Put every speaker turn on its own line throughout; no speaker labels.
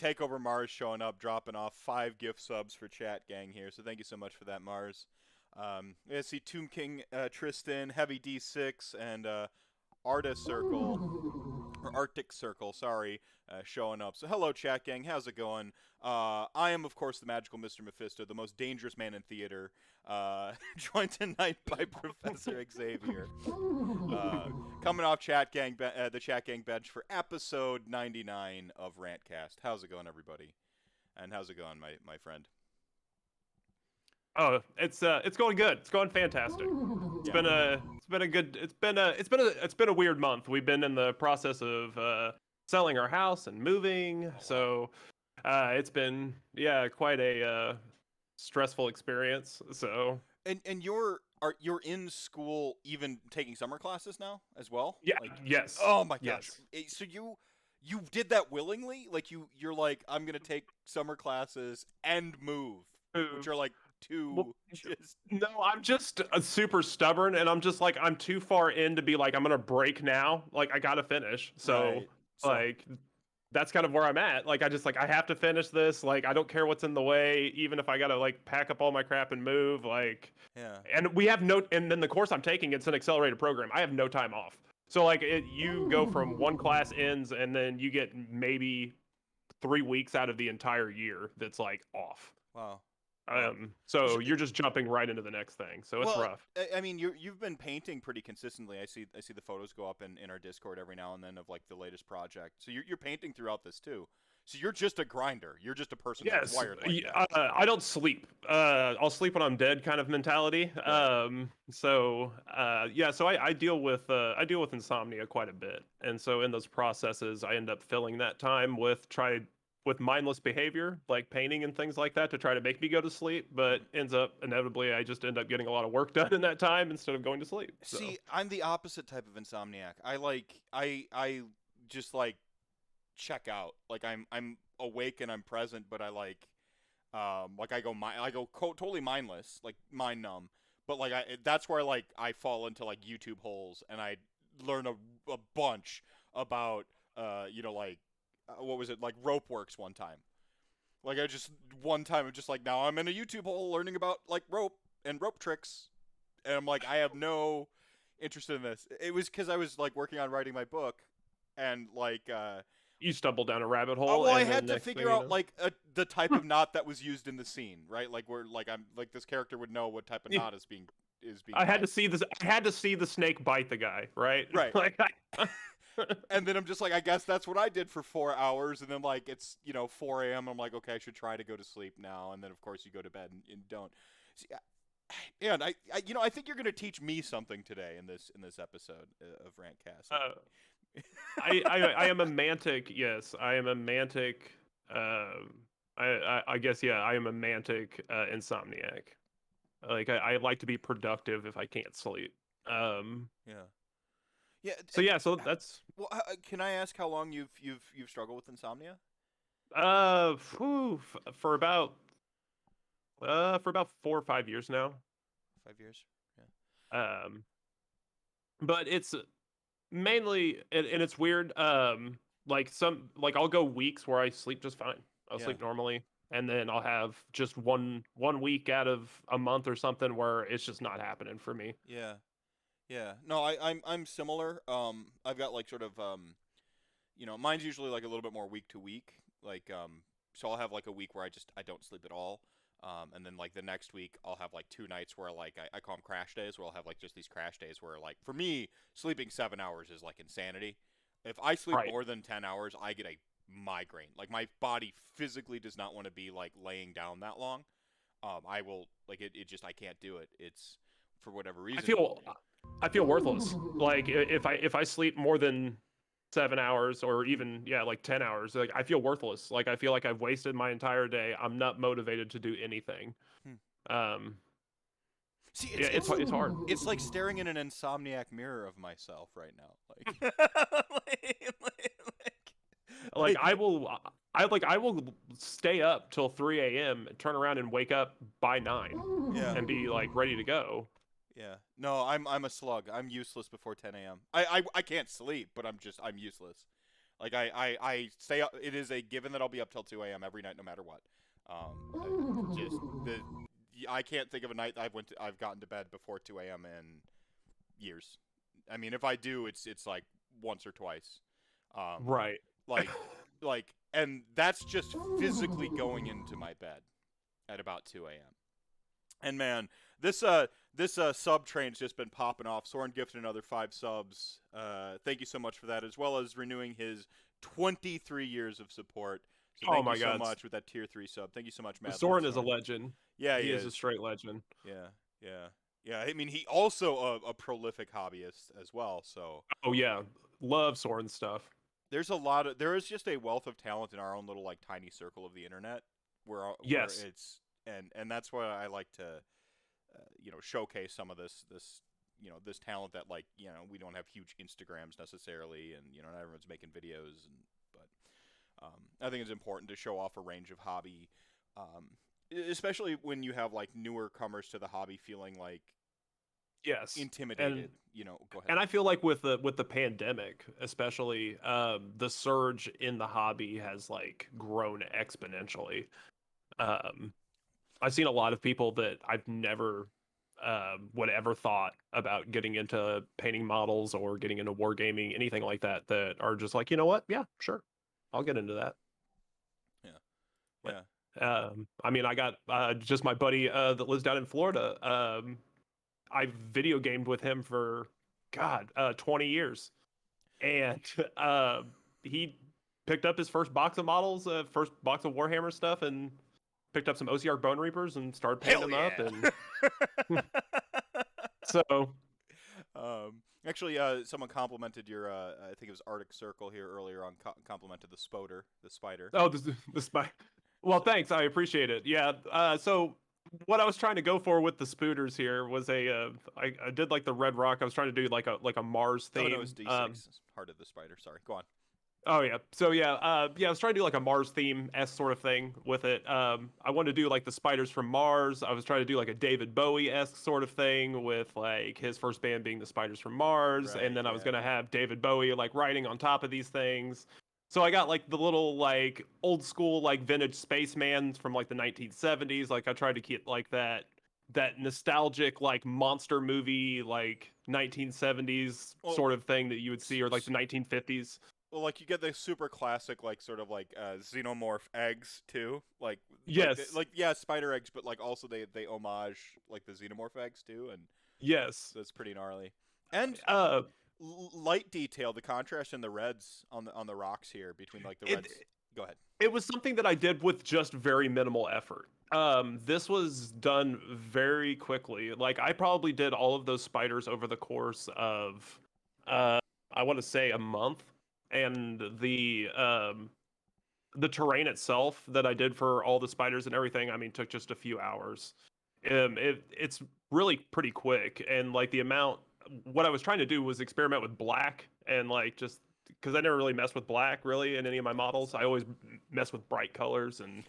Takeover Mars showing up, dropping off 5 gift subs for Chat Gang here. So thank you so much for that, Mars. I see Tomb King Tristan, Heavy D6, and Artist Circle, or Arctic Circle, sorry, showing up. So hello, Chat Gang. How's it going? I am, of course, the magical Mr. Mephisto, the most dangerous man in theater, joined tonight by Professor Eggsavier. Coming off the Chat Gang bench for episode 99 of RantCast. How's it going, everybody? And how's it going, my friend?
Oh, it's going good. It's going fantastic. It's been a weird month. We've been in the process of selling our house and moving, so it's been quite a stressful experience. So
And you're in school, even taking summer classes now as well?
yeah, yes,
Oh my gosh!
yes.
So you did that willingly? Like you're like, I'm gonna take summer classes and move, which are like two
Well,
just
no, I'm just super stubborn, and I'm just like I'm too far in to be like I'm gonna break now. Like I gotta finish. So
right. So
like that's kind of where I'm at. Like I have to finish this. Like I don't care what's in the way, even if I gotta like pack up all my crap and move. Like,
yeah.
and we have no. And then the course I'm taking, it's an accelerated program. I have no time off. So like you go from one class ends, and then you get maybe 3 weeks out of the entire year that's like off.
Wow. Wow.
So you're just jumping right into the next thing. So it's
Well,
rough.
I mean, you've been painting pretty consistently. I see the photos go up in our Discord every now and then of like the latest project. So you're painting throughout this too. So you're just a grinder. You're just a person that's
Yes,
wired like that.
I don't sleep. I'll sleep when I'm dead, kind of mentality.
Right.
So I deal with insomnia quite a bit, and so in those processes, I end up filling that time with mindless behavior, like painting and things like that, to try to make me go to sleep. But ends up inevitably, I just end up getting a lot of work done in that time instead of going to sleep. So
See, I'm the opposite type of insomniac. I just like check out. Like I'm awake and I'm present, but like I go totally mindless, like mind numb. But like that's where like I fall into like YouTube holes and I learn a bunch about like what was it, like rope works one time. Like I just one time I'm just like, now I'm in a YouTube hole learning about like rope and rope tricks, and I'm like, I have no interest in this. It was because I was like working on writing my book, and like
you stumble down a rabbit hole,
well, I
and then
had to
next thing
figure
you
out
know,
like the type of knot that was used in the scene, right? Like where like I'm like this character would know what type of knot is being
I had
tied.
to see this. I had to see the snake bite the guy, right?
Right.
like,
And then I'm just like, I guess that's what I did for 4 hours, and then like it's 4 a.m. I'm like, okay, I should try to go to sleep now, and then of course you go to bed and don't. See, and I think you're gonna teach me something today in this episode of Rantcast.
uh, I am a mantic. Yes, I am a mantic. I guess yeah, I am a mantic insomniac. Like I like to be productive if I can't sleep. Um,
Yeah. Yeah.
so yeah, so that's
Well, can I ask how long you've struggled with insomnia?
for about 4 or 5 years now.
5 years. Yeah.
Um, but it's mainly and it's weird. Like I'll go weeks where I sleep just fine. I'll
Yeah.
sleep normally, and then I'll have just one week out of a month or something where it's just not happening for me.
Yeah. Yeah. No, I'm similar. I've got like sort of mine's usually like a little bit more week to week. Like so I'll have like a week where I don't sleep at all. And then like the next week I'll have like 2 nights where like I call them crash days, where I'll have like just these crash days where like for me sleeping 7 hours is like insanity. If I sleep
Right.
more than 10 hours, I get a migraine. Like my body physically does not want to be like laying down that long. I will like it. It just I can't do it. It's for whatever
I
reason.
feel I feel worthless. Like if I sleep more than 7 hours or even like 10 hours, like I feel worthless. Like I feel like I've wasted my entire day. I'm not motivated to do anything.
Hmm.
Um,
See,
yeah, it's hard.
it's like staring in an insomniac mirror of myself right now. Like,
Like I will stay up till 3 a.m. and turn around and wake up by 9
yeah,
and be like ready to go.
yeah. No, I'm a slug. I'm useless before 10 a.m. I can't sleep, but I'm useless. Like I stay up. It is a given that I'll be up till 2 a.m. every night, no matter what. Just the I can't think of a night I've gotten to bed before 2 a.m. in years. I mean, if I do, it's like once or twice. Um,
Right.
like and that's just physically going into my bed at about 2 a.m. And man, this sub train's just been popping off. Soren gifted another 5 subs. Thank you so much for that, as well as renewing his 23 years of support. So
Oh
thank you
my
so
God.
much with that tier 3 sub. Thank you so much, Mad Lord
Soren is a
Soren.
legend.
Yeah, he
He is a
is.
straight legend.
Yeah, yeah, yeah. I mean, he also a prolific hobbyist as well. So
Oh yeah, love Soren stuff.
there is just a wealth of talent in our own little like tiny circle of the internet, where
Yes.
it's and that's why I like to showcase some of this this talent that like we don't have huge Instagrams necessarily, and not everyone's making videos, but I think it's important to show off a range of hobby, especially when you have like newer comers to the hobby feeling like
Yes. And
intimidated. Go ahead.
and I feel like with the pandemic, especially, the surge in the hobby has like grown exponentially. Um, I've seen a lot of people that I've never would ever thought about getting into painting models or getting into wargaming, anything like that, that are just like, you know what? Yeah, sure, I'll get into that.
Yeah,
But,
yeah.
I mean, I got just my buddy that lives down in Florida. I video gamed with him for 20 years, and he picked up his first box of models, first box of Warhammer stuff, and picked up some OCR Bone Reapers and started painting
Hell
them up.
yeah.
And so,
Actually, someone complimented your, I think it was Arctic Circle here earlier on, complimented the Spoder, the spider.
oh, this spy. Well,
So,
thanks, I appreciate it. Yeah. So what I was trying to go for with the spooters here was I did like the Red Rock. I was trying to do like a Mars
oh no, it's
theme.
D6. Heart of the spider. Sorry, go on.
Oh yeah. So yeah, I was trying to do like a Mars theme s sort of thing with it. I wanted to do like the spiders from Mars. I was trying to do like a David Bowie esque sort of thing with like his first band being the Spiders from Mars, and
Right,
then I was
yeah.
gonna have David Bowie like writing on top of these things. So I got like the little like old school like vintage spaceman from like the 1970s. Like I tried to keep like that nostalgic like monster movie like 1970s
Well,
sort of thing that you would see, or like the 1950s.
well, like you get the super classic, like sort of like xenomorph eggs too,
Yes.
like yeah, spider eggs, but like also they homage like the xenomorph eggs too, and
Yes.
so it's pretty gnarly. And
Uh,
light detail, the contrast in the reds on the rocks here between like the
it
reds. Go ahead.
it was something that I did with just very minimal effort. This was done very quickly. Like I probably did all of those spiders over the course of, uh, I want to say a month, and the terrain itself that I did for all the spiders and everything, I mean, took just a few hours. It's really pretty quick, and like the amount, what I was trying to do was experiment with black and like just because I never really messed with black really in any of my models. I always mess with bright colors, and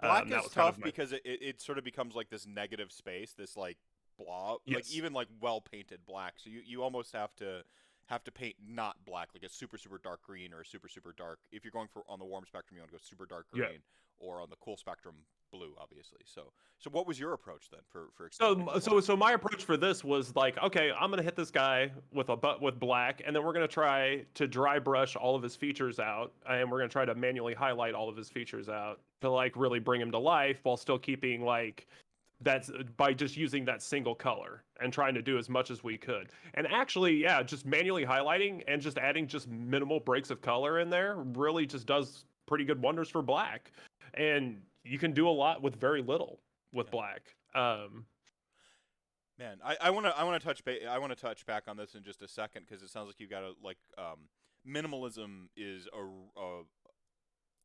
Black
that
is
was kind of
tough
my
because it sort of becomes like this negative space, this like blob, like
yes,
even like well painted black. So you almost have to paint not black, like a super dark green or a super dark. If you're going for on the warm spectrum, you want to go super dark
yeah.
green, or on the cool spectrum, blue, obviously. So what was your approach then for
So
experimenting with
so
black?
so my approach for this was like, okay, I'm gonna hit this guy with a butt with black, and then we're gonna try to dry brush all of his features out, and we're gonna try to manually highlight all of his features out to like really bring him to life while still keeping like that's by just using that single color and trying to do as much as we could. And actually, yeah, just manually highlighting and just adding just minimal breaks of color in there really just does pretty good wonders for black. And you can do a lot with very little with
Yeah.
black.
Man, I want to touch back on this in just a second because it sounds like you've got a like minimalism is a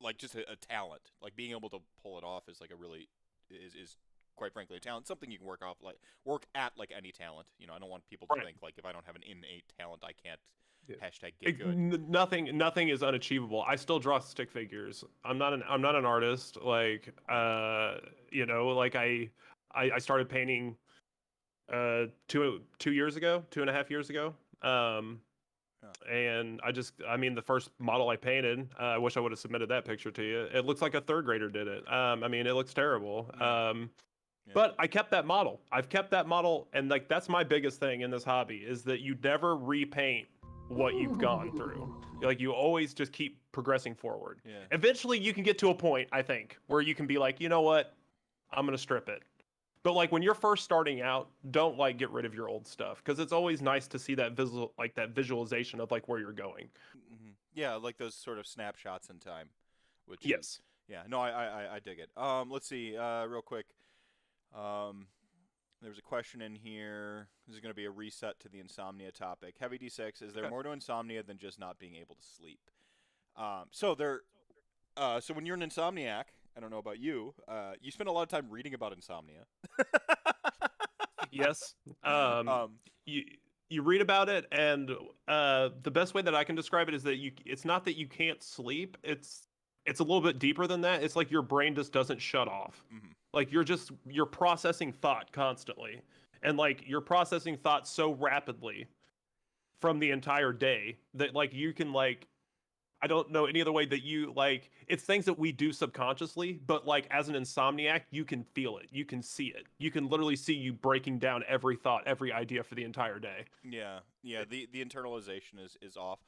like just a talent. Like being able to pull it off is like a really is quite frankly a talent. Something you can work at like any talent. I don't want people to
Right.
think like if I don't have an innate talent I can't
Yeah.
hashtag get good.
Nothing is unachievable. I still draw stick figures. I'm not an artist. Like like I started painting 2 years ago, 2.5 years ago. And I mean, the first model I painted, I wish I would have submitted that picture to you. It looks like a third grader did it. I mean, it looks terrible.
Yeah.
But I kept that model. I've kept that model, and like that's my biggest thing in this hobby is that you never repaint what you've gone through. Like you always just keep progressing forward.
Yeah.
Eventually, you can get to a point, I think, where you can be like, you know what, I'm gonna strip it. But like when you're first starting out, don't like get rid of your old stuff because it's always nice to see that visualization of like where you're going.
Yeah, like those sort of snapshots in time, which is
Yes.
yeah. No, I dig it. Let's see. Real quick. Um, there's a question in here. This is going to be a reset to the insomnia topic. Heavy D6. Is there
Okay.
more to insomnia than just not being able to sleep? So there. So when you're an insomniac, I don't know about you. You spend a lot of time reading about insomnia.
Yes.
um,
You you read about it, and the best way that I can describe it is that it's not that you can't sleep. It's a little bit deeper than that. It's like your brain just doesn't shut off.
mhm.
Like you're processing thought constantly, and like you're processing thought so rapidly from the entire day that like you can like I don't know any other way that you like it's things that we do subconsciously, but like as an insomniac, you can feel it. You can see it. You can literally see you breaking down every thought, every idea for the entire day.
Yeah, yeah. The internalization is off.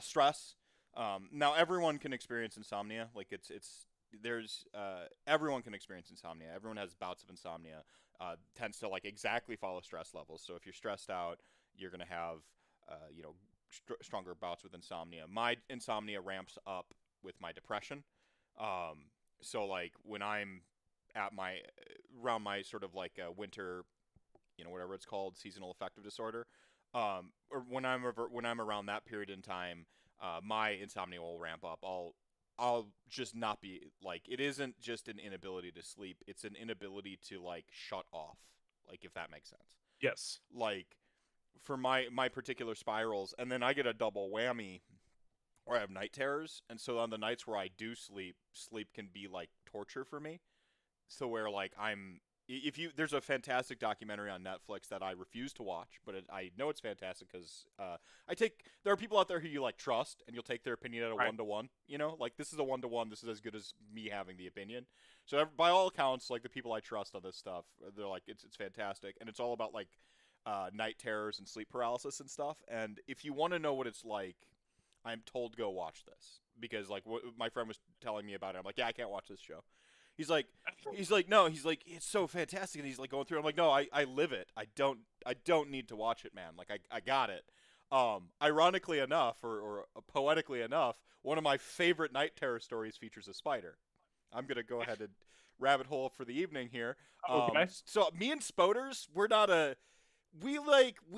Stress. Now everyone can experience insomnia. Like it's there's everyone can experience insomnia. Everyone has bouts of insomnia. Tends to like exactly follow stress levels. So if you're stressed out, you're gonna have you know stronger bouts with insomnia. My insomnia ramps up with my depression. So like when I'm at my around my sort of like winter, whatever it's called, seasonal affective disorder, or when I'm around that period in time, my insomnia will ramp up. I'll just not be like it isn't just an inability to sleep, it's an inability to like shut off, like if that makes sense.
Yes.
Like for my particular spirals, and then I get a double whammy where I have night terrors, and so on the nights where I do sleep, sleep can be like torture for me. So where like I'm if you there's a fantastic documentary on Netflix that I refuse to watch, but I know it's fantastic because I take there are people out there who you like trust and you'll take their opinion at a
Right.
1-to-1. Like this is a 1-to-1. This is as good as me having the opinion. So by all accounts, like the people I trust on this stuff, they're like it's fantastic, and it's all about like night terrors and sleep paralysis and stuff. And if you want to know what it's like, I'm told go watch this because like my friend was telling me about it. I'm like, yeah, I can't watch this show. He's like, no. He's like, it's so fantastic, and he's like going through. I'm like, no, I live it. I don't need to watch it, man. Like I got it. Ironically enough, or poetically enough, one of my favorite night terror stories features a spider. I'm gonna go ahead and rabbit hole for the evening here.
Okay.
So me and Spoders, we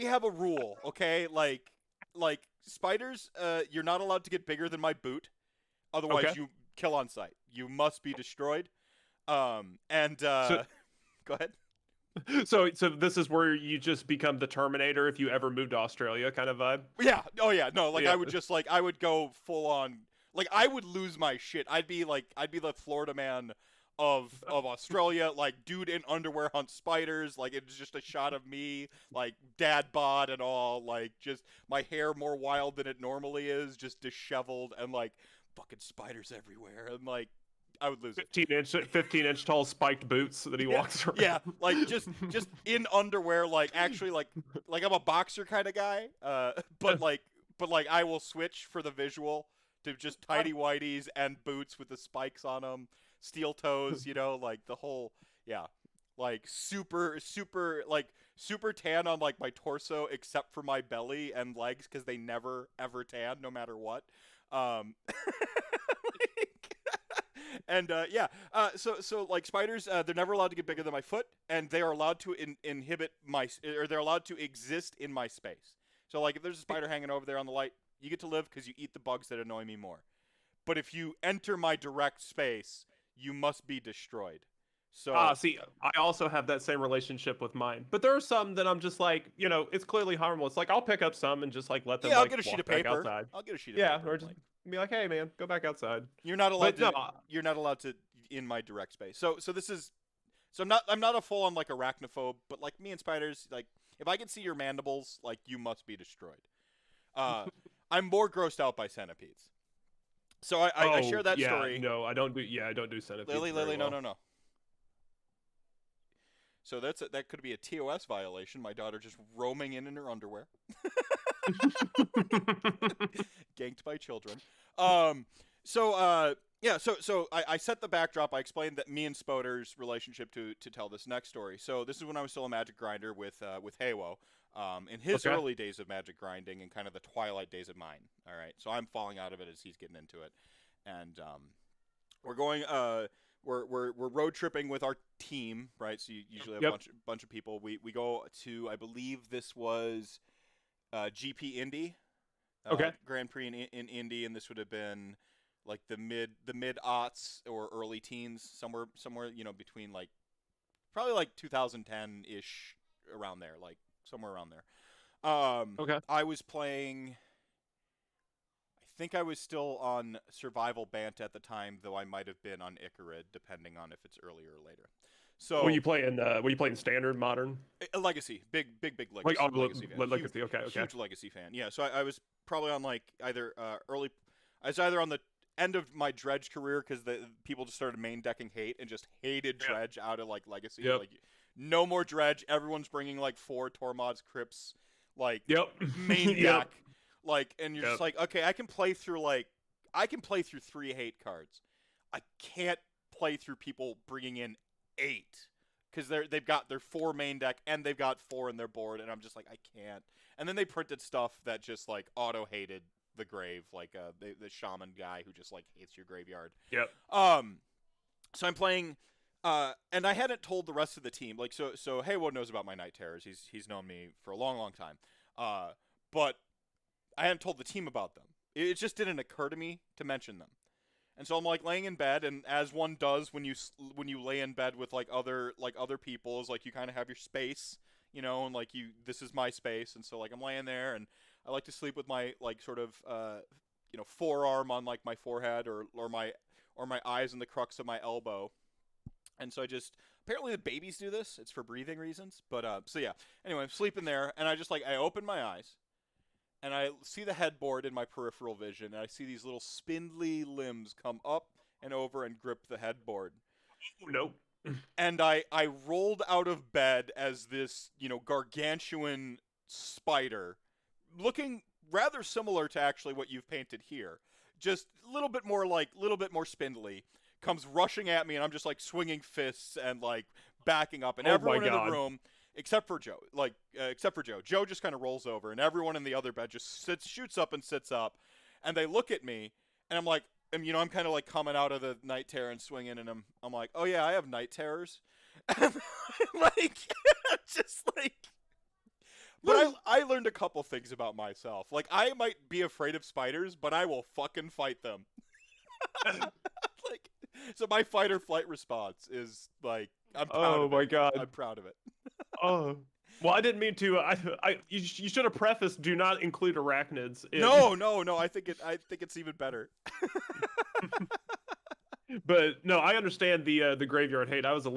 have a rule, okay? Like spiders, you're not allowed to get bigger than my boot, otherwise
Okay.
you kill on sight. You must be destroyed. And
So
go ahead.
so this is where you just become the Terminator if you ever move to Australia kind of vibe.
Yeah. Oh yeah. No. Like
Yeah.
I would go full on. Like I would lose my shit. I'd be the Florida man of Australia. Like dude in underwear hunts spiders. Like it's just a shot of me, like dad bod and all. Like just my hair more wild than it normally is, just disheveled and like fucking spiders everywhere. And like I would lose it.
15-inch tall spiked boots that he
Yeah,
walks around.
yeah, like just in underwear, like actually like I'm a boxer kind of guy, but I will switch for the visual to just tidy whities and boots with the spikes on them, steel toes, like the whole yeah, like super tan on like my torso except for my belly and legs because they never ever tan no matter what. Um, and yeah, so like spiders, they're never allowed to get bigger than my foot, and they are allowed to inhibit or they're allowed to exist in my space. So like if there's a spider hanging over there on the light, you get to live because you eat the bugs that annoy me more. But if you enter my direct space, you must be destroyed. So
See, I also have that same relationship with mine. But there are some that I'm just like, it's clearly harmless. Like I'll pick up some and just like let them
yeah, I'll
like
get a sheet
walk
of
back
paper.
outside.
I'll get a sheet of
Yeah,
paper.
or just
Like
be like, hey man, go back outside.
you're not allowed
But no,
to. You're not allowed to in my direct space. So this is. So I'm not a full on like arachnophobe, but like me and spiders, like if I can see your mandibles, like you must be destroyed. Uh, I'm more grossed out by centipedes. So I
Oh
share that
yeah,
story.
no, I don't do. Yeah, I don't do centipedes very
Lily, no,
well.
no, no. So that could be a TOS violation. My daughter just roaming in her underwear, ganked by children. Um, so yeah, so I set the backdrop. I explained that me and Spoder's relationship to tell this next story. So this is when I was still a Magic grinder with Haywo. In his
Okay.
early days of Magic grinding and kind of the twilight days of mine. All right, so I'm falling out of it as he's getting into it, and we're going we're road tripping with our team, right? So you usually have a
Yep.
bunch of people. We go to, I believe this was GP Indy,
Okay.
Grand Prix in Indy, and this would have been like the mid aughts or early teens, somewhere between like probably like 2010 ish, around there, like somewhere around there.
Okay.
I was playing. I think I was still on Survival Bant at the time, though I might have been on Icarid, depending on if it's earlier or later.
Were
So
you playing? Were you playing standard, modern?
a Legacy, big
Like
Legacy
oh,
Legacy fan, huge
legacy. Okay. Okay.
huge Legacy fan. Yeah, so I was probably on like either early. I was either on the end of my Dredge career because the people just started main decking hate and just hated
Yeah.
Dredge out of like Legacy.
Yep.
Like no more Dredge. Everyone's bringing like 4 Tormods Crypts, like
Yep.
main
Yep.
deck, like, and you're just
Yep.
like, okay, I can play through 3 hate cards. I can't play through people bringing in 8 because they've got their 4 main deck and they've got 4 in their board, and I'm just like, I can't. And then they printed stuff that just like auto hated the grave, like the shaman guy who just like hates your graveyard.
Yep.
Um, so I'm playing, and I hadn't told the rest of the team. Like so Haywood knows about my Night Terrors. He's known me for a long time. But I hadn't told the team about them. It just didn't occur to me to mention them. And so I'm like laying in bed, and as one does when you lay in bed with other people, is like you kind of have your space, and like this is my space, and so like I'm laying there, and I like to sleep with my like sort of forearm on like my forehead or my eyes in the crux of my elbow, and so I just apparently the babies do this. It's for breathing reasons, but so yeah. Anyway, I'm sleeping there, and I open my eyes and I see the headboard in my peripheral vision, and I see these little spindly limbs come up and over and grip the headboard.
Oh, nope.
And I rolled out of bed as this, gargantuan spider, looking rather similar to actually what you've painted here. Just a little bit more spindly, comes rushing at me, and I'm just like swinging fists and like backing up, and
Oh my
everyone in the
god.
room except for Joe. Joe just kind of rolls over, and everyone in the other bed just shoots up and sits up, and they look at me, and I'm like, I'm kind of like coming out of the night terror and swinging, and I'm like, oh yeah, I have night terrors, and like, just like. But I learned a couple things about myself. Like, I might be afraid of spiders, but I will fucking fight them. Like, so my fight or flight response is like, I'm proud
Oh
of it.
my god.
I'm proud of it.
Oh. Well, I didn't mean to. You should have prefaced. Do not include arachnids in.
No, no, no. I think it's even better.
But no, I understand the graveyard hate. I was a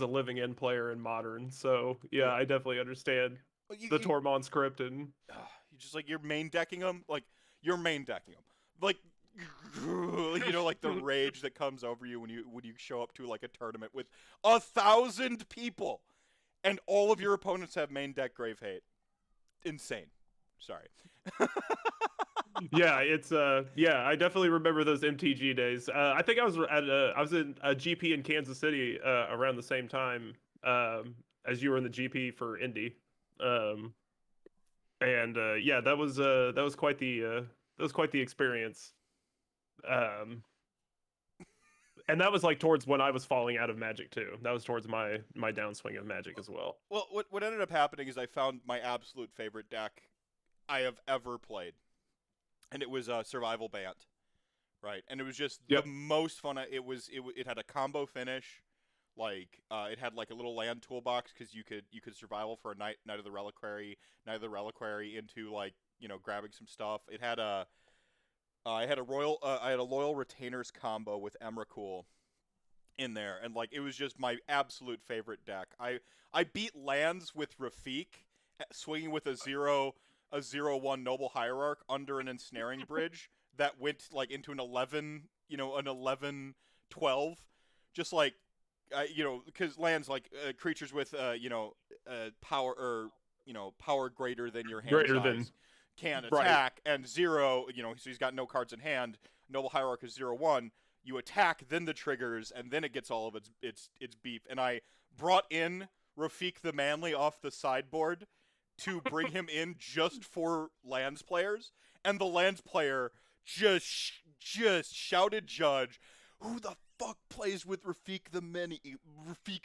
living in player in modern, so yeah,
Yeah.
I definitely understand
Well,
the Tormund script and
you just like you're main decking them, like you're main decking them, like like the rage that comes over you when you show up to like a tournament with 1,000 people, and all of your opponents have main deck grave hate. Insane. Sorry.
yeah, it's yeah, I definitely remember those MTG days. I think I was in a GP in Kansas City around the same time as you were in the GP for Indy. Um, and yeah, that was quite the experience. Um, and that was like towards when I was falling out of Magic too. That was towards my downswing of Magic as well.
Well, what ended up happening is I found my absolute favorite deck I have ever played, and it was Survival Bant, right? And it was just the
Yep.
most fun. It had a combo finish, like it had like a little land toolbox because you could survival for a night of the reliquary into like grabbing some stuff. It had a I had a loyal retainers combo with Emrakul in there, and like it was just my absolute favorite deck. I beat lands with Rafik, swinging with a a 0-1 noble hierarch under an ensnaring bridge that went like into an 11, an 11-12, just like because lands like creatures with power or power greater than your hand
Greater than
size can
right.
attack, and 0, so he's got no cards in hand. Noble hierarch is 0-1. You attack, then the triggers, and then it gets all of its beef. And I brought in Rafik the Manly off the sideboard to bring him in just for lands players, and the lands player just shouted judge, who the fuck plays with Rafik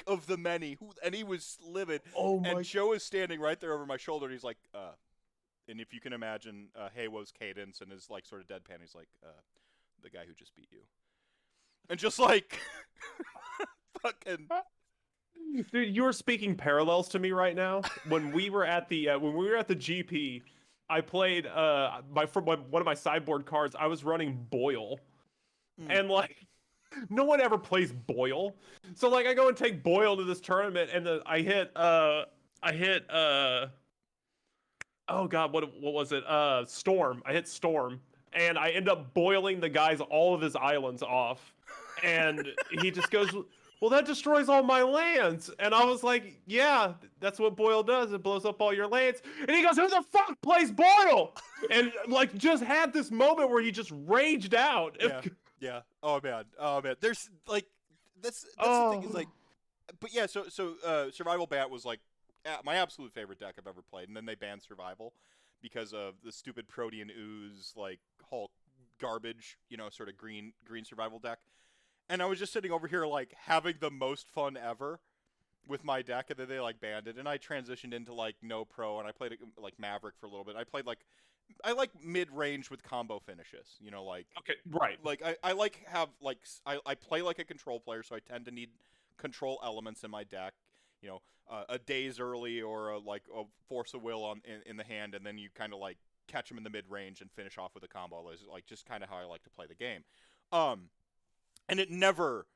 of the Many? And he was livid.
Oh my!
And Joe is standing right there over my shoulder, and he's like, and if you can imagine Haywo's cadence and his like sort of deadpan, he's like, the guy who just beat you. And just like fucking
Dude, you are speaking parallels to me right now. When we were at the GP, I played one of my sideboard cards. I was running Boyle, and like no one ever plays Boyle, so like I go and take Boyle to this tournament, and I hit oh god, what was it? Storm. I hit Storm, and I end up boiling the guy's all of his islands off, and he just goes, well, that destroys all my lands. And I was like, yeah, that's what Boyle does. It blows up all your lands. And he goes, who the fuck plays Boyle? And like just had this moment where he just raged out.
Yeah. Oh man. There's like that's the thing is like, but yeah. So Survival Bat was like my absolute favorite deck I've ever played, and then they banned Survival because of the stupid Protean Ooze like Hulk garbage, sort of green Survival deck. And I was just sitting over here, like, having the most fun ever with my deck, and then they, like, banned it. And I transitioned into, like, no pro, and I played, like, Maverick for a little bit. I like mid-range with combo finishes, like...
Okay, right.
Like, I play like a control player, so I tend to need control elements in my deck. A Daze early or, a Force of Will in the hand, and then you kind of, like, catch them in the mid-range and finish off with a combo. Is, like, just kind of how I like to play the game. And it never,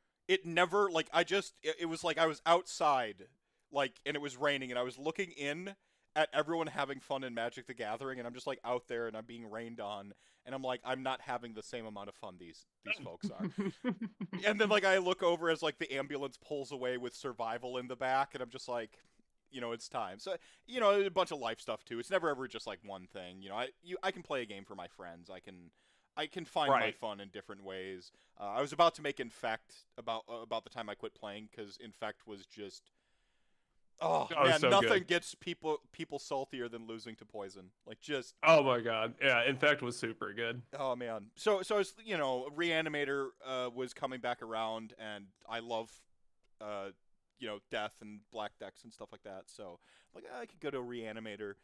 like, it was like I was outside, like, and it was raining, and I was looking in at everyone having fun in Magic the Gathering, and I'm just, like, out there, and I'm being rained on, and I'm like, I'm not having the same amount of fun these folks are. And then, like, I look over as, like, the ambulance pulls away with Survival in the back, and I'm just like, it's time. So, a bunch of life stuff, too. It's never ever just, like, one thing. I can play a game for my friends. I can find my fun in different ways. I was about to make Infect about the time I quit playing, because Infect was just... Oh man,
so
nothing
good.
gets people saltier than losing to Poison. Like, just...
Oh my god. Yeah, Infect was super good.
Oh man. So I was, Reanimator was coming back around, and I love, Death and Black decks and stuff like that. So, like, I could go to Reanimator.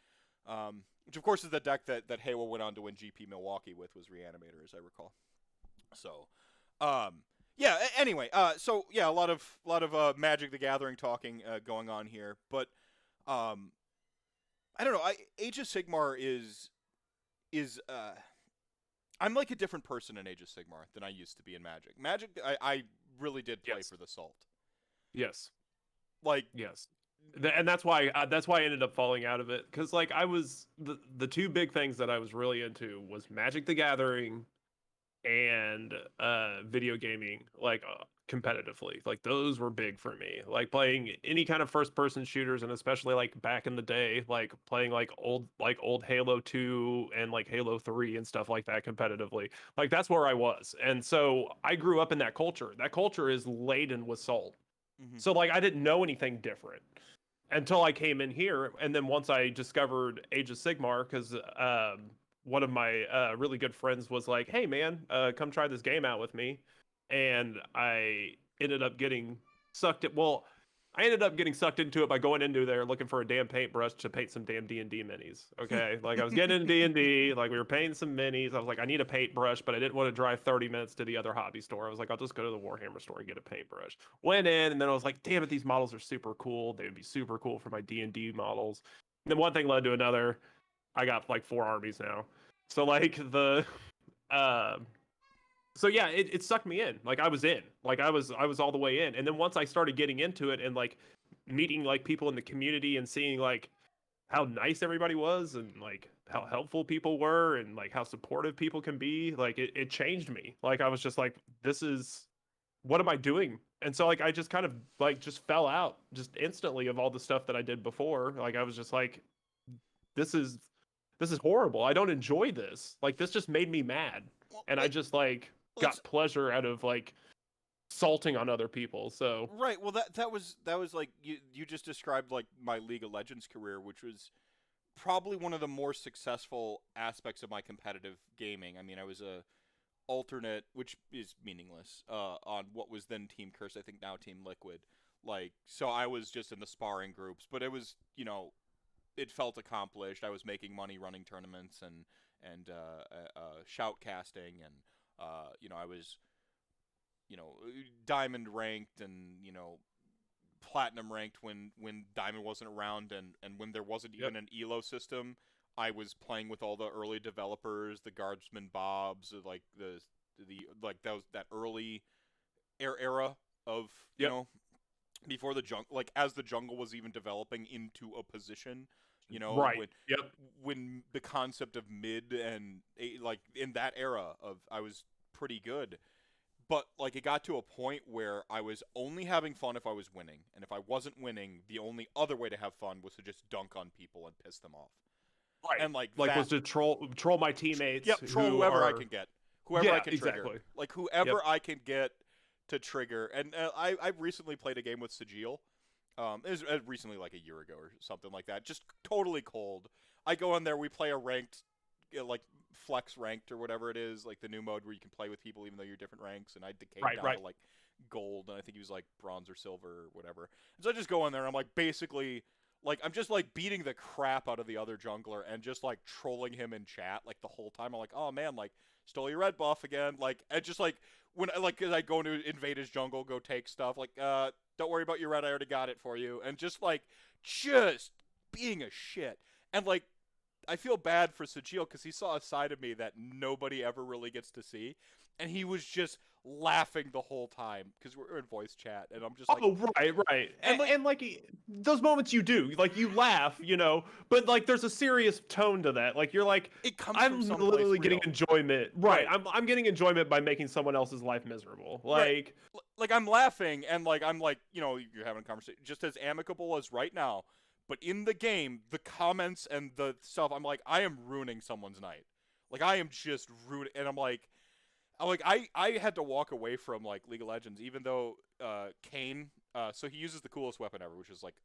Which of course is the deck that Haywo went on to win GP Milwaukee with, was Reanimator, as I recall. So, yeah. Anyway, so yeah, a lot of Magic the Gathering talking going on here, but I don't know. Age of Sigmar is I'm like a different person in Age of Sigmar than I used to be in Magic. I really did play for the salt.
Yes.
Like,
yes. And that's why I ended up falling out of it, because like I was the two big things that I was really into was Magic the Gathering and video gaming, like competitively. Like those were big for me, like playing any kind of first person shooters, and especially like back in the day, like playing like old Halo 2 and like Halo 3 and stuff like that competitively. Like that's where I was. And so I grew up in that culture. That culture is laden with salt.
mm-hmm.
So like I didn't know anything different until I came in here. And then once I discovered Age of Sigmar, because one of my really good friends was like, hey man, come try this game out with me. And I ended up getting sucked into it by going into there looking for a damn paintbrush to paint some damn D&D minis. Okay, like I was getting into D&D, like we were painting some minis. I was like, I need a paintbrush, but I didn't want to drive 30 minutes to the other hobby store. I was like, I'll just go to the Warhammer store and get a paintbrush. Went in, and then I was like, damn it, these models are super cool. They would be super cool for my D&D models. And then one thing led to another. I got like 4 armies now. So like so yeah, it sucked me in. Like I was in. Like I was all the way in. And then once I started getting into it and like meeting like people in the community and seeing like how nice everybody was and like how helpful people were and like how supportive people can be. Like it changed me. Like I was just like, this is what am I doing? And so like I just kind of like just fell out just instantly of all the stuff that I did before. Like I was just like, this is this is horrible. I don't enjoy this. Like this just made me mad.
Well,
And I
like
just like
let's
got pleasure out of like salting on other people. So
right. Well, that was like you just described like my League of Legends career, which was probably one of the more successful aspects of my competitive gaming. I mean, I was a alternate, which is meaningless, on what was then Team Curse, I think now Team Liquid. Like, so I was just in the sparring groups, but it was, it felt accomplished. I was making money running tournaments and shoutcasting, and I was, diamond ranked and platinum ranked when diamond wasn't around, and when there wasn't
yep.
even an elo system. I was playing with all the early developers, the guardsman bobs, like the like that early era of
Yep.
before the jungle, like as the jungle was even developing into a position,
Right. Yep.
when the concept of mid and like in that era of I was pretty good. But like it got to a point where I was only having fun if I was winning, and if I wasn't winning, the only other way to have fun was to just dunk on people and piss them off.
Right.
And like
Like
that,
was to troll my teammates
yep, troll
who
whoever I
are
can get, whoever I
yeah,
can trigger,
exactly.
like
Yep.
whoever I can get to trigger. And I recently played a game with Sigil. It was recently, like a year ago or something like that. Just totally cold. I go in there, we play a ranked, like flex ranked or whatever it is, like the new mode where you can play with people even though you're different ranks. And I decayed down
Right.
to like gold, and I think he was like bronze or silver or whatever. And so I just go in there, and I'm like basically. Like I'm just like beating the crap out of the other jungler and just like trolling him in chat like the whole time. I'm like, oh man, like stole your red buff again. Like and just like when I like as I go into invade his jungle, go take stuff. Like don't worry about your red, I already got it for you. And just being a shit. And like I feel bad for Sajil because he saw a side of me that nobody ever really gets to see, and he was just laughing the whole time because we're in voice chat, and I'm just like,
Oh, right.
and like
And like those moments you do, like you laugh, but like there's a serious tone to that. Like you're like,
it comes from
I'm
someplace
literally getting
real.
enjoyment. Right.
Right.
I'm getting enjoyment by making someone else's life miserable.
Right.
Like
Like I'm laughing and like I'm like, you're having a conversation just as amicable as right now, but in the game, the comments and the stuff, I'm like, I am ruining someone's night. Like I am just ruining, and I had to walk away from like League of Legends, even though Kane, so he uses the coolest weapon ever, which is like,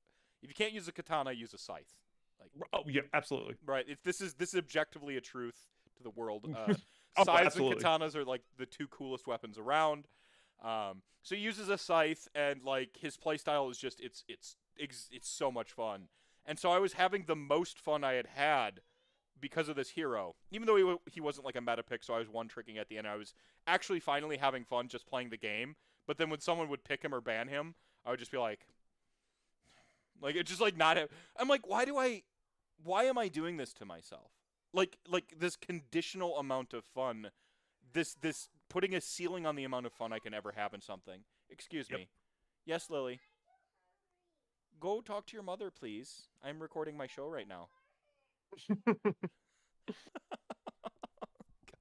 if you can't use a katana, use a scythe. Like,
oh yeah, absolutely.
right? This is objectively a truth to the world.
Oh,
Scythes and
absolutely.
katanas are like the two coolest weapons around. So he uses a scythe, and like his playstyle is just it's so much fun. And so I was having the most fun I had because of this hero. Even though he wasn't like a meta pick, so I was one tricking at the end. I was actually finally having fun just playing the game. But then when someone would pick him or ban him, I would just be like it's just like not. I'm like, why am I doing this to myself? Like this conditional amount of fun, this putting a ceiling on the amount of fun I can ever have in something. Excuse
Yep.
me. Yes, Lily. Go talk to your mother, please. I'm recording my show right now.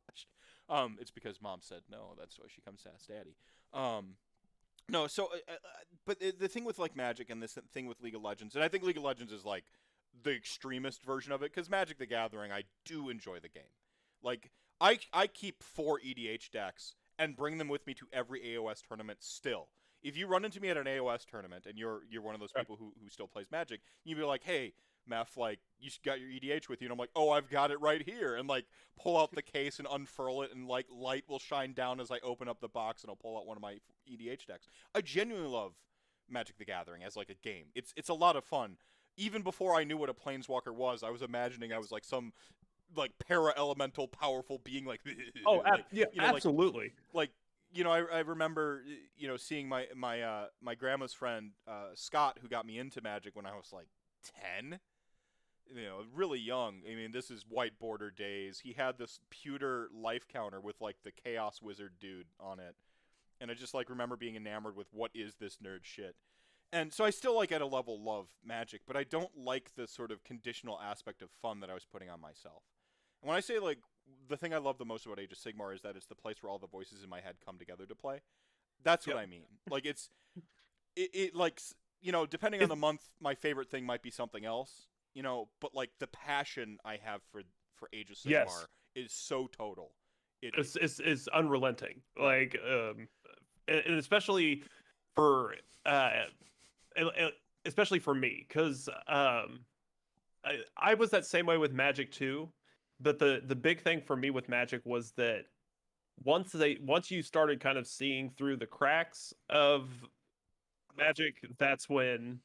Gosh. It's because mom said no. That's why she comes to ask daddy. No. So, but the thing with like Magic and this thing with League of Legends, and I think League of Legends is like the extremist version of it because Magic the Gathering, I do enjoy the game. Like I keep 4 EDH decks and bring them with me to every AOS tournament still. If you run into me at an AOS tournament and you're one of those people who still plays Magic, you'd be like, hey, Meph, like you got your EDH with you, and I'm like, oh, I've got it right here, and like pull out the case and unfurl it, and like light will shine down as I open up the box, and I'll pull out one of my EDH decks. I genuinely love Magic the Gathering as like a game. It's a lot of fun. Even before I knew what a planeswalker was, I was imagining I was like some like para elemental powerful being like
Oh,
like
yeah, absolutely.
like I remember seeing my grandma's friend Scott, who got me into Magic when I was like 10, really young. I mean, this is white border days. He had this pewter life counter with like the Chaos Wizard dude on it, and I just like remember being enamored with what is this nerd shit. And so I still like at a level love Magic, but I don't like the sort of conditional aspect of fun that I was putting on myself. And when I say like the thing I love the most about Age of Sigmar is that it's the place where all the voices in my head come together to play. That's what
Yep.
I mean. Like it like depending on
It's
the month, my favorite thing might be something else. But like the passion I have for Age of Sigmar
yes,
is so total. It
it's unrelenting.
right.
Like and especially for e- e- especially for me, because I was that same way with Magic too. But the big thing for me with Magic was that once you started kind of seeing through the cracks of Magic, that's when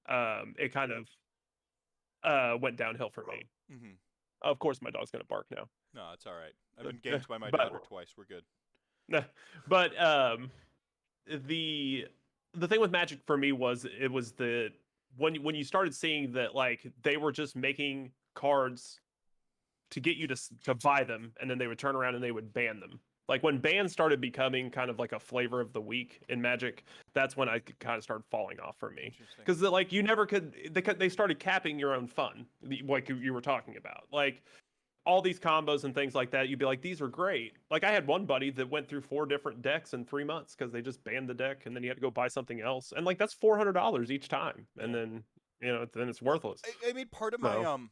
it kind of went downhill for me.
Hmm.
Of course, my dog's gonna bark now.
No, it's all right. I've been ganked by my
but
daughter twice. We're good.
but the the thing with Magic for me was it was the when you started seeing that like they were just making cards to get you to buy them, and then they would turn around and they would ban them. Like when bans started becoming kind of like a flavor of the week in Magic, that's when I kind of started falling off for me.
Interesting.
Because like you never could, they started capping your own fun, like you were talking about. Like all these combos and things like that, you'd be like, these are great. Like I had one buddy that went through 4 different decks in 3 months because they just banned the deck, and then you had to go buy something else, and like that's $400 each time, and
Yeah.
then then it's
Well,
worthless.
I mean, part of my
So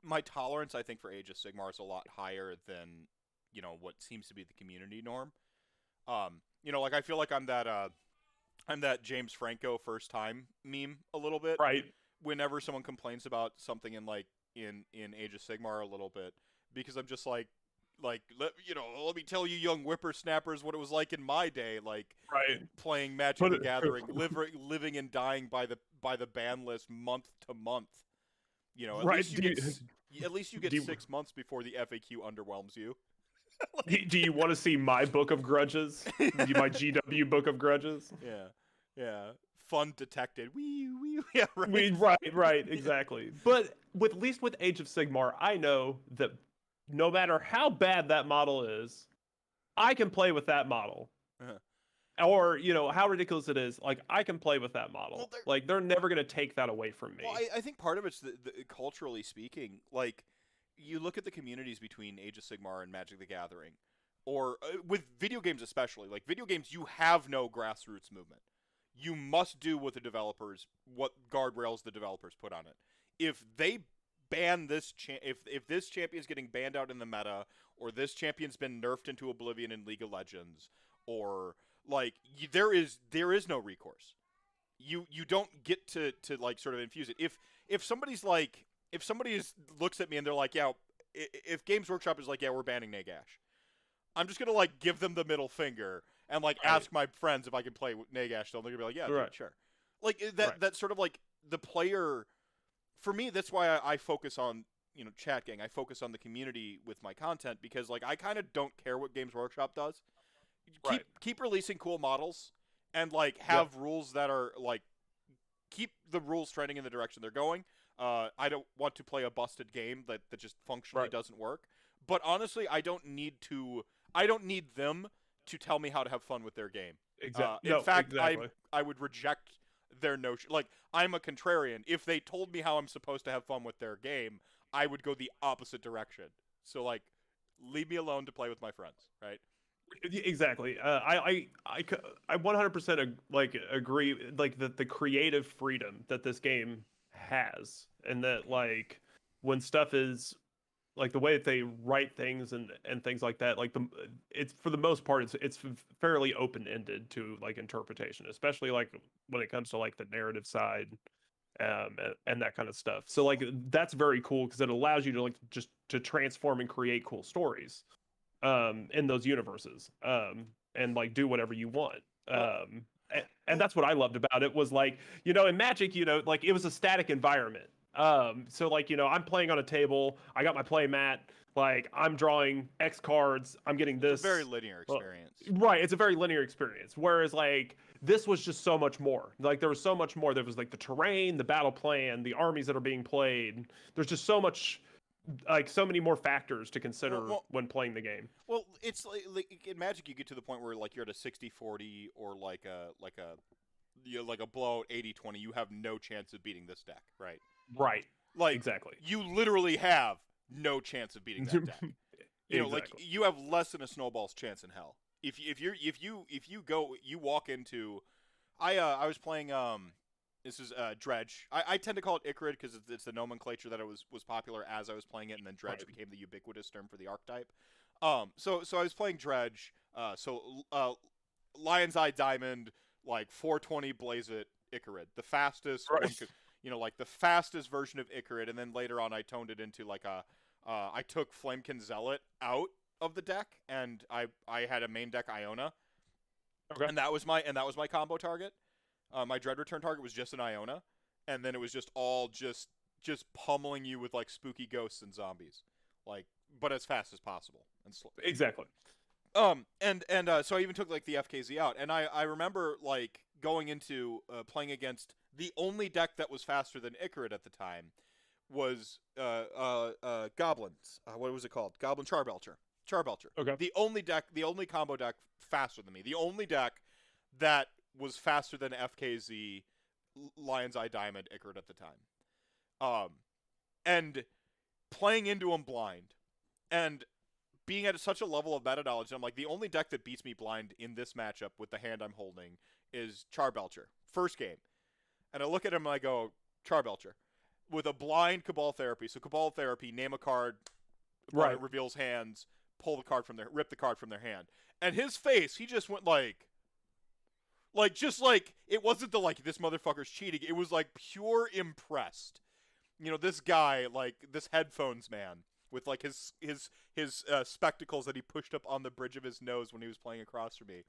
my tolerance, I think, for Age of Sigmar is a lot higher than what seems to be the community norm. Like I feel like I'm that James Franco first time meme a little bit.
right,
Whenever someone complains about something in Age of Sigmar a little bit, because I'm just let me tell you, young whippersnappers, what it was like in my day, like
right.
playing Magic
Put
the
it
Gathering, living and dying by the ban list month to month. At
right.
least at least you get
Do you,
6 months before the FAQ underwhelms you.
do you want to see my book of grudges? My GW book of grudges?
Yeah, yeah. Fun detected. Wee. Yeah, right.
Right, exactly. But with at least with Age of Sigmar, I know that no matter how bad that model is, I can play with that model.
Uh-huh.
Or, how ridiculous it is, like I can play with that
Well,
model. Like they're never gonna take that away from
well,
me.
I think part of it's culturally speaking. Like, you look at the communities between Age of Sigmar and Magic the Gathering, or with video games especially. Like video games, you have no grassroots movement. You must do what guardrails the developers put on it. If they ban if this champion's getting banned out in the meta, or this champion's been nerfed into oblivion in League of Legends, or like there is no recourse. You don't get to like sort of infuse it. If somebody's like if somebody looks at me and they're like, yeah, if Games Workshop is like, yeah, we're banning Nagash, I'm just gonna like give them the middle finger and like
Right,
ask my friends if I can play Nagash still. And they're gonna be like, yeah, dude,
right,
sure. Like
right.
that sort of like the player. For me, that's why I focus on Chat Gang. I focus on the community with my content because like I kind of don't care what Games Workshop does. Keep
Right.
keep releasing cool models and like
Yep.
have rules that are like keep the rules trending in the direction they're going. I don't want to play a busted game that just functionally
Right.
doesn't work. But honestly, I don't need to. I don't need them to tell me how to have fun with their game. In
No,
fact,
exactly.
I would reject their notion. Like I'm a contrarian. If they told me how I'm supposed to have fun with their game, I would go the opposite direction. So like, leave me alone to play with my friends, right?
Exactly. I 100% like agree like the creative freedom that this game has, and that like when stuff is like the way that they write things and things like that, like it's for the most part it's fairly open ended to like interpretation, especially like when it comes to like the narrative side, and that kind of stuff. So like that's very cool because it allows you to like just to transform and create cool stories in those universes, and like do whatever you want.
Well,
And that's what I loved about it was like, in Magic, like it was a static environment. So like, I'm playing on a table, I got my play mat, like I'm drawing X cards, I'm getting
it's a very
this.
linear
Well,
experience.
right, it's a very linear experience. Whereas like this was just so much more. Like there was so much more. There was like the terrain, the battle plan, the armies that are being played. There's just so much, like so many more factors to
Well,
consider
well,
when playing the game.
Well, it's like in Magic, you get to the point where like you're at a 60-40 or like a like a blowout 80-20, you have no chance of beating this deck, right?
Right.
Like
Exactly.
you literally have no chance of beating that deck. Like
Exactly.
you have less than a snowball's chance in hell. If you walk into, I was playing this is Dredge. I tend to call it Icarid because it's the nomenclature that it was popular as I was playing it, and then Dredge
Right.
became the ubiquitous term for the archetype. So I was playing Dredge. Lion's Eye Diamond, like 420 Blaze It Icarid, the fastest
Right.
one could, like the fastest version of Icarid, and then later on I toned it into like I took Flamekin Zealot out of the deck, and I had a main deck Iona,
Okay.
and that was my combo target. My Dread Return target was just an Iona, and then it was just all just pummeling you with like spooky ghosts and zombies, like but as fast as possible and slow.
Exactly.
So I even took like the FKZ out, and I remember like going into playing against the only deck that was faster than Icarid at the time was goblins. What was it called? Goblin Charbelcher.
Okay.
The only combo deck faster than me. The only deck that was faster than FKZ, Lion's Eye Diamond, Icarid at the time. And playing into him blind, and being at such a level of meta knowledge, I'm like, the only deck that beats me blind in this matchup with the hand I'm holding is Charbelcher. First game. And I look at him and I go, Charbelcher. With a blind Cabal Therapy. So Cabal Therapy, name a card, opponent reveals hands, rip the card from their hand. And his face, he just went like just like, it wasn't the like, this motherfucker's cheating. It was like pure impressed. This guy, like this headphones man, with like his spectacles that he pushed up on the bridge of his nose when he was playing across from me.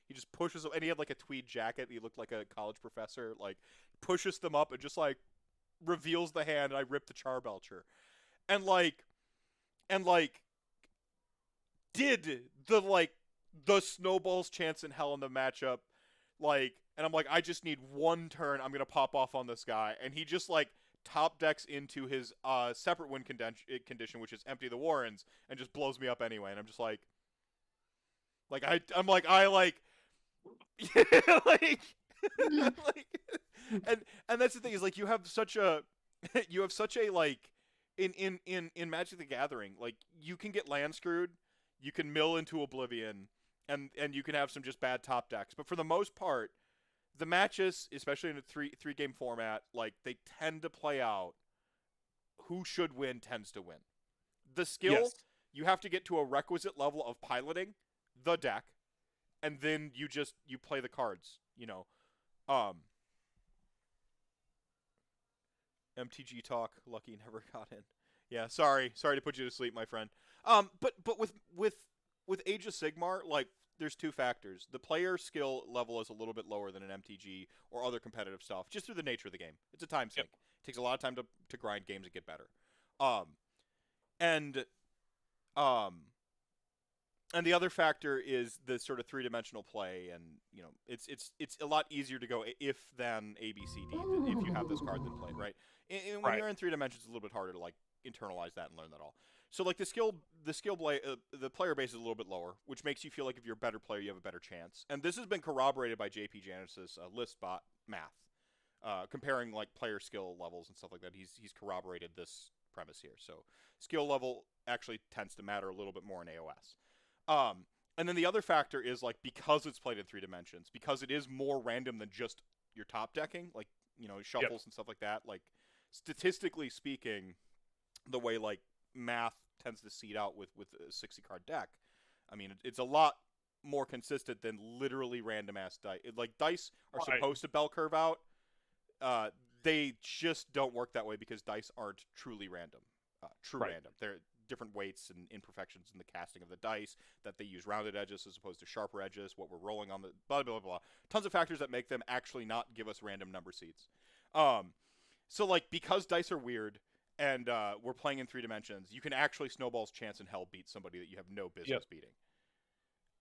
He just pushes them, and he had like a tweed jacket. He looked like a college professor. Like pushes them up and just like reveals the hand, and I rip the Charbelcher, and did the snowball's chance in hell in the matchup, and I'm like, I just need one turn. I'm gonna pop off on this guy, and he just like top decks into his separate win condition, which is empty the Warrens, and just blows me up anyway. And I'm just like like and that's the thing, is like you have such a like in Magic the Gathering, like you can get land screwed, you can mill into oblivion, and you can have some just bad top decks, but for the most part the matches, especially in a three game format, like they tend to play out who should win tends to win. The skill,
Yes.
you have to get to a requisite level of piloting the deck, and then you play the cards, MTG talk, lucky never got in. Yeah, sorry to put you to sleep, my friend. But with Age of Sigmar, like there's two factors. The player skill level is a little bit lower than an MTG or other competitive stuff, just through the nature of the game. It's a time sink.
Yep.
It takes a lot of time to grind games and get better. And the other factor is the sort of three-dimensional play, and it's a lot easier to go if than ABCD if you have this card than play, right? And when you're in three dimensions, it's a little bit harder to like internalize that and learn that all. So like the player base is a little bit lower, which makes you feel like if you're a better player, you have a better chance. And this has been corroborated by JP Janis's list bot math, comparing like player skill levels and stuff like that. He's corroborated this premise here. So skill level actually tends to matter a little bit more in AOS. And then the other factor is like, because it's played in three dimensions, because it is more random than just your top decking, like shuffles and stuff like that. Like statistically speaking, the way like math tends to seed out with a 60 card deck, I mean it's a lot more consistent than literally random ass dice. Like dice are supposed to bell curve out. They just don't work that way because dice aren't truly random. Random. They're different weights and imperfections in the casting of the dice, that they use rounded edges as opposed to sharper edges, what we're rolling on, the blah blah blah. Tons of factors that make them actually not give us random number seeds. So like, because dice are weird and we're playing in three dimensions, you can actually snowball's chance in hell beat somebody that you have no business beating.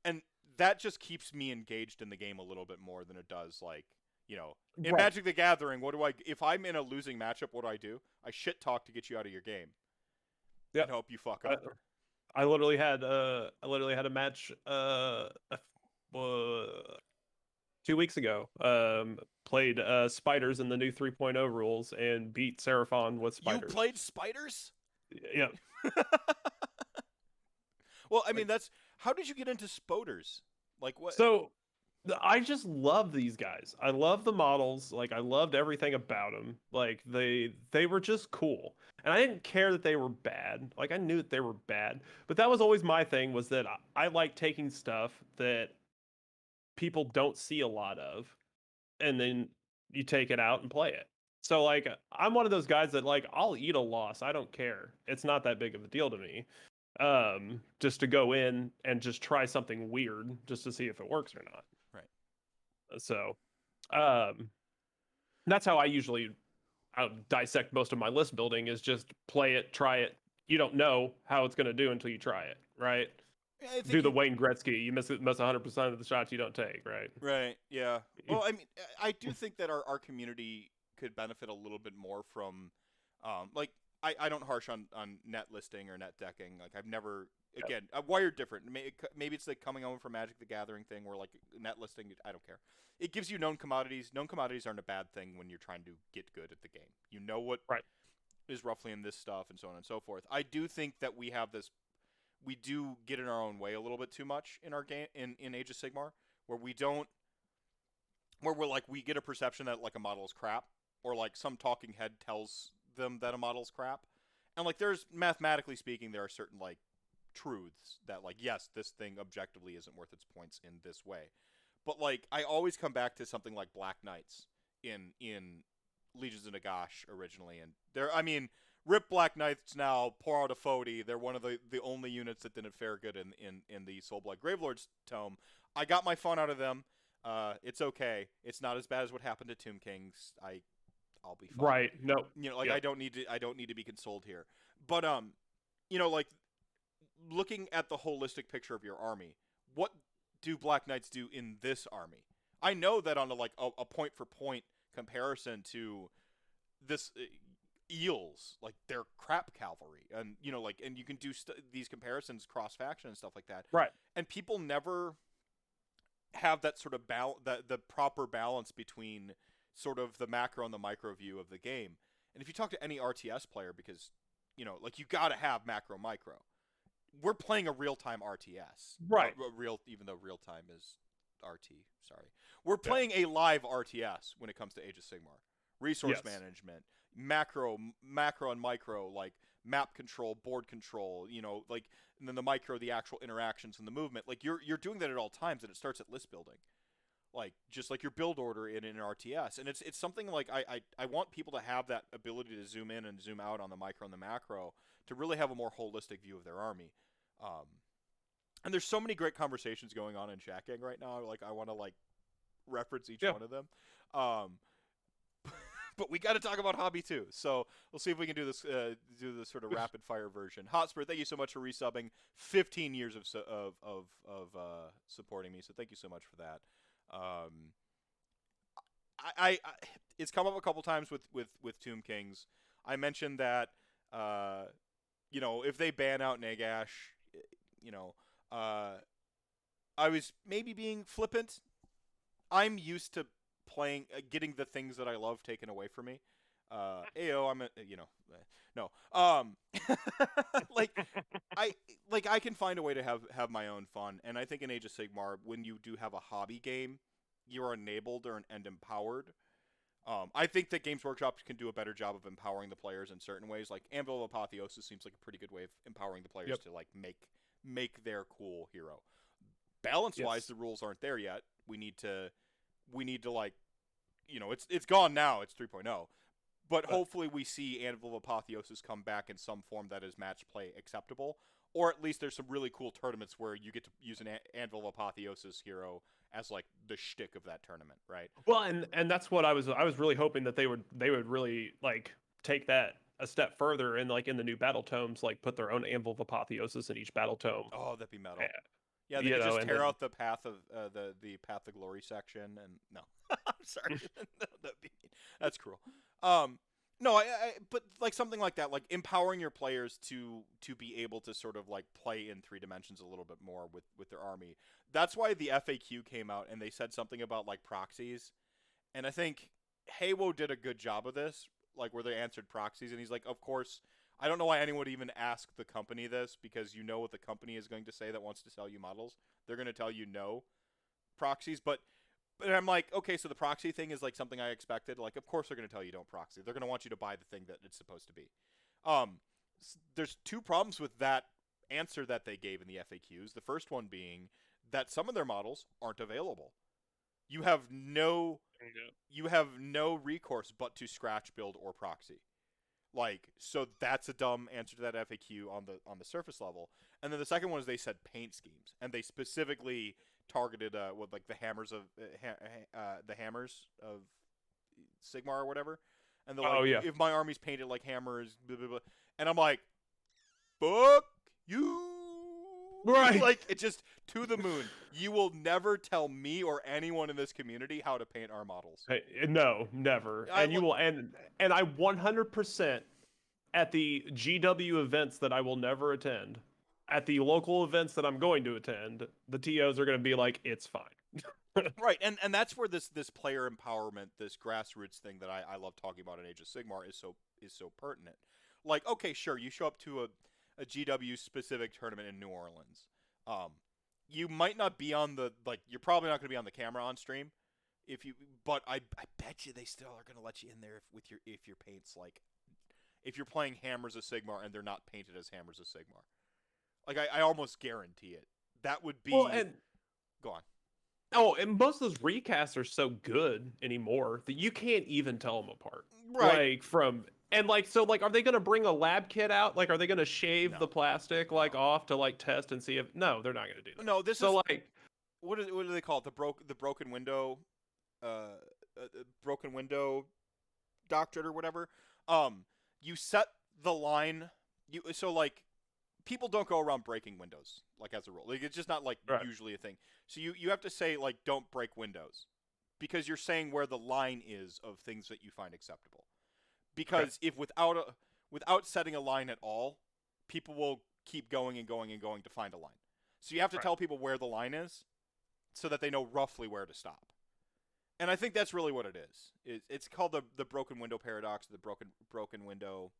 And that just keeps me engaged in the game a little bit more than it does like, in Magic the Gathering, if I'm in a losing matchup, what do? I shit talk to get you out of your game. And hope you fuck up.
I literally had a match 2 weeks ago. Played spiders in the new 3.0 rules and beat Seraphon with
You
spiders.
played spiders?
Yeah.
Well, I mean,
Like,
that's how did you get into spoders? Like what?
so I just love these guys. I love the models. Like I loved everything about them. Like they were just cool. And I didn't care that they were bad. Like I knew that they were bad, but that was always my thing was that I like taking stuff that people don't see a lot of and then you take it out and play it. So like I'm one of those guys that like I'll eat a loss. I don't care. It's not that big of a deal to me. Just to go in and just try something weird just to see if it works or not.
Right.
So, um that's how I usually dissect most of my list building is just play it, try it. You don't know how it's going to do until you try it, right?
Yeah, I
Do
think
the
you.
Wayne Gretzky. You miss 100% of the shots you don't take, right?
Right. Yeah. Well, I mean, I do think that our community could benefit a little bit more from, like I don't harsh on net listing or net decking. Like I've never. Again, I'm wired different. Maybe it's like coming over from Magic the Gathering thing where like net listing. I don't care. It gives you known commodities. Known commodities aren't a bad thing when you're trying to get good at the game. You know what
Right.
is roughly in this stuff and so on and so forth. I do think that we have this. We do get in our own way a little bit too much in our game in Age of Sigmar, where we don't where we're like we get a perception that like a model is crap, or like some talking head tells them that a model's crap, and like there's mathematically speaking there are certain like truths that like yes this thing objectively isn't worth its points in this way, but like I always come back to something like Black Knights in Legions of Nagash originally, and they're I mean rip Black Knights now, pour out a Fody. They're one of the only units that didn't fare good in the Soulblood Gravelord's tome. I got my fun out of them. It's okay. It's not as bad as what happened to Tomb Kings. I'll be fine.
Right. No.
You know, like
Yep.
I don't need to be consoled here. But you know, like looking at the holistic picture of your army, what do Black Knights do in this army? I know that on a point for point comparison to this eels, like they're crap cavalry, and you know, like, and you can do these comparisons cross faction and stuff like that,
Right.
and people never have that sort of the proper balance between sort of the macro and the micro view of the game. And if you talk to any RTS player, because you know, like you got to have macro micro. We're playing a real time RTS,
Right.
real even though real time is RT. Sorry, we're
Yeah.
playing a live RTS when it comes to Age of Sigmar. Resource
Yes.
management, macro and micro, like map control, board control, you know, like, and then the micro, the actual interactions and the movement. Like you're doing that at all times, and it starts at list building, like just like your build order in an RTS. And it's something like I want people to have that ability to zoom in and zoom out on the micro and the macro to really have a more holistic view of their army. Um, and there's so many great conversations going on in Chat Gang right now. Like I want to like reference each
Yeah.
one of them. Um, but we got to talk about hobby too. So we'll see if we can do this sort of rapid fire version. Hotspur, thank you so much for resubbing. 15 years of supporting me. So thank you so much for that. I it's come up a couple times with Tomb Kings. I mentioned that you know, if they ban out Nagash, you know, I was maybe being flippant. I'm used to playing, getting the things that I love taken away from me. Ayo, I'm a, you know, no. Like I can find a way to have my own fun, and I think in Age of Sigmar, when you do have a hobby game, you're enabled and empowered. I think that Games Workshop can do a better job of empowering the players in certain ways. Like Anvil of Apotheosis seems like a pretty good way of empowering the players
Yep.
to like make their cool hero. Balance wise,
Yes.
the rules aren't there yet. We need to like, you know, it's gone now. It's 3.0. But hopefully we see Anvil of Apotheosis come back in some form that is match play acceptable, or at least there's some really cool tournaments where you get to use an Anvil of Apotheosis hero as like the shtick of that tournament, right?
Well, and that's what I was really hoping that they would really like take that a step further and like in the new battle tomes like put their own Anvil of Apotheosis in each battle tome.
Oh, that'd be metal.
Eh,
Yeah, they
You
could
know,
just
and
tear
then
out the path of the path of glory section, and no, I'm sorry, that'd be, that's cruel. Um, No, but like something like that, like empowering your players to be able to sort of like play in 3 dimensions a little bit more with their army. That's why the FAQ came out and they said something about like proxies, and I think Haywo did a good job of this, like where they answered proxies, and he's like, of course. I don't know why anyone would even ask the company this because you know what the company is going to say that wants to sell you models. They're going to tell you no proxies, but I'm like, okay, so the proxy thing is like something I expected. Like, of course they're going to tell you don't proxy. They're going to want you to buy the thing that it's supposed to be. Um, there's 2 problems with that answer that they gave in the FAQs. The first one being that some of their models aren't available. You have no
Yeah.
you have no recourse but to scratch build or proxy. Like, so that's a dumb answer to that FAQ on the surface level. And then the second one is they said paint schemes, and they specifically targeted with like the hammers of the hammers of Sigmar or whatever. And they're like,
Oh yeah.
if my army's painted like hammers, blah, blah, blah. And I'm like, fuck you.
Right.
Like, it just to the moon. You will never tell me or anyone in this community how to paint our models.
Hey, no, never. And you will and I 100% at the GW events that I will never attend, at the local events that I'm going to attend, the TOs are going to be like, it's fine.
Right, and that's where this player empowerment, this grassroots thing that I love talking about in Age of Sigmar is so pertinent. Like, okay, sure, you show up to a GW specific tournament in New Orleans. You might not be on the you're probably not going to be on the camera on stream, but I bet you they still are going to let you in there if your paint's like if you're playing Hammers of Sigmar and they're not painted as Hammers of Sigmar. Like I almost guarantee it. That would be
Well, and
go on.
oh, and most of those recasts are so good anymore that you can't even tell them apart.
Right.
Like from and like so like are they going to bring a lab kit out? Like are they going to shave
No.
the plastic like off to like test and see if no, they're not going to do that.
No, this
So
is
like
what do they call it? The broken window, broken window doctrine or whatever. You set the line. Like people don't go around breaking windows like as a rule. Like it's just not like
right.
usually a thing. So you have to say like don't break windows because you're saying where the line is of things that you find acceptable. Because if without setting a line at all, people will keep going and going and going to find a line. So you have to tell people where the line is so that they know roughly where to stop. And I think that's really what it is. It's called the broken window paradox, the broken window.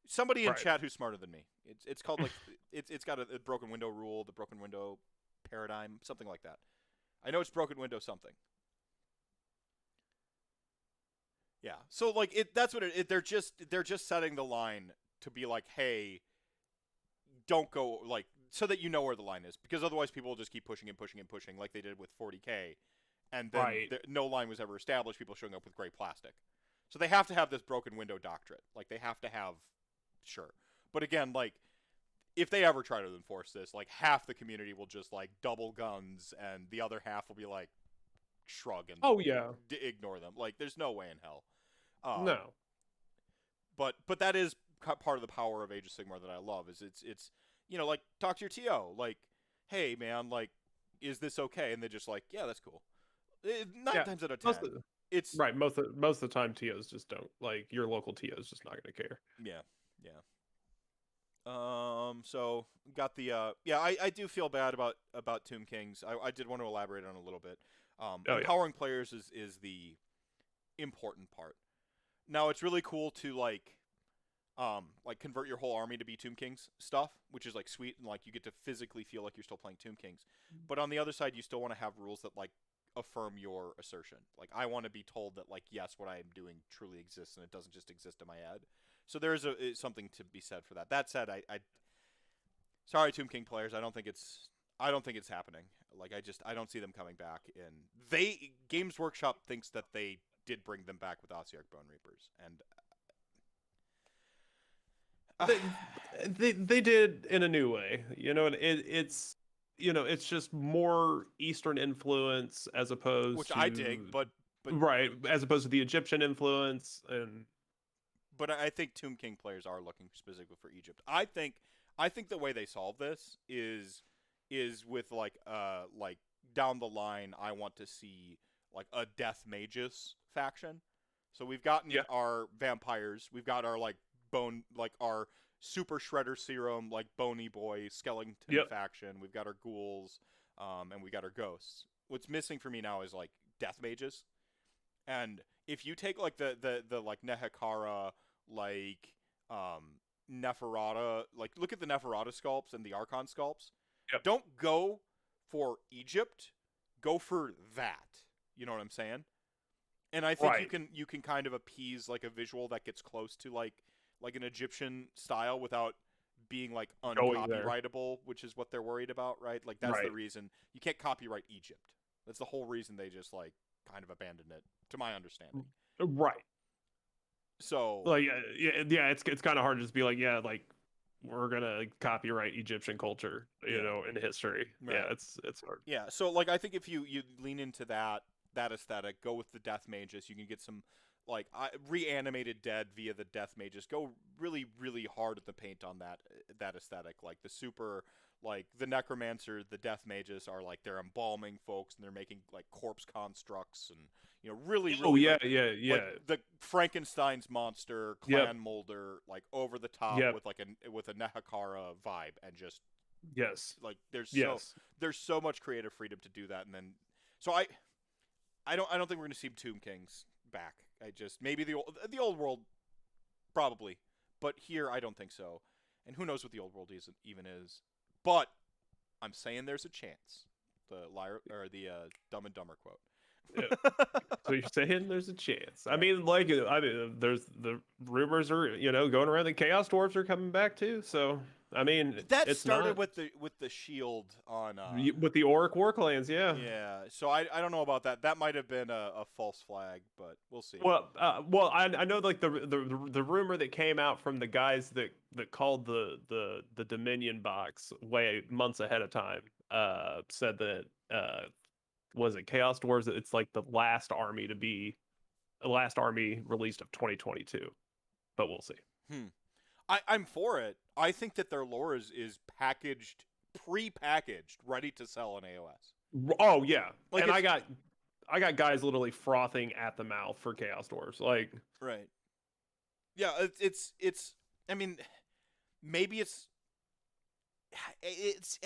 Somebody in chat who's smarter than me. It's called like it's got a broken window rule, the broken window paradigm, something like that. I know it's broken window something. Yeah. So like that's what they're just setting the line to be like, hey, don't go like so that you know where the line is because otherwise people will just keep pushing and pushing and pushing like they did with 40K, and then no line was ever established. People showing up with gray plastic, so they have to have this broken window doctrine. Like they have to have, sure, but again, like if they ever try to enforce this, like half the community will just like double guns, and the other half will be like shrug and ignore them. Like there's no way in hell.
No.
But that is part of the power of Age of Sigmar that I love is it's like talk to your TO like, hey man, like is this okay? And they're just like, yeah, that's cool. 9 times out of 10, it's
right. Most of the time, TOs just don't like your local TOs just not going to care.
Yeah. So got the I do feel bad about Tomb Kings. I did want to elaborate on it a little bit. Empowering players is the important part. Now it's really cool to like convert your whole army to be Tomb Kings stuff, which is like sweet and like you get to physically feel like you're still playing Tomb Kings. But on the other side, you still want to have rules that like affirm your assertion. Like I want to be told that like yes, what I am doing truly exists and it doesn't just exist in my head. So there is something to be said for that. That said, I sorry Tomb King players, I don't think it's happening. Like I don't see them coming back. And Games Workshop thinks that they did bring them back with Ossiarch Bone Reapers, and
they did in a new way, it's it's just more Eastern influence as opposed
which
to
I dig, but
right as opposed to the Egyptian influence, and
but I think Tomb King players are looking specifically for Egypt. I think the way they solve this is with like down the line I want to see like a Death Magus faction. So we've gotten
Yeah.
our vampires. We've got our like bone, like our super shredder serum, like bony boy skeleton
Yep.
faction. We've got our ghouls, and we got our ghosts. What's missing for me now is like death mages. And if you take like the like Nehekara, like Neferata, like look at the Neferata sculpts and the Archon sculpts.
Yep.
Don't go for Egypt. Go for that. You know what I'm saying? And I think
Right.
you can kind of appease like a visual that gets close to like an Egyptian style without being like
Going there.
uncopyrightable, which is what they're worried about, right? Like that's the
Right.
reason you can't copyright Egypt. That's the whole reason they just like kind of abandoned it, to my understanding.
Right.
So
Like yeah, it's kind of hard to just be like, yeah, like we're gonna copyright Egyptian culture,
yeah,
in history.
right.
Yeah, it's hard.
Yeah, so like I think if you lean into that aesthetic, go with the death mages, you can get some like reanimated dead via the death mages. Go really really hard at the paint on that aesthetic. Like the super like the necromancer, the death mages are like they're embalming folks and they're making like corpse constructs and really
Oh
really
yeah,
like
yeah,
like
yeah.
the Frankenstein's monster,
Yep.
clan molder, like over the top
Yep.
with a Nehekara vibe and just
Yes.
like
Yes.
there's so much creative freedom to do that and then so I don't think we're gonna see Tomb Kings back. I just maybe the old world probably, but here I don't think so. And who knows what the old world even is? But I'm saying there's a chance. The liar or the Dumb and Dumber quote.
Yeah. So you're saying there's a chance? I
Yeah.
mean, like, there's the rumors are, going around that Chaos Dwarves are coming back too. So I mean,
That
it's
started
not
with the shield on
with the Auric War clans, yeah.
yeah. So I don't know about that. That might have been a false flag, but we'll see.
I know like the rumor that came out from the guys that called the Dominion box way months ahead of time said that was it Chaos Dwarves? It's like the last army released of 2022, but we'll see.
Hmm. I'm for it. I think that their lore is packaged, pre-packaged, ready to sell on AOS.
Oh yeah,
Like
and
it's
I got guys literally frothing at the mouth for Chaos Dwarves. Like,
right. Yeah, it's. I mean, maybe it's.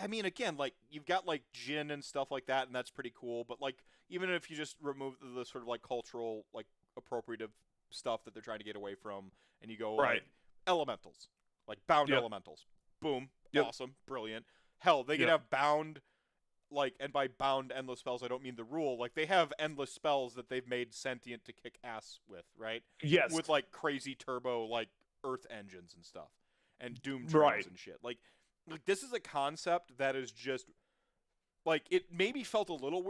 I mean, again, like you've got like Jin and stuff like that, and that's pretty cool. But like, even if you just remove the sort of like cultural, like appropriative stuff that they're trying to get away from, and you go
right?
like elementals, like bound
Yep.
elementals, boom,
Yep.
awesome, brilliant. Hell, they could
Yep.
have bound like, and by bound endless spells, I don't mean the rule. Like they have endless spells that they've made sentient to kick ass with, right?
Yes.
With like crazy turbo like earth engines and stuff, and doom trains
Right.
and shit. Like this is a concept that is just like it maybe felt a little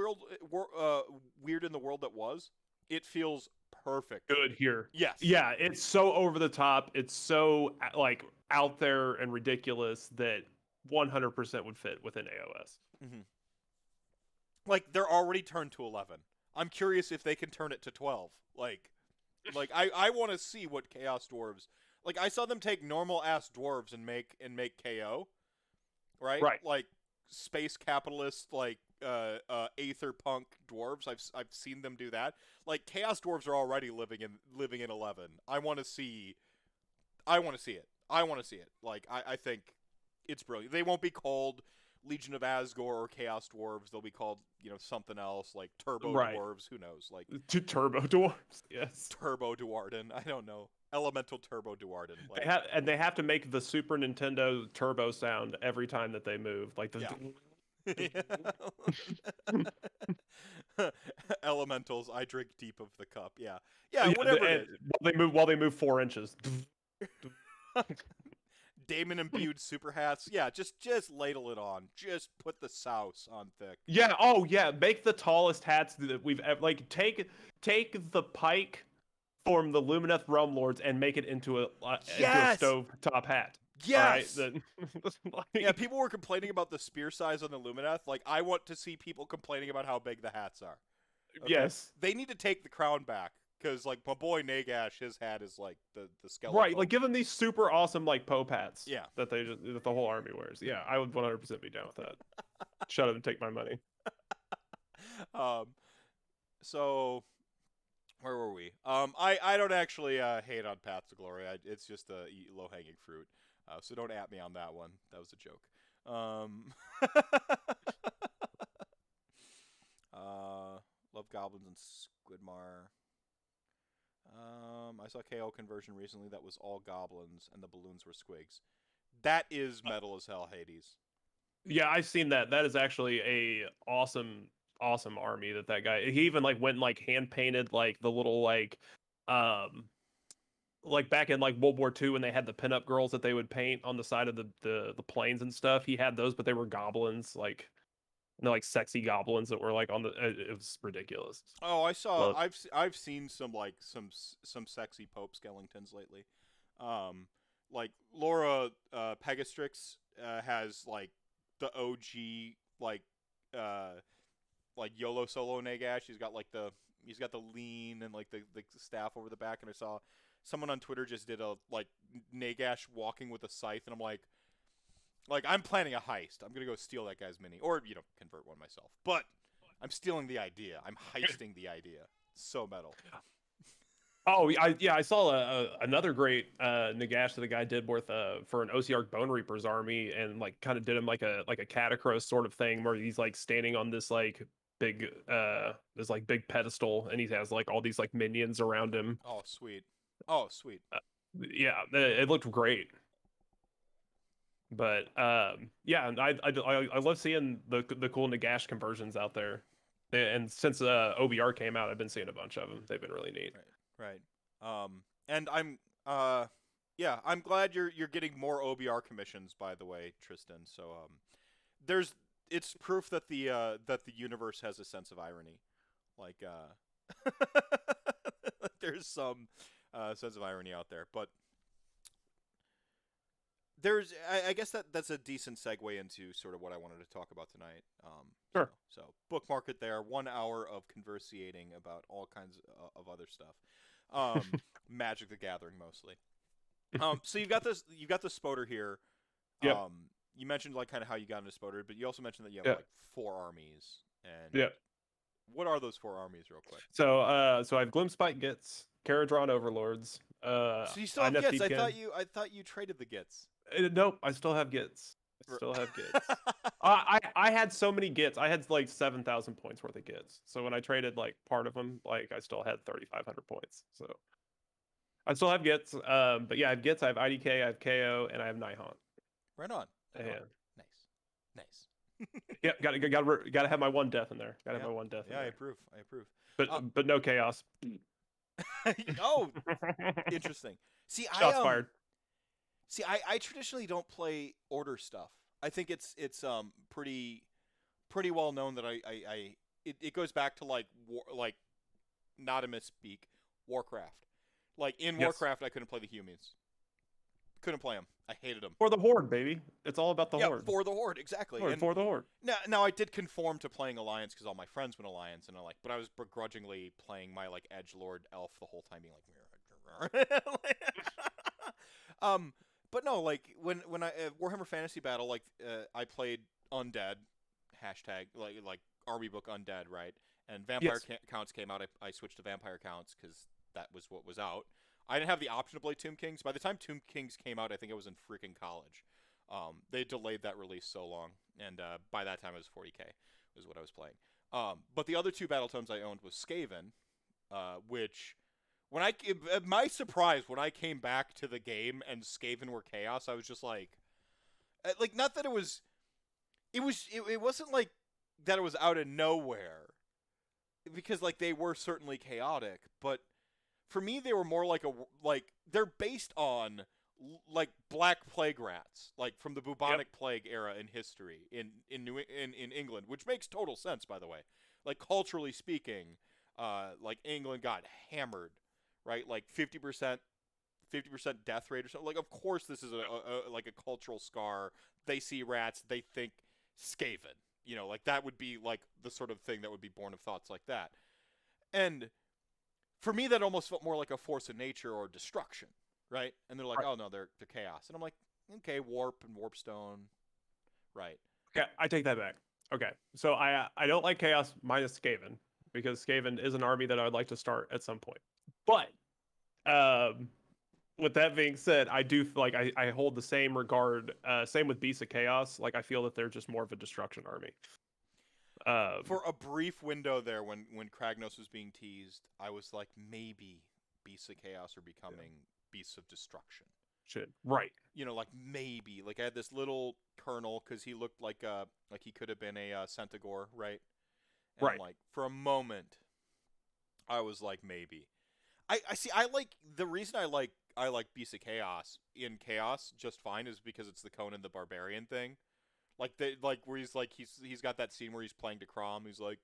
weird in the world that was. It feels perfect.
Good here.
Yes.
Yeah, it's so over the top. It's so like out there and ridiculous that 100% would fit within AOS.
Mm-hmm. Like they're already turned to 11. I'm curious if they can turn it to 12. Like I want to see what Chaos Dwarves. Like I saw them take normal ass dwarves and make KO, right?
Right.
Like space capitalist like aether punk dwarves. I've seen them do that. Like Chaos Dwarves are already living in 11. I want to see it. I want to see it. Like I think it's brilliant. They won't be called Legion of Asgore or Chaos Dwarves. They'll be called, something else like Turbo
Right.
Dwarves. Who knows? Like
To Turbo Dwarves. Yes.
Turbo Duarden. I don't know. Elemental Turbo Duarden. Like,
They have to make the Super Nintendo turbo sound every time that they move. Like the
Elementals. I drink deep of the cup. Yeah. Yeah.
Yeah,
Whatever it is.
while they move 4 inches.
Damon imbued super hats. Yeah. Just ladle it on. Just put the sauce on thick.
Yeah. Oh yeah. Make the tallest hats that we've ever like take the pike from the Lumineth Realm Lords and make it into a stove top hat.
Yes.
All right? Like,
yeah, people were complaining about the spear size on the Lumineth. Like, I want to see people complaining about how big the hats are. Okay?
Yes.
They need to take the crown back. Because, like, my boy Nagash, his hat is, like, the skeleton.
Right, like, give them these super awesome, like, Pope hats.
Yeah.
That that the whole army wears. Yeah, I would 100% be down with that. Shut up and take my money.
So, Where were we? I don't actually hate on Path to Glory. It's just a low hanging fruit. So don't at me on that one. That was a joke. Um, uh, love goblins and Squidmar. I saw KO conversion recently that was all goblins and the balloons were squigs. That is metal as hell, Hades.
Yeah, I've seen that. That is actually a awesome army that guy. He even like went and like hand painted like the little um like back in like World War II when they had the pinup girls that they would paint on the side of the planes and stuff. He had those, but they were goblins, like they're like sexy goblins that were like on the. It was ridiculous.
Oh, I saw.
Love.
I've seen some like some sexy Pope skeletons lately. Um, like Laura Pegastrix has like the OG uh like YOLO solo Nagash. He's got the lean and like the staff over the back. And I saw someone on Twitter just did a like Nagash walking with a scythe, and I'm like I'm planning a heist. I'm gonna go steal that guy's mini, or convert one myself. But I'm stealing the idea. I'm heisting the idea. So metal.
Oh, yeah, I saw another great Nagash that a guy did worth for an OCR Bone Reaper's army, and like kind of did him like a Catacross sort of thing where he's like standing on this like big pedestal, and he has like all these like minions around him.
Oh sweet. Oh sweet.
Yeah, it looked great. But yeah, and I love seeing the cool Nagash conversions out there. And since OBR came out, I've been seeing a bunch of them. They've been really neat.
Right. And I'm yeah, I'm glad you're getting more OBR commissions, by the way, Tristan. So there's it's proof that the universe has a sense of irony. Like there's some sense of irony out there, but I guess that's a decent segue into sort of what I wanted to talk about tonight.
Sure.
So bookmark it there. 1 hour of conversating about all kinds of other stuff. Magic the Gathering mostly. So you've got this Spoder here.
Yep.
You mentioned like kind of how you got into Spoder, but you also mentioned that you have
Yeah.
like 4 armies. And
Yeah.
what are those 4 armies, real quick?
So I have Gloomspite Gits, Caradron Overlords.
So you still have
INF
Gits.
Deepkin.
I thought you traded the Gits.
Nope, I still have Gits. I still have Gits. I had so many Gits. I had like 7,000 points worth of Gits. So when I traded like part of them, like I still had 3,500 points. So I still have Gits. But yeah, I have Gits. I have IDK. I have KO, and I have Nihant.
Right on. Right on.
Yeah.
Nice.
Yeah, gotta have my one death in there. Gotta have my one death in
Yeah, I
there.
approve. I approve.
But no chaos.
Oh, interesting. See,
Shots fired.
See, I traditionally don't play order stuff. I think it's pretty well known that it goes back to like not a misspeak, Warcraft. Like in
Yes.
Warcraft, I couldn't play the humans. Couldn't play them. I hated them.
For the Horde, baby. It's all about the Horde.
For the Horde, exactly.
For the Horde.
Now I did conform to playing Alliance because all my friends went Alliance, and but I was begrudgingly playing my like Edge Lord Elf the whole time, being like, but no, like when I Warhammer Fantasy Battle, like I played Undead, hashtag like army book Undead, right? And Vampire Counts came out. I switched to Vampire Counts because that was what was out. I didn't have the option to play Tomb Kings. By the time Tomb Kings came out, I think I was in freaking college. They delayed that release so long, and by that time it was 40K was what I was playing. But the other two battle tomes I owned was Skaven, which my surprise when I came back to the game and Skaven were chaos, I was just like not that it wasn't like that it was out of nowhere, because like they were certainly chaotic, but for me they were more like they're based on like Black Plague rats, like from the bubonic plague era in history in England, which makes total sense, by the way. Like culturally speaking, like England got hammered, right? Like 50% death rate or something. Like of course this is like a cultural scar. They see rats, they think Skaven. Like that would be like the sort of thing that would be born of thoughts like that. And for me, that almost felt more like a force of nature or destruction, right? And they're like, oh no, they're chaos, and I'm like, okay, warp and warpstone, right?
Okay, I take that back. Okay, so I don't like chaos minus Skaven. because Skaven is an army that I would like to start at some point. But with that being said, I do like I hold the same regard. Same with Beasts of Chaos. Like I feel that they're just more of a destruction army.
For a brief window there, when Kragnos was being teased, I was like, maybe Beasts of Chaos are becoming Beasts of Destruction.
Shit, right?
You know, like maybe. Like I had this little kernel because he looked like he could have been a Centaur, right? And
Right.
like for a moment, I was like maybe. I see. I like the reason I like Beasts of Chaos in Chaos just fine is because it's the Conan the Barbarian thing. Like where he's got that scene where he's playing to Crom. He's like,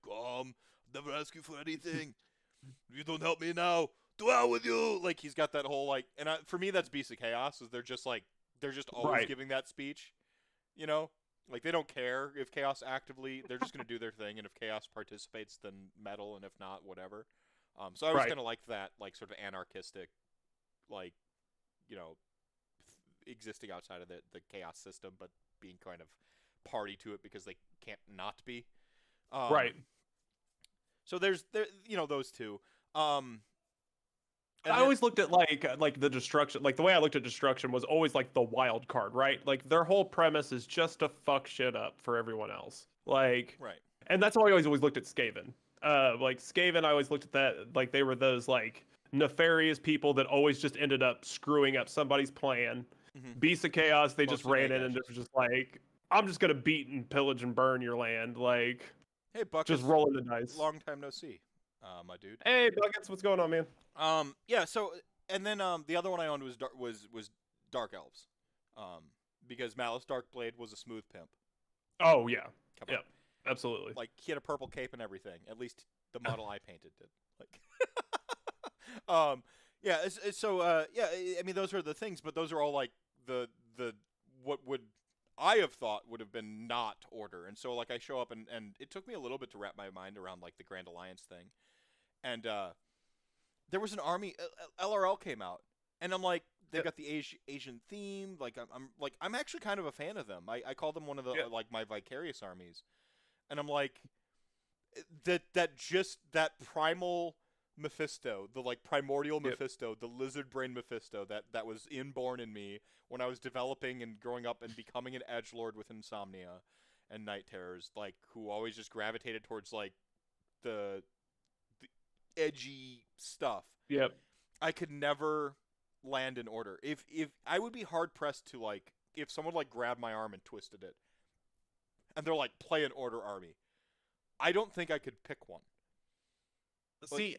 never ask you for anything. If you don't help me now, to hell with you. Like he's got that whole like, and for me that's Beast of Chaos. Is they're just always
Right.
giving that speech, you know. Like they don't care if Chaos actively, they're just gonna do their thing, and if Chaos participates, then metal, and if not, whatever. So I was
Right.
kind of like that, like sort of anarchistic, like, you know, existing outside of the Chaos system, but being kind of party to it because they can't not be. Um,
Right.
so there's those two. Um, and
I
then
always looked at like the destruction, like the way I looked at destruction was always like the wild card, right? Like their whole premise is just to fuck shit up for everyone else. Like,
right,
and that's why I always looked at Skaven. Like Skaven, I always looked at that like they were those like nefarious people that always just ended up screwing up somebody's plan.
mm-hmm.
Beasts of Chaos, they just
Mostly
ran in and they
Nagash's.
were just like, I'm just gonna beat and pillage and burn your land, like
Hey
just
Buckets,
rolling the dice.
long time no see, my dude.
Hey, Buckets, what's going on, man?
Yeah. So and then the other one I owned was Dark Elves, um, because Malice Darkblade was a smooth pimp.
Oh yeah,
Come on,
yeah, absolutely.
like he had a purple cape and everything. At least the model I painted did. Like, yeah. Yeah. I mean, those are the things, but those are all like the what would I have thought would have been not order. And so like I show up and it took me a little bit to wrap my mind around like the Grand Alliance thing. And there was an army LRL came out, and I'm like they've
Yeah,
got the Asian theme. Like I'm actually kind of a fan of them. I call them one of the
yeah,
like my vicarious armies, and I'm like that primal Mephisto, the like primordial
yeah.
Mephisto, the lizard brain Mephisto that was inborn in me when I was developing and growing up and becoming an edgelord with Insomnia and Night Terrors, like who always just gravitated towards like the edgy stuff.
Yep.
I could never land in order. If I would be hard pressed to like if someone like grabbed my arm and twisted it and they're like play an order army. I don't think I could pick one. Like
See,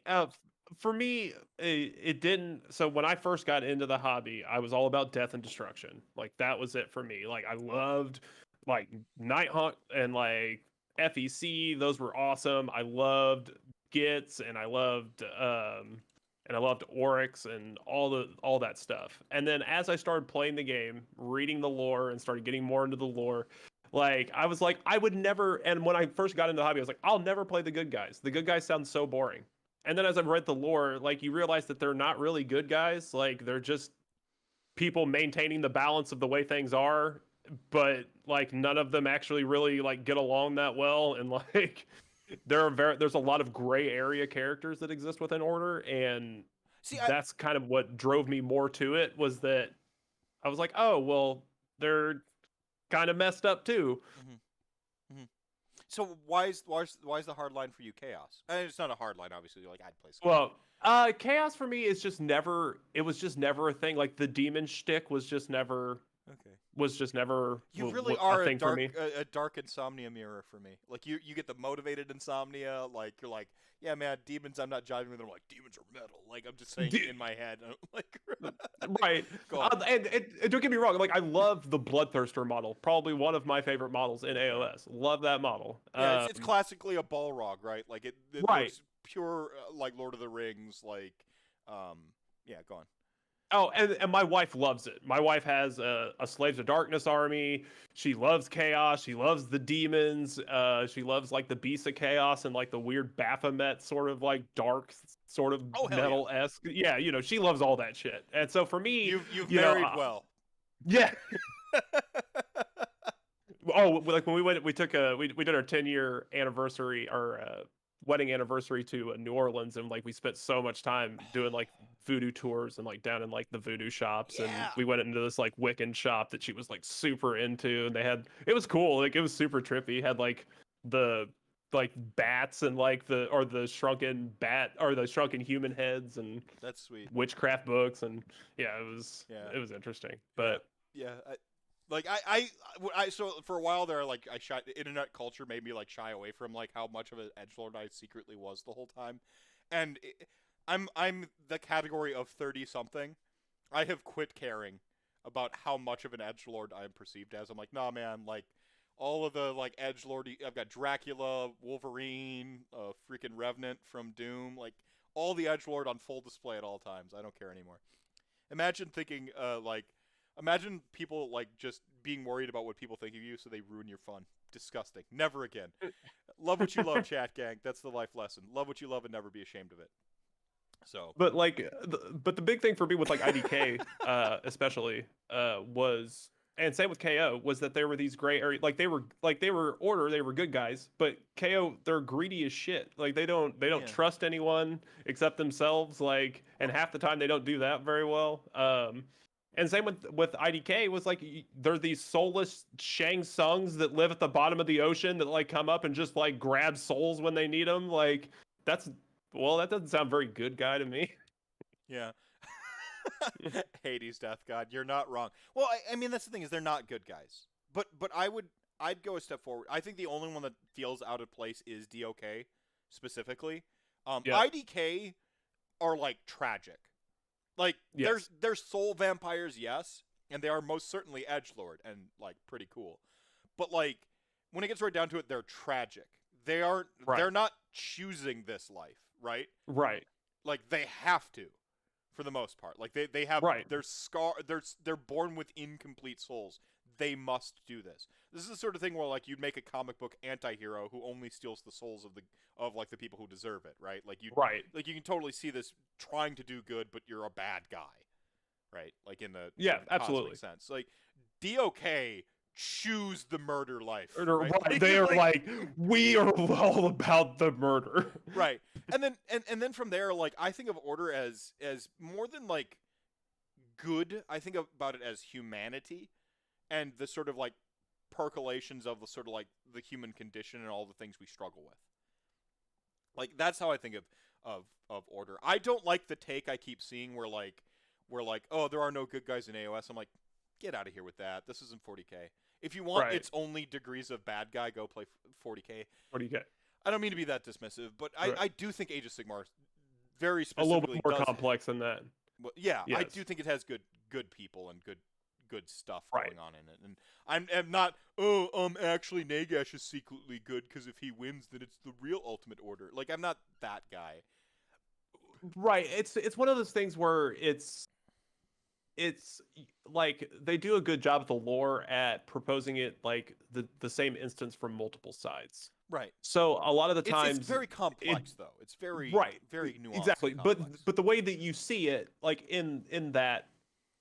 for me, it didn't. So when I first got into the hobby, I was all about death and destruction. Like that was it for me. Like I loved like Nighthawk and like FEC. Those were awesome. I loved Gits and I loved Oryx and all that stuff. And then as I started playing the game, reading the lore and started getting more into the lore, like I was like, I would never. And when I first got into the hobby, I was like, I'll never play the good guys. The good guys sound so boring. And then as I've read the lore, like you realize that they're not really good guys. Like they're just people maintaining the balance of the way things are, but like none of them actually really like get along that well. And like there's a lot of gray area characters that exist within Order, and
see
that's kind of what drove me more to it. Was that I was like, oh well, they're kind of messed up too.
mm-hmm, mm-hmm. So why is the hard line for you chaos? And it's not a hard line, obviously. Like I'd play Skaven.
Well, chaos for me is just never. It was just never a thing. Like the demon shtick
Okay.
was just never
You really
a
are
thing for me.
a dark insomnia mirror for me. Like you get the motivated insomnia. Like you're like, yeah, man, demons. I'm not jiving with them. Like demons are metal. Like I'm just saying
D-
in my head. Like,
right.
go on.
And don't get me wrong. Like I love the Bloodthirster model. Probably one of my favorite models in
Okay.
AOS. Love that model.
Yeah, it's classically a Balrog, right? Like it
Right.
looks pure like Lord of the Rings. Like, um, yeah, go on.
Oh, and my wife loves it. My wife has a Slaves of Darkness army. She loves chaos. She loves the demons. She loves like the Beasts of Chaos and like the weird Baphomet sort of like dark sort of
Oh hell yeah.
metal esque. Yeah, she loves all that shit. And so for me,
You've
you know,
married well.
yeah. Oh, like when we went, we took we did our 10-year anniversary or wedding anniversary to New Orleans, and like we spent so much time doing like voodoo tours and like down in like the voodoo shops, and
Yeah.
we went into this like Wiccan shop that she was like super into, and it was cool, like it was super trippy. Had like the like bats and like the shrunken bat or the shrunken human heads and
That's sweet.
witchcraft books, and yeah,
Yeah.
it was interesting.
Yeah.
But
Yeah. So for a while there, like I shy, internet culture made me like shy away from like how much of an edgelord I secretly was the whole time, and I'm the category of 30 something. I have quit caring about how much of an edgelord I am perceived as. I'm like, nah, man. Like all of the like edgelord. I've got Dracula, Wolverine, freaking Revenant from Doom. Like all the edgelord on full display at all times. I don't care anymore. Imagine thinking, imagine people like just being worried about what people think of you, so they ruin your fun. Disgusting. Never again. Love what you love, chat gang. That's the life lesson. Love what you love and never be ashamed of it. So,
but like but the big thing for me with like IDK especially was, and same with KO, was that there were these gray area, like they were order, they were good guys, but KO, they're greedy as shit. Like they don't
yeah.
trust anyone except themselves, like, and half the time they don't do that very well. And same with IDK, was like they're these soulless Shang Tsungs that live at the bottom of the ocean that like come up and just like grab souls when they need them. Like that's, well, that doesn't sound very good guy to me.
Yeah. Hades, Death God. You're not wrong. Well, I mean, that's the thing, is they're not good guys. But I'd go a step forward. I think the only one that feels out of place is DOK specifically.
Yeah.
IDK are like tragic. Like
Yes.
they're soul vampires, yes, and they are most certainly edgelord and like pretty cool. But like when it gets right down to it, they're tragic. They aren't.
Right.
They're not choosing this life, right?
Right.
Like they have to, for the most part. Like they have
Right.
they're born with incomplete souls. They must do this. This is the sort of thing where like you'd make a comic book anti-hero who only steals the souls of like the people who deserve it, right? Like you can totally see this trying to do good, but you're a bad guy, right? Like in the
Yeah,
sort of
absolutely.
cosmic sense. Like DOK choose the murder life,
Right.
right?
They are like, we are all about the murder.
Right. And then from there, like I think of Order as more than like good. I think about it as humanity and the sort of like percolations of the sort of like the human condition and all the things we struggle with. Like that's how I think of Order. I don't like the take I keep seeing where oh, there are no good guys in AOS. I'm like, get out of here with that. This isn't 40K. If you want
Right.
its only degrees of bad guy, go play 40K.
What do you get?
I don't mean to be that dismissive, but
Right.
I do think Age of Sigmar very
A
specifically
little bit more
does
complex than that.
well, yeah, I
Yes.
do think it has good people and good stuff
Right.
going on in it. And I'm not actually Nagash is secretly good because if he wins then it's the real Ultimate Order. Like I'm not that guy.
Right. It's one of those things where it's like they do a good job of the lore at proposing it like the same instance from multiple sides.
Right.
So a lot of the times
It's very complex though. It's very
right,
very nuanced.
exactly.
And complex.
But the way that you see it, like in that,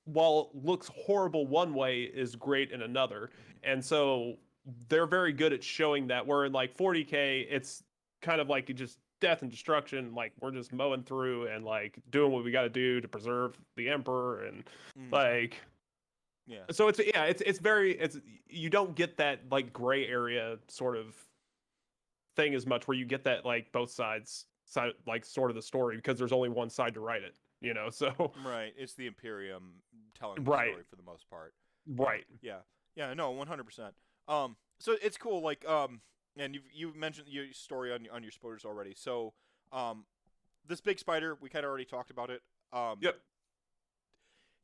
while it looks horrible one way, is great in another. And so they're very good at showing that. Where in like 40K, it's kind of like just death and destruction. Like we're just mowing through and like doing what we got to do to preserve the emperor and like.
Yeah.
So it's very, you don't get that like gray area sort of thing as much, where you get that like both sides side, like sort of the story, because there's only one side to write it, you know. So
right, it's the Imperium telling the
right,
story for the most part.
right,
Yeah, no, 100%. So it's cool, like and you've mentioned your story on your spoilers already. So this big spider, we kind of already talked about it.
yep.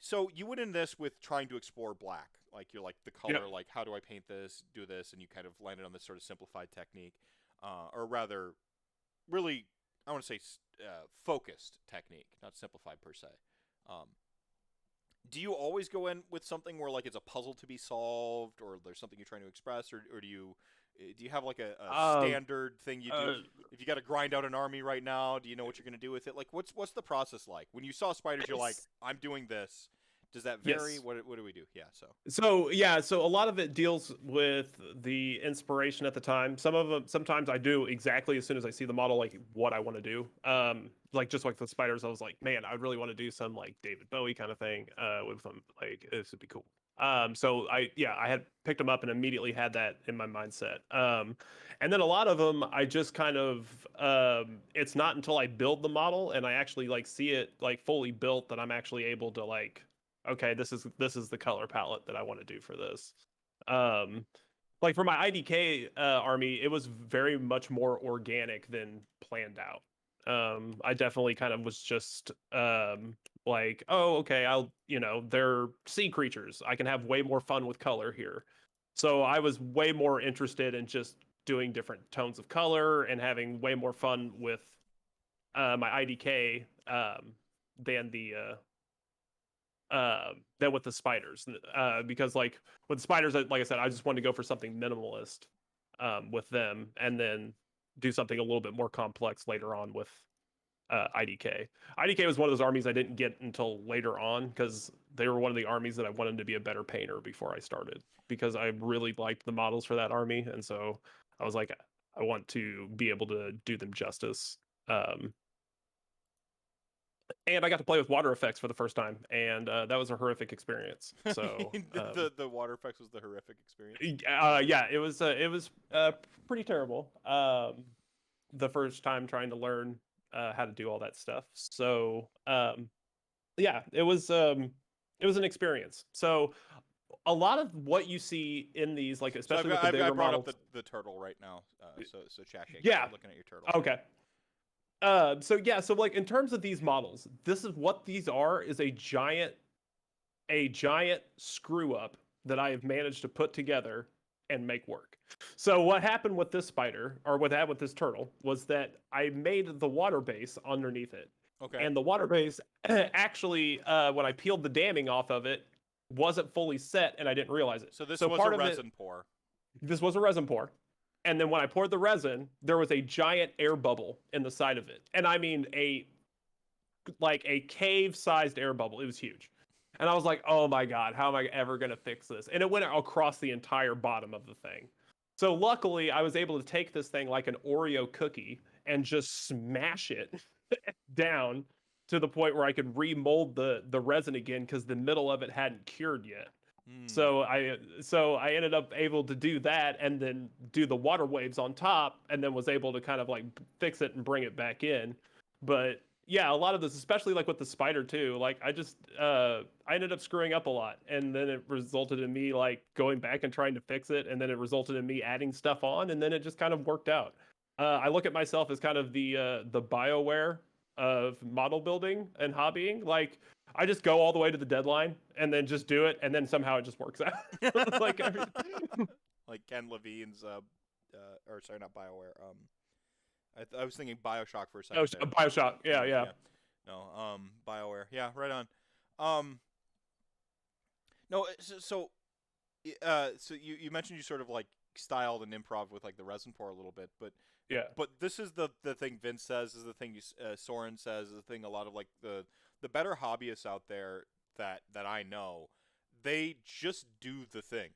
So you went in this with trying to explore black, like you're like the color,
Yep.
like how do I paint this, do this, and you kind of landed on this sort of simplified technique, or rather, really, I want to say focused technique, not simplified per se. Do you always go in with something where like it's a puzzle to be solved, or there's something you're trying to express, or do you have like a standard thing you do? If you got to grind out an army right now, do you know what you're going to do with it? Like, what's the process like? When you saw spiders, you're like, I'm doing this. Does that vary?
Yes.
What do we do? Yeah.
So a lot of it deals with the inspiration at the time. Some of them, sometimes I do exactly as soon as I see the model, like what I want to do. Like just like the spiders, I was like, man, I really want to do some like David Bowie kind of thing. With them, like this would be cool. So I had picked them up and immediately had that in my mindset. And then a lot of them, I just kind of, it's not until I build the model and I actually like see it like fully built that I'm actually able to like, okay, this is the color palette that I want to do for this. Um, like for my IDK army, it was very much more organic than planned out. I definitely kind of was just like, oh, okay, they're sea creatures. I can have way more fun with color here. So I was way more interested in just doing different tones of color and having way more fun with my IDK than the than with the spiders. Because like with the spiders, like I said, I just wanted to go for something minimalist with them, and then do something a little bit more complex later on with IDK. IDK was one of those armies I didn't get until later on because they were one of the armies that I wanted to be a better painter before I started because I really liked the models for that army, and so I was like, I want to be able to do them justice. Um, and I got to play with water effects for the first time, and that was a horrific experience. So,
The water effects was the horrific experience.
yeah, it was pretty terrible. The first time trying to learn how to do all that stuff. So, yeah, it was an experience. So, a lot of what you see in these, like
So
especially with the
I
bigger
brought up
models,
the turtle right now. So chat gang,
yeah,
looking at your turtle.
okay. So yeah, so like in terms of these models, this is what these are: is a giant screw up that I have managed to put together and make work. So what happened with this spider, or what happened with this turtle, was that I made the water base underneath it,
Okay.
and the water base actually, when I peeled the damming off of it, wasn't fully set, and I didn't realize it.
So this
So
was a
part of it,
resin pour.
this was a resin pour. And then when I poured the resin, there was a giant air bubble in the side of it. And I mean a cave-sized air bubble. It was huge. And I was like, "Oh my god, how am I ever going to fix this?" And it went across the entire bottom of the thing. So luckily, I was able to take this thing like an Oreo cookie and just smash it down to the point where I could remold the resin again because the middle of it hadn't cured yet.
Hmm.
So I ended up able to do that and then do the water waves on top, and then was able to kind of like fix it and bring it back in. But yeah, a lot of this, especially like with the spider too, like I ended up screwing up a lot, and then it resulted in me like going back and trying to fix it, and then it resulted in me adding stuff on, and then it just kind of worked out. I look at myself as kind of the BioWare of model building and hobbying. Like I just go all the way to the deadline and then just do it, and then somehow it just works out. Like every.
Like Ken Levine's or sorry, not Bioware. I was thinking Bioshock for a
Oh,
second there.
Bioshock. Yeah,
No,
yeah.
yeah, no. Bioware. Yeah, right on. Um, no. So you mentioned you sort of like styled and improv with like the resin pour a little bit,
Yeah.
but this is the thing Vince says, is the thing Soren says, is the thing a lot of like the better hobbyists out there that I know, they just do the thing.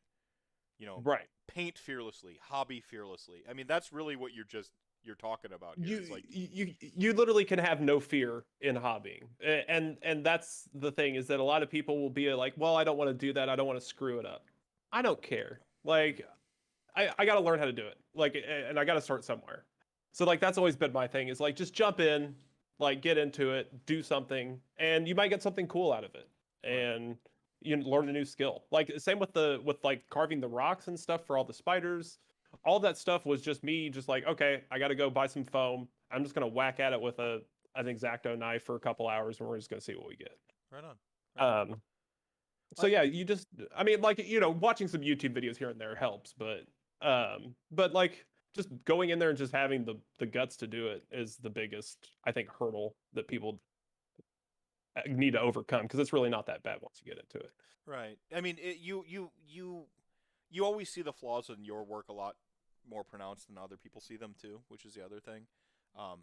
You know,
Right.
paint fearlessly, hobby fearlessly. I mean, that's really what you're talking about here.
You
Is like,
you literally can have no fear in hobbying, and that's the thing, is that a lot of people will be like, well, I don't want to do that. I don't want to screw it up. I don't care. Like I got to learn how to do it. Like, and I got to start somewhere. So like that's always been my thing, is like just jump in, like get into it, do something, and you might get something cool out of it,
right.
and you learn a new skill. Like same with like carving the rocks and stuff for all the spiders. All that stuff was just me, just like, okay, I got to go buy some foam. I'm just gonna whack at it with an X-Acto knife for a couple hours, and we're just gonna see what we get.
Right on. Right on.
Um, so
Like,
yeah, I mean, like, watching some YouTube videos here and there helps, but like just going in there and just having the guts to do it is the biggest, I think, hurdle that people need to overcome, because it's really not that bad once you get into it.
right. I mean, you always see the flaws in your work a lot more pronounced than other people see them too, which is the other thing.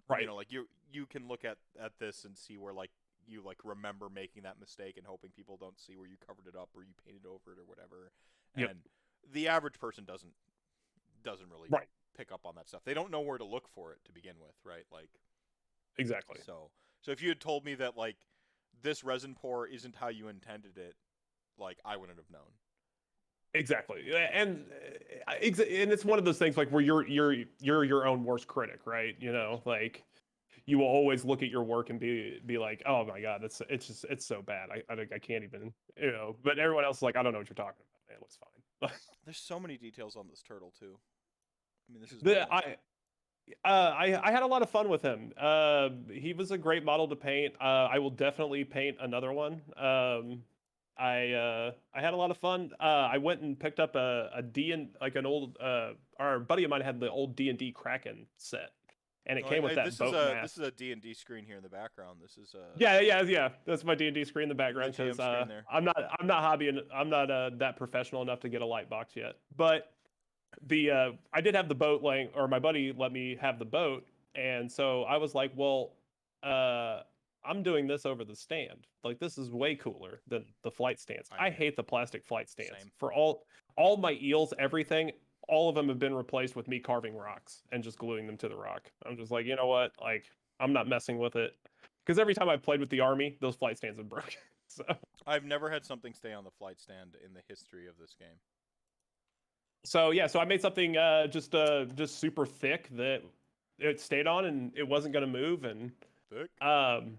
Right.
Like you can look at this and see where like you like remember making that mistake and hoping people don't see where you covered it up or you painted over it or whatever.
Yep.
And the average person doesn't really
Right.
pick up on that stuff. They don't know where to look for it to begin with, right? Like
Exactly.
so if you had told me that like this resin pour isn't how you intended it, like I wouldn't have known.
Exactly. And it's one of those things like where you're your own worst critic, right? You know, like you will always look at your work and be like, oh my god, it's so bad. I can't even, you know. But everyone else is like, I don't know what you're talking about. Man, it looks fine.
There's so many details on this turtle too. I mean, this is
the
nuts.
I had a lot of fun with him. He was a great model to paint. I will definitely paint another one. I had a lot of fun. I went and picked up a D and like an old our buddy of mine had the old D&D Kraken set, and it came with that boat
This
mask.
is a D&D screen here in the background. This is
Yeah. That's my D&D screen in the
the
background
GM
because
screen there.
I'm not that professional enough to get a light box yet. But the I did have the boat laying, or my buddy let me have the boat, and so I was like, well, uh, I'm doing this over the stand. Like this is way cooler than the flight stands. I hate the plastic flight stands.
Same.
For all my eels, everything, all of them have been replaced with me carving rocks and just gluing them to the rock. I'm just like, you know what? Like I'm not messing with it because every time I've played with the army, those flight stands have broken. So
I've never had something stay on the flight stand in the history of this game.
so I made something just super thick that it stayed on and it wasn't going to move and
Thick.
um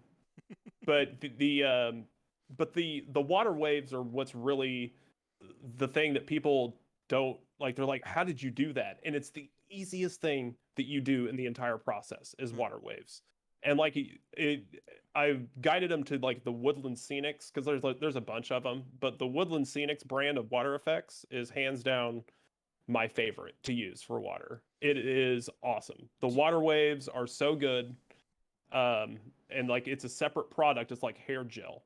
but the water waves are what's really the thing that people don't like. They're like, how did you do that? And it's the easiest thing that you do in the entire process is
Hmm.
water waves. And like I guided them to like the Woodland Scenics because there's a bunch of them, but the Woodland Scenics brand of water effects is hands down my favorite to use for water. It is awesome. The water waves are so good. And like it's a separate product. It's like hair gel.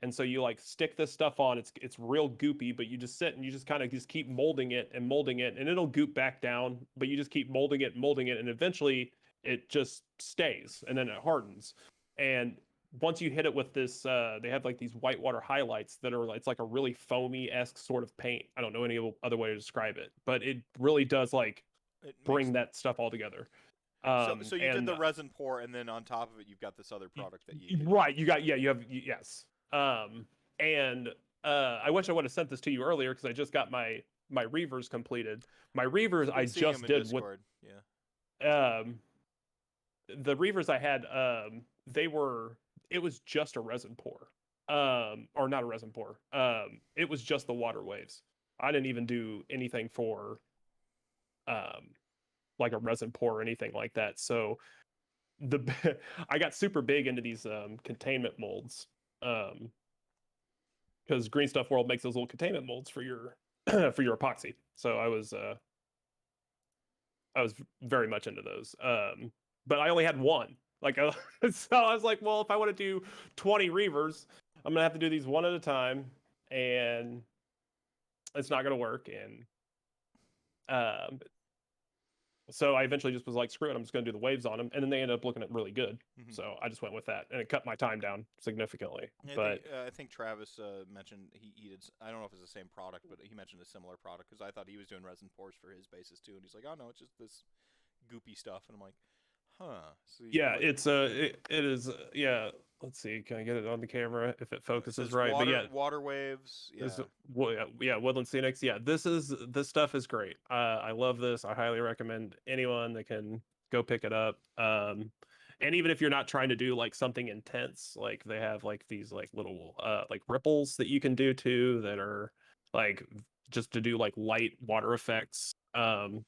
And so you like stick this stuff on. It's real goopy, but you just sit and you just kind of just keep molding it, and it'll goop back down. But you just keep molding it, and eventually it just stays, and then it hardens. And once you hit it with this, they have like these whitewater highlights that are it's like a really foamy-esque sort of paint. I don't know any other way to describe it, but it really does like
It makes
bring that stuff all together.
so you did
And
the resin pour, and then on top of it, you've got this other product that you.
right, you got you have yes. And I wish I would have sent this to you earlier because I just got my reavers completed. My reavers
I've
I
been seeing
just
them in
did with
Discord. Yeah.
the reavers I had they were it was just a resin pour. Or not a resin pour. It was just the water waves. I didn't even do anything for um like a resin pour or anything like that. So the I got super big into these containment molds. Because Green Stuff World makes those little containment molds for your for your epoxy. So I was very much into those. But I only had one. Like so I was like, well, if I want to do 20 reavers, I'm gonna have to do these one at a time, and it's not gonna work. And um, so I eventually just was like, screw it, I'm just gonna do the waves on them, and then they ended up looking at really good.
Mm-hmm.
So I just went with that, and it cut my time down significantly.
I
But
think Travis mentioned he did. I don't know if it's the same product, but he mentioned a similar product because I thought he was doing resin pours for his bases too, and he's like, "Oh no, it's just this goopy stuff," and I'm like, "Huh." So
yeah,
like,
it's it is yeah. Let's see, can I get it on the camera if it
it
focuses
says
right? But yeah,
water waves.
this
Yeah.
yeah, Woodland Scenics. Yeah, this stuff is great. I love this. I highly recommend anyone that can go pick it up. And even if you're not trying to do like something intense, like they have like these like little like ripples that you can do too that are like just to do like light water effects and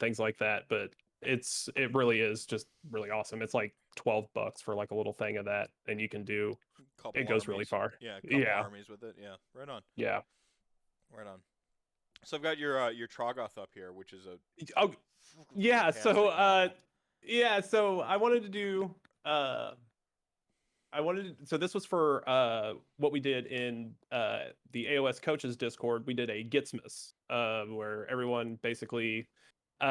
things like that. But it really is just really awesome. It's like $12 for like a little thing of that, and you can do it
Couple
goes really
armies.
far.
Yeah, a couple
Yeah,
armies with it. Yeah, right on,
yeah.
right on. So I've got your Trogoth up here, which is a
Oh, yeah.
fantastic model.
Yeah. So uh, so this was for what we did in the AOS coaches Discord. We did a Gitsmas where everyone basically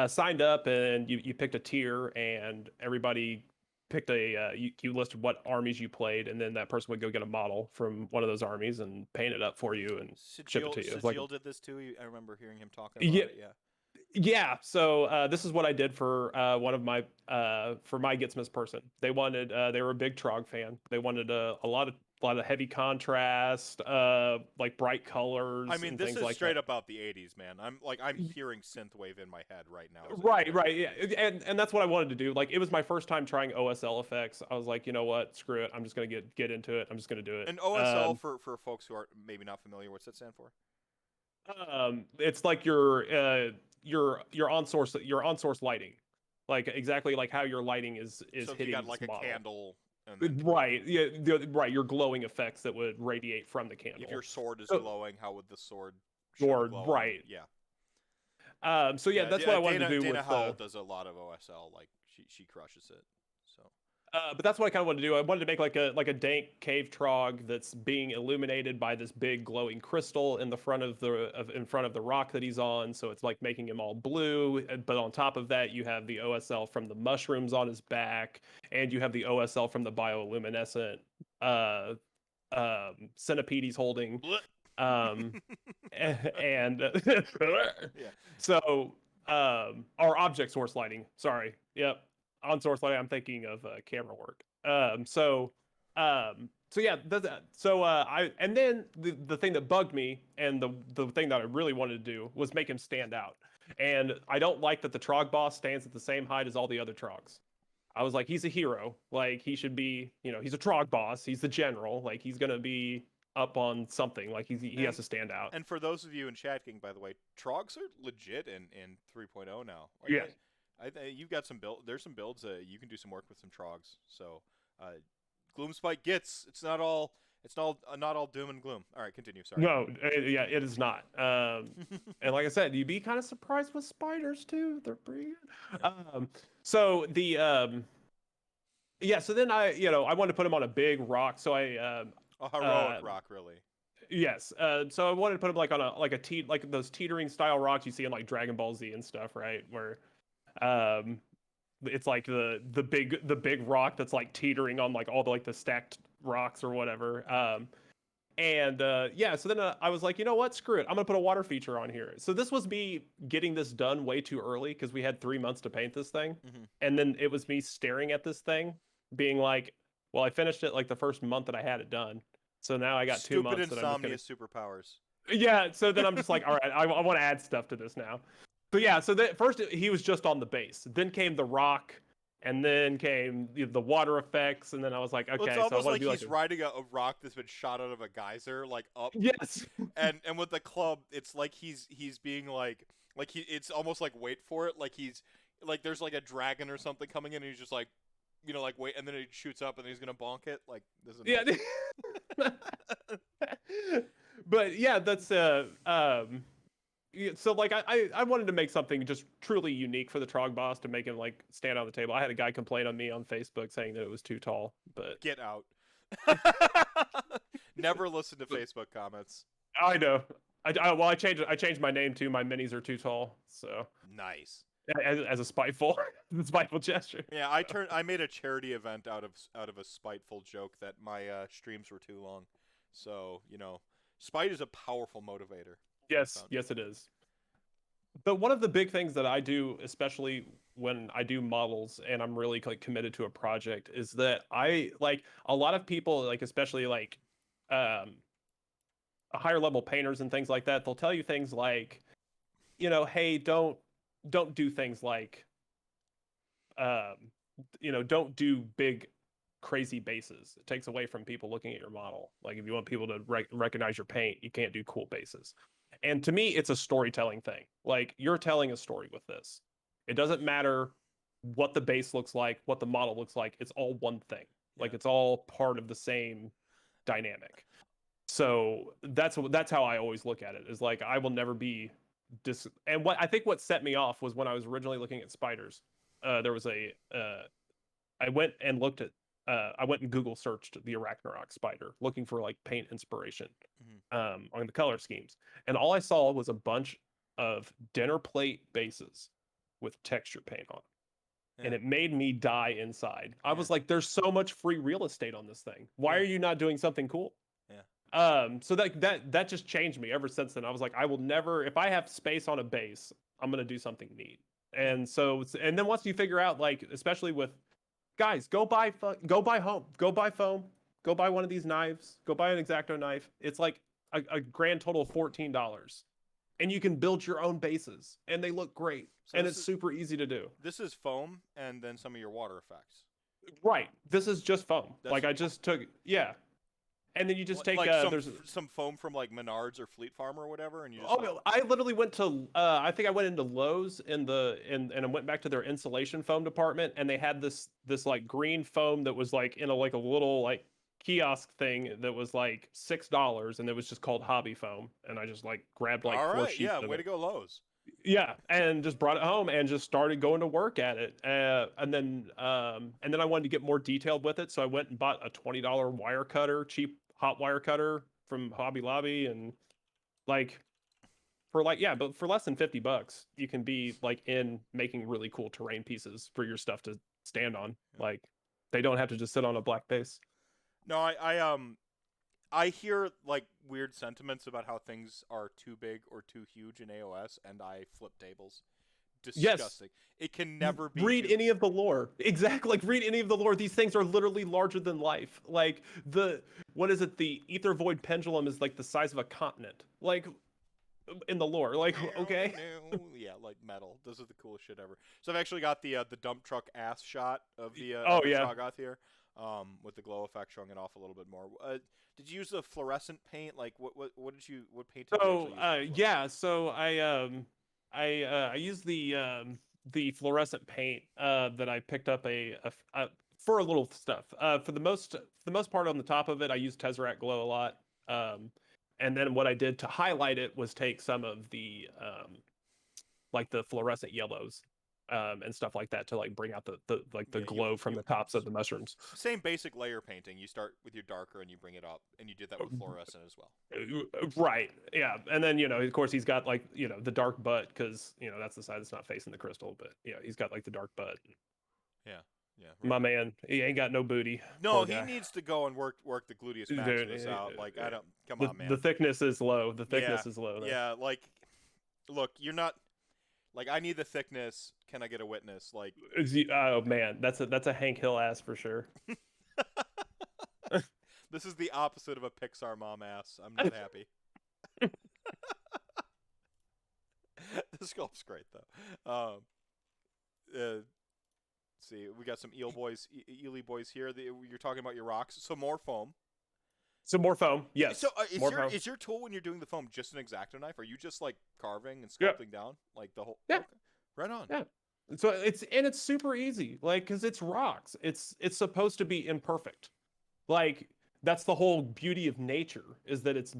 signed up and you picked a tier and everybody picked you listed what armies you played, and then that person would go get a model from one of those armies and paint it up for you and ship it to you. It's like,
Sigil did this too. I remember hearing him talking about
yeah,
it. Yeah.
yeah. So this is what I did for one of my for my Gitsmas person. They were a big Trog fan. They wanted a lot of heavy contrast, like bright
I
colors
mean,
and
this
things
is
like
straight
that.
about the '80s, man. I'm hearing synthwave in my head right now. As I
Right,
talk.
right, yeah, and that's what I wanted to do. Like, it was my first time trying OSL effects. I was like, you know what, screw it. I'm just gonna get into it. I'm just gonna do it.
And OSL for folks who are maybe not familiar, what's that stand for?
It's like your on source lighting, like exactly like how your lighting is
So if you got
hitting this
like a
model.
candle and then
Right, yeah, right. Your glowing effects that would radiate from the
if
candle.
your sword is
So,
glowing, how would the sword show
or
glow on?
right.
Yeah.
So yeah, that's what I wanted to do
Dana
with
Howell does a lot of OSL. Like she crushes it. So
but that's what I kind of wanted to do. I wanted to make like a dank cave trog that's being illuminated by this big glowing crystal in the front of in front of the rock that he's on. So it's like making him all blue. But on top of that, you have the OSL from the mushrooms on his back, and you have the OSL from the bioluminescent centipede he's holding. Um, and
yeah.
so our object source lighting. Sorry. Yep. On source lighting, I'm thinking of camera work. So yeah, I and then the thing that bugged me and the thing that I really wanted to do was make him stand out. And I don't like that the Trog boss stands at the same height as all the other Trogs. I was like, he's a hero. Like, he should be, he's a Trog boss. He's the general. Like, he's gonna be up on something. Like, he has
And
to stand out.
and for those of you in chat gang, by the way, Trogs are legit in 3.0 now. Like
Yes.
you've got some build. There's some builds you can do some work with some Trogs. So, Gloomspike gets not all doom and gloom. All right, continue. Sorry.
No, yeah, it is not. And like I said, you'd be kind of surprised with spiders too. They're pretty good.
Yeah.
So the yeah, so then I wanted to put him on a big rock. So
A heroic rock, really.
yes. So I wanted to put him like on like those teetering style rocks you see in like Dragon Ball Z and stuff, right? Where um it's like the big rock that's like teetering on like all the stacked rocks or whatever. And yeah, so then I was like, you know what? Screw it. I'm gonna put a water feature on here. So this was me getting this done way too early because we had 3 months to paint this thing,
Mm-hmm.
and then it was me staring at this thing, being like, well, I finished it like the first month that I had it done. So now I got 2
Stupid
months that I'm just
insomnia
gonna.
superpowers.
Yeah. So then I'm just like, all right, I want to add stuff to this now. So yeah. So first he was just on the base. Then came the rock. And then came the water effects, and then I was like,
Well, it's
okay, so I
almost
want to
like
do
he's riding a rock that's been shot out of a geyser, like up,
yes,
and with the club, it's like he's being it's almost like wait for it, like he's like there's like a dragon or something coming in, and he's just like, like wait, and then he shoots up, and then he's gonna bonk it, like this is
yeah. But yeah, that's so like I wanted to make something just truly unique for the Trog boss to make him like stand on the table. I had a guy complain on me on Facebook saying that it was too tall, but
get out. Never listen to Facebook comments.
I know. Well, I changed my name too. My minis are too tall, so
Nice.
as a spiteful spiteful gesture.
Yeah, I made a charity event out of a spiteful joke that my streams were too long. So, spite is a powerful motivator.
Yes, yes, it is. But one of the big things that I do, especially when I do models and I'm really like committed to a project, is that I like a lot of people, like especially like um higher level painters and things like that. They'll tell you things like, hey, don't do things like um don't do big crazy bases. It takes away from people looking at your model. Like if you want people to recognize your paint, you can't do cool bases. And to me, it's a storytelling thing. Like you're telling a story with this. It doesn't matter what the base looks like, what the model looks like. It's all one thing.
Yeah.
Like it's all part of the same dynamic. So that's how I always look at it. Is like I will never be and what set me off was when I was originally looking at spiders. There was I went and looked at I went and Google searched the Arachnarok spider looking for like paint inspiration on the color schemes. And all I saw was a bunch of dinner plate bases with texture paint on. and
Yeah.
it made me die inside. I
Yeah.
was like, there's so much free real estate on this thing. Why
Yeah.
are you not doing something cool?
Yeah.
So that just changed me ever since then. I was like, I will never, if I have space on a base, I'm gonna do something neat.
Yeah.
And so, and then once you figure out, like, especially with guys, go buy home, go buy foam, go buy one of these knives, go buy an X-Acto knife. It's like a grand total of $14, and you can build your own bases, and they look great,
So
and it's super easy to do.
this is foam and then some of your water effects.
Right. This is just foam.
That's
Like I just took, yeah, and then you just take
like
there's
some foam from like Menards or Fleet Farm or whatever, and you just
oh
like,
I literally went to I think I went into Lowe's and I went back to their insulation foam department, and they had this like green foam that was like in a like a little like kiosk thing that was like $6, and it was just called hobby foam, and I just like grabbed like
all
four
right,
sheets
yeah,
of
way
it.
to go, Lowe's.
Yeah, and just brought it home and just started going to work at it. And then I wanted to get more detailed with it, so I went and bought a $20 wire cutter, cheap hot wire cutter from Hobby Lobby, and like for like yeah, but for less than $50, you can be like in making really cool terrain pieces for your stuff to stand on.
Yeah.
Like they don't have to just sit on a black base.
No, I hear like weird sentiments about how things are too big or too huge in AOS, and I flip tables.
Yes,
Disgusting. It can never be
read
too.
any of the lore. Exactly, like read any of the lore. These things are literally larger than life. Like the what is it? The ether void pendulum is like the size of a continent. Like in the lore. Like okay.
Yeah, like metal. Those are the coolest shit ever. So I've actually got the dump truck ass shot
Oh
of the
yeah.
Shoggoth here, with the glow effect showing it off a little bit more. Did you use the fluorescent paint? Like what paint did you
So
actually use for this one?
yeah. So I used the fluorescent paint that I picked up for a little stuff. For the most part on the top of it, I used Tesseract glow a lot. And then what I did to highlight it was take some of the like the fluorescent yellows and stuff like that to like bring out the like the
Yeah, you
glow from
you
the tops of the mushrooms.
same basic layer painting. You start with your darker and you bring it up, and you did that with fluorescent as well.
Right. Yeah. And then, of course, he's got like, the dark butt because, that's the side that's not facing the crystal. But yeah, he's got like the dark butt.
Yeah, yeah,
My
right.
man, he ain't got no booty.
No,
Poor
he
guy.
needs to go and work the gluteus
Dude,
maximus out. Like I don't. Come
the
on,
the
man.
thickness is low. The
Yeah,
thickness is low there.
yeah. Like, look, you're not. Like, I need the thickness. Can I get a witness? Like,
Oh man, that's a Hank Hill ass for sure.
this is the opposite of a Pixar mom ass. I'm not happy. The sculpt's great though. See, we got some Ely boys here. You're talking about your rocks. Some more foam.
Some more foam.
So
Yes,
is
more
your
foam.
is your tool when you're doing the foam just an X-Acto knife? Are you just like carving and
Yeah,
sculpting down like the whole?
yeah,
Okay. Right on.
yeah. So it's super easy, like because it's rocks. It's supposed to be imperfect. Like that's the whole beauty of nature is that it's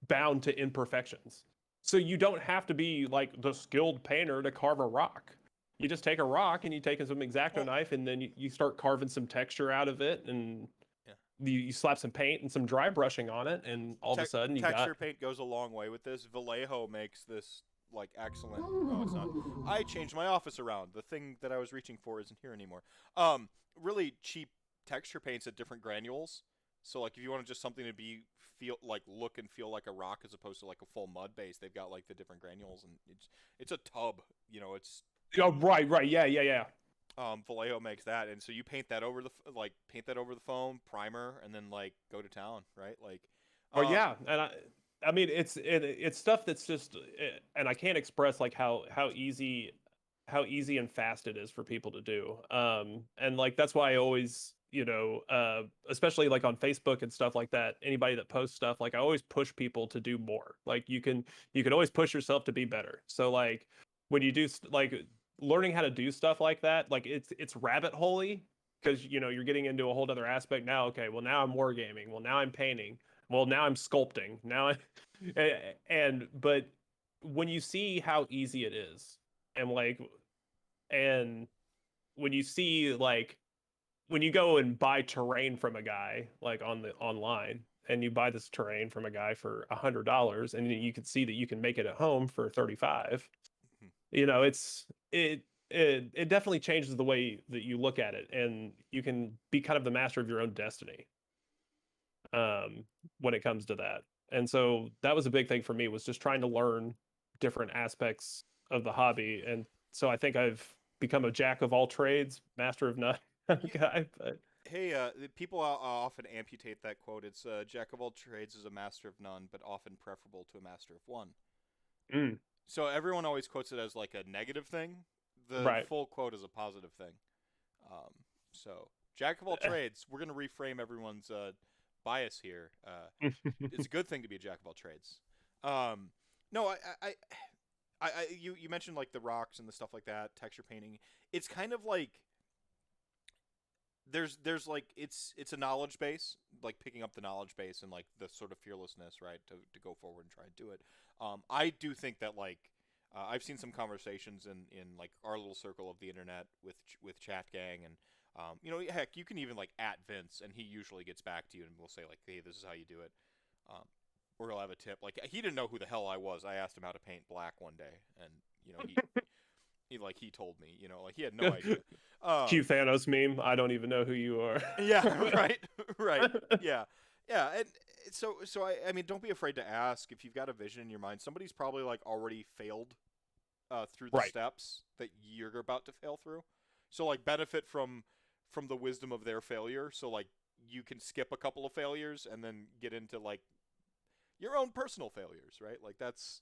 bound to imperfections. So you don't have to be like the skilled painter to carve a rock. You just take a rock and you take some X-Acto
Well,
knife and then you start carving some texture out of it and
yeah.
you slap some paint and some dry brushing on it and all of a sudden you got
Texture paint goes a long way with this. Vallejo makes this like excellent. Oh, it's not. I changed my office around. The thing that I was reaching for isn't here anymore. Really cheap texture paints at different granules. So like if you want just something to look and feel like a rock as opposed to like a full mud base, they've got like the different granules and it's a tub. It's
oh, right, yeah.
Vallejo makes that, and so you paint that over the foam primer, and then like go to town, right? Like,
Oh
um,
yeah, and I mean it's stuff that's just and I can't express like how easy and fast it is for people to do. And like that's why I always especially like on Facebook and stuff like that, anybody that posts stuff, like I always push people to do more. Like you can always push yourself to be better. So like when you do like learning how to do stuff like that, like it's rabbit holey because you're getting into a whole other aspect now. Okay, well now I'm wargaming. Well now I'm painting. Well now I'm sculpting. And but when you see how easy it is, and like and when you see like when you go and buy terrain from a guy like on the online and you buy this terrain from a guy for $100 and you can see that you can make it at home for 35. It's it it definitely changes the way that you look at it, and you can be kind of the master of your own destiny um, when it comes to that. And so that was a big thing for me, was just trying to learn different aspects of the hobby. And so I think I've become a jack of all trades, master of none
Yeah.
guy. But
Hey, people often amputate that quote. It's "Jack of all trades is a master of none, but often preferable to a master of one."
mm,
So everyone always quotes it as like a negative thing. The
right.
full quote is a positive thing. Um, so Jack of all trades. We're gonna reframe everyone's bias here. It's a good thing to be a jack of all trades. Um, no, you mentioned like the rocks and the stuff like that, texture painting. It's kind of like there's like it's a knowledge base, like picking up the knowledge base and like the sort of fearlessness, right, to go forward and try and do it. I do think that like I've seen some conversations in like our little circle of the internet with Chat Gang and heck, you can even like at Vince and he usually gets back to you and will say like, hey, this is how you do it. Um, or he'll have a tip. Like he didn't know who the hell I was. I asked him how to paint black one day, and he told me, like he had no idea.
Cue Thanos meme. I don't even know who you are.
Yeah, right, right, yeah, yeah, and so I mean, don't be afraid to ask if you've got a vision in your mind. Somebody's probably like already failed through the
Right.
steps that you're about to fail through. So like benefit from the wisdom of their failure. So like you can skip a couple of failures and then get into like your own personal failures, right? Like that's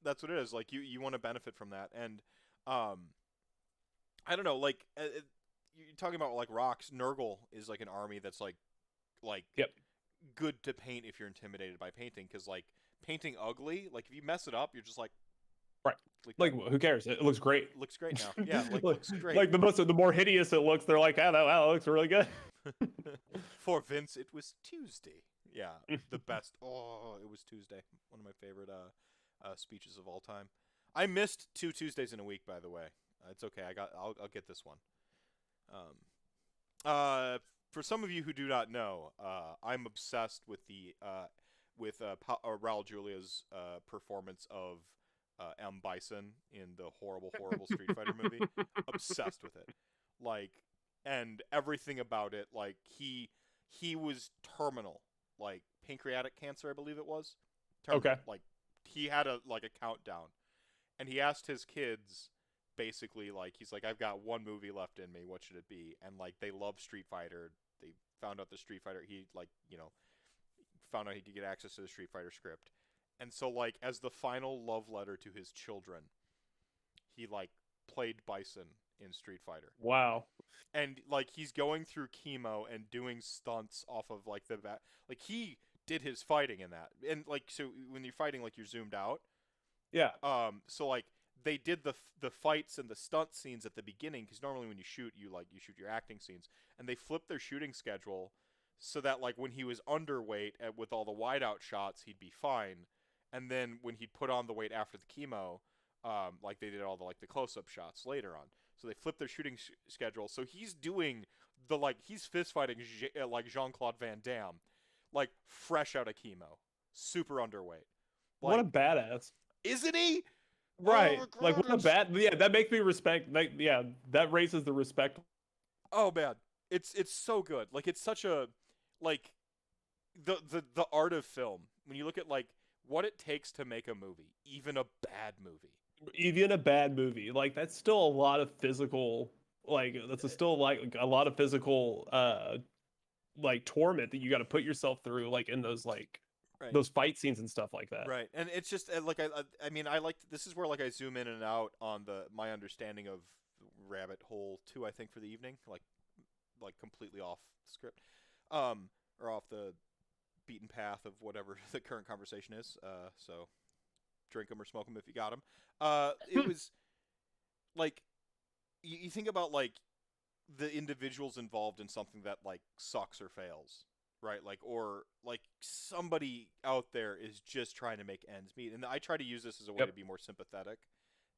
what it is. Like you want to benefit from that, and um, I don't know. Like you're talking about like rocks. Nurgle is like an army that's like
Yep.
good to paint if you're intimidated by painting, because like painting ugly, like if you mess it up, you're just
Right.
like
Like,
that
who cares? It looks great.
looks great now. Yeah, like
like,
looks great.
like the more hideous it looks, they're like, oh, that looks really good.
For Vince, it was Tuesday. Yeah, the best. Oh, it was Tuesday. One of my favorite speeches of all time. I missed 2 Tuesdays in a week, by the way. It's okay. I'll get this one. Um, for some of you who do not know, I'm obsessed with the Raul Julia's performance of M Bison in the horrible Street Fighter movie. Obsessed with it, like, and everything about it. Like he was terminal, like pancreatic cancer, I believe it was. Terminal,
Okay.
like he had a countdown, and he asked his kids basically like he's like, I've got one movie left in me, what should it be? And like they love Street Fighter. They found out the Street Fighter, he like found out he could get access to the Street Fighter script, and so like as the final love letter to his children, he like played Bison in Street Fighter.
Wow.
And like he's going through chemo and doing stunts off of like like he did his fighting in that. And like so when you're fighting, like you're zoomed out.
Yeah.
So like they did the fights and the stunt scenes at the beginning, because normally when you shoot, you shoot your acting scenes, and they flipped their shooting schedule so that like when he was underweight with all the wide out shots, he'd be fine, and then when he'd put on the weight after the chemo, like they did all the like the close up shots later on. So they flipped their shooting schedule. So he's doing he's fist fighting like Jean Claude Van Damme, like fresh out of chemo, super underweight.
What
Like,
a badass.
isn't he? Oh
Right.
my
Like,
god,
what a bad. Yeah, that makes me respect. Like, yeah, that raises the respect.
oh man, it's so good. Like it's such a like the art of film. When you look at like what it takes to make a movie, even a bad movie.
Even a bad movie, like that's still a lot of physical. Like that's still like a lot of physical, like torment that you got to put yourself through, like in
Right.
those fight scenes and stuff like that.
Right, and it's just like I mean I like this is where like I zoom in and out on the my understanding of Rabbit Hole 2, I think, for the evening, like completely off script, or off the beaten path of whatever the current conversation is. So drink them or smoke them if you got them. It was like you think about like the individuals involved in something that like sucks or fails, right? Like or like somebody out there is just trying to make ends meet, and I try to use this as a way
Yep.
to be more sympathetic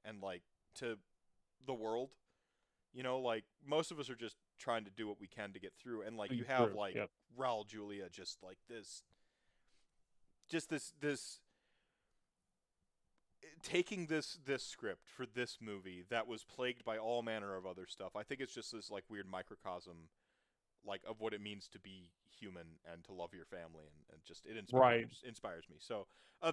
and like to the world. Like most of us are just trying to do what we can to get through, and like you have
True.
like
Yep.
Raul Julia just like this, just this taking this script for this movie that was plagued by all manner of other stuff, I think it's just this like weird microcosm, like of what it means to be human and to love your family, and just it
Right.
inspires me. So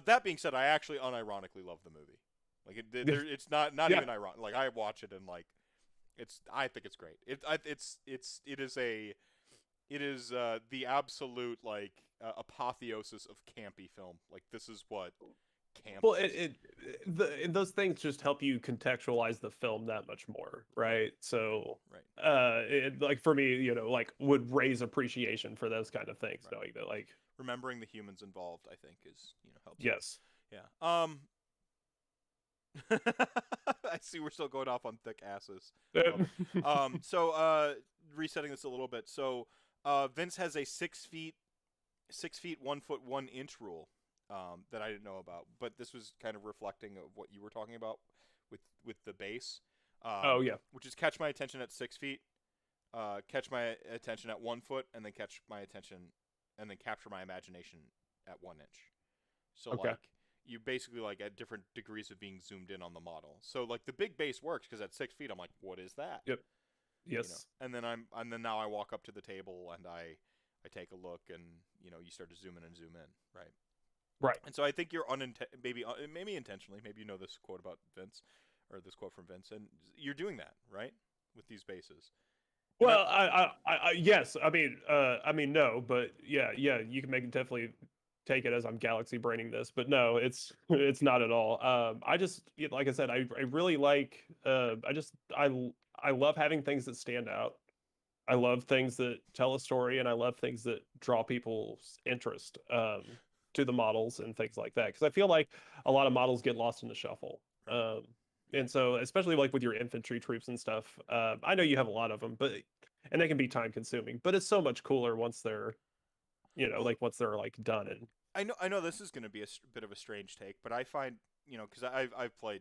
that being said, I actually unironically love the movie. Like it's not
Yeah.
even ironic. Like I watch it and like I think it's great. It is the absolute like apotheosis of campy film. Like this is what camp
Well,
is.
those things just help you contextualize the film that much more, right? So,
Right.
like for me, like would raise appreciation for those kind of things,
Right.
knowing that, like,
Remembering the humans involved, I think, is helps.
yes.
Yeah. I see we're still going off on thick asses. Love it. So resetting this a little bit. So Vince has a 6 feet, 6 feet 1 foot 1 inch rule that I didn't know about, but this was kind of reflecting of what you were talking about with the base,
Oh yeah.
which is catch my attention at 6 feet, catch my attention at 1 foot, and then catch my attention, and then capture my imagination at 1 inch. So
Okay.
like you basically like at different degrees of being zoomed in on the model. So like the big base works because at 6 feet I'm like, what is that?
Yep. Yes.
And then now I walk up to the table and I take a look, and you start to zoom in and zoom in, right?
Right.
And so I think you're maybe intentionally, maybe this quote about Vince, or this quote from Vince, and you're doing that right with these bases. And
Well, yes. I mean, no, but yeah, you can definitely take it as I'm galaxy braining this, but no, it's it's not at all. I just like I said, I really like. I love having things that stand out. I love things that tell a story, and I love things that draw people's interest to the models and things like that. Because I feel like a lot of models get lost in the shuffle.
right,
And so, especially like with your infantry troops and stuff, I know you have a lot of them, but and they can be time consuming. But it's so much cooler once they're,
well,
like once they're like done. And
I know this is going to be bit of a strange take, but I find because I've played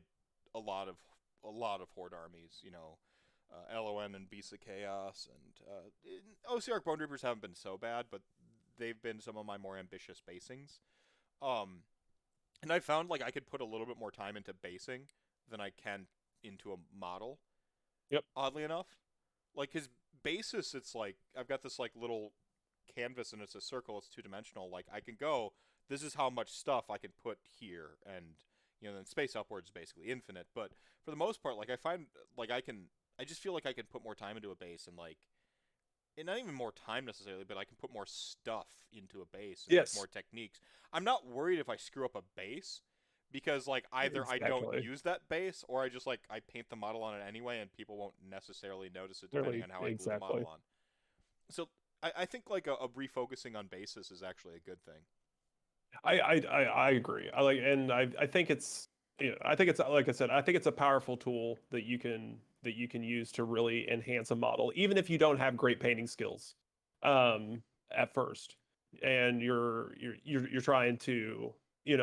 a lot of horde armies, LON and Beasts of Chaos, and OCR Bone Reapers haven't been so bad, but they've been some of my more ambitious basings. Um, and I found like I could put a little bit more time into basing than I can into a model.
yep,
Oddly enough, like his basis, it's like I've got this like little canvas and it's a circle. It's 2 dimensional. Like I can go. This is how much stuff I can put here, and then space upwards is basically infinite. But for the most part, like I find like I just feel like I can put more time into a base, and not even more time necessarily, but I can put more stuff into a base and like
yes,
more techniques. I'm not worried if I screw up a base because like either I don't
exactly,
use that base or I just like I paint the model on it anyway and people won't necessarily notice it depending
really,
on how I glue the
exactly.
model on. So I think like a refocusing on basis is actually a good thing.
I agree. And I think it's I think it's like I said, I think it's a powerful tool that you can use to really enhance a model, even if you don't have great painting skills, at first, and you're trying to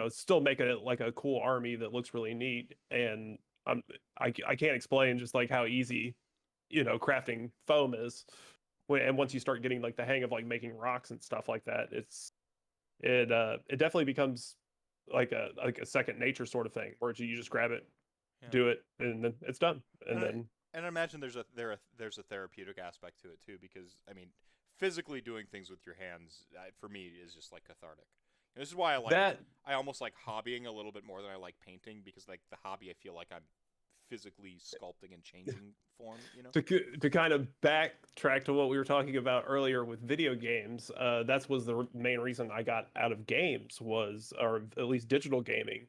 still make it like a cool army that looks really neat. And I can't explain just like how easy crafting foam is. And once you start getting like the hang of like making rocks and stuff like that, it definitely becomes like a second nature sort of thing where you just grab it,
Yeah.
do it, and then it's done. And
And I,
then
and I imagine there's a therapeutic aspect to it too, because I mean, physically doing things with your hands for me is just like cathartic. And this is why
that
I almost like hobbying a little bit more than I like painting, because like the hobby I feel like I'm physically sculpting and changing form.
to kind of backtrack to what we were talking about earlier with video games, that was the main reason I got out of games, was, or at least digital gaming,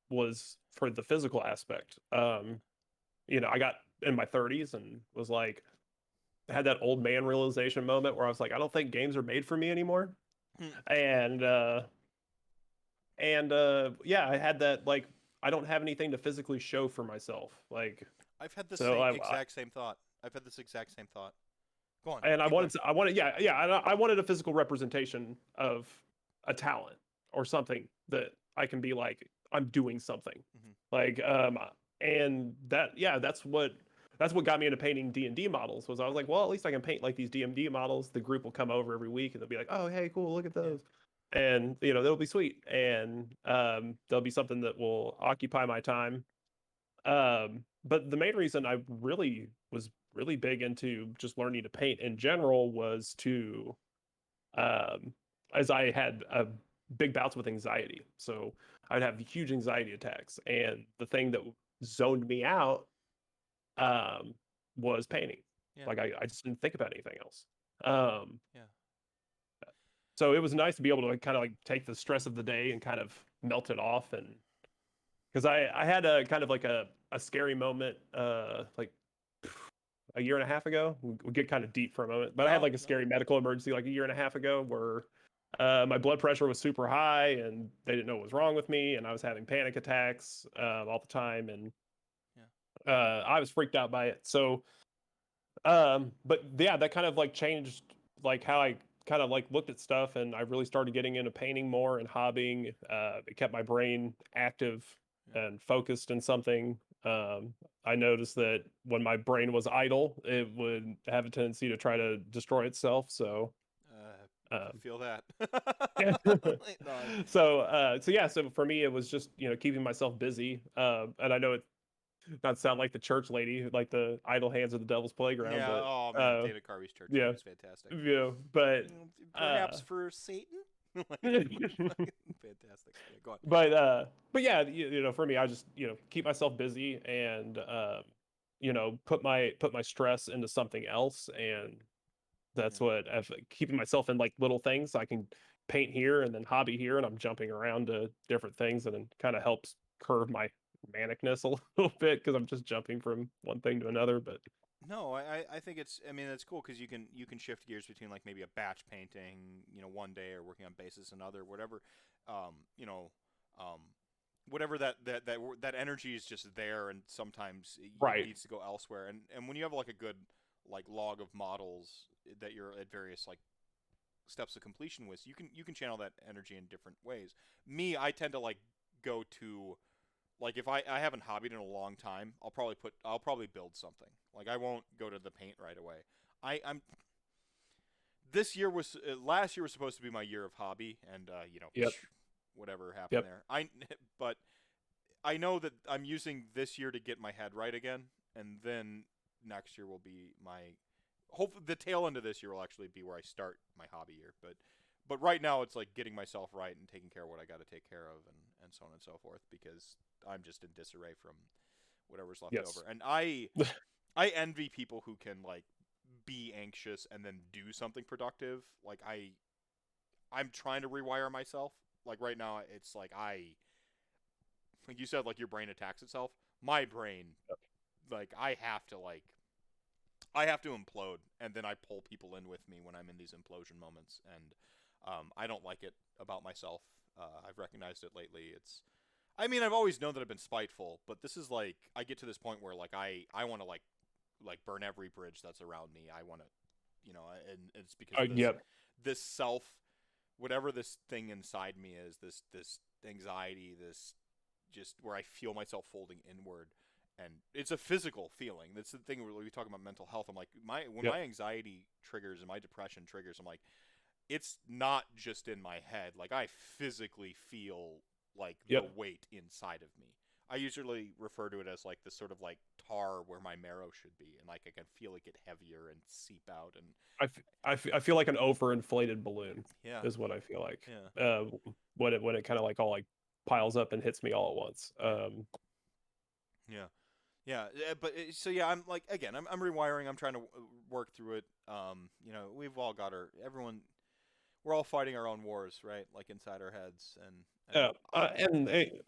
was for the physical aspect. I got in my 30s and was like, had that old man realization moment where I was like, I don't think games are made for me anymore.
Hmm.
And yeah, I had that, like, I don't have anything to physically show for myself, like,
I've had the
so
same exact same thought. I've had this exact same thought. Go on,
and
keep going.
I wanted, yeah, I wanted a physical representation of a talent or something that I can be like, I'm doing something,
Hmm.
like, and that's what got me into painting D&D models. Was I was like, well, at least I can paint like these D&D models. The group will come over every week and they'll be like, oh, hey, cool, look at
Yeah.
those. and it'll be sweet, and there'll be something that will occupy my time. But the main reason I really was really big into just learning to paint in general was to um as I had big bouts with anxiety. So I'd have huge anxiety attacks, and the thing that zoned me out um was painting.
Yeah.
Like I just didn't think about anything else. Um
Yeah.
so it was nice to be able to kind of like take the stress of the day and kind of melt it off. And because I had a kind of like a scary moment like a year and a half ago. We'll get kind of deep for a moment, but I had
No,
like a
no.
scary medical emergency like a year and a half ago where my blood pressure was super high and they didn't know what was wrong with me, and I was having panic attacks all the time, and
Yeah.
I was freaked out by it. So but yeah, that kind of like changed like how I kind of like looked at stuff, and I really started getting into painting more and hobbying. It kept my brain active
Yeah.
and focused in something. I noticed that when my brain was idle, it would have a tendency to try to destroy itself. So um,
Feel that.
yeah.
No,
So yeah, so for me it was just keeping myself busy. And I know it not sound like the church lady, like the idle hands of the devil's playground,
yeah.
but
Oh man, David Carvey's church
yeah,
lady is fantastic.
but uh,
Perhaps for Satan. Fantastic. Yeah, go on.
but yeah, for me, I just keep myself busy and put my stress into something else, and
Yeah.
that's what keeping myself in like little things. I can paint here and then hobby here, and I'm jumping around to different things, and it kind of helps curve my manicness a little bit because I'm just jumping from one thing to another. But
No, I think it's. I mean, it's cool because you can shift gears between like maybe a batch painting, one day, or working on basis another, whatever. Um, you know, um, whatever that energy is just there, and sometimes it
right,
needs to go elsewhere. And when you have like a good like log of models that you're at various like steps of completion with, you can channel that energy in different ways. Me, I tend to like go to like if I haven't hobbied in a long time, I'll probably build something. Like I won't go to the paint right away. I'm this year was last year was supposed to be my year of hobby, and
yep,
whatever happened
yep,
there. But I know that I'm using this year to get my head right again, and then next year will be my hopefully the tail end of this year will actually be where I start my hobby year. But right now it's like getting myself right and taking care of what I got to take care of, and so on and so forth, because I'm just in disarray from whatever's left
yes,
over. And I envy people who can like be anxious and then do something productive. Like I'm trying to rewire myself. Like right now it's like you said, like your brain attacks itself. My brain, like I have to implode, and then I pull people in with me when I'm in these implosion moments, and I don't like it about myself. I've recognized it lately. I mean, I've always known that I've been spiteful, but this is like I get to this point where like I want to like burn every bridge that's around me. I want to, and it's because of
yep,
this self, whatever this thing inside me is, this anxiety, this just where I feel myself folding inward, and it's a physical feeling. That's the thing where we talk about mental health. I'm like when
yep,
my anxiety triggers and my depression triggers, I'm like it's not just in my head. Like I physically feel like the
yep.
weight inside of me. I usually refer to it as like this sort of like tar where my marrow should be, and like I can feel it get heavier and seep out, and
I feel like an overinflated balloon
yeah,
is what I feel like
yeah,
when it kind of like all like piles up and hits me all at once.
yeah, yeah. Yeah, but so yeah, I'm like again, I'm rewiring. I'm trying to work through it. We've all got we're all fighting our own wars, right? Like inside our heads, and
Yeah,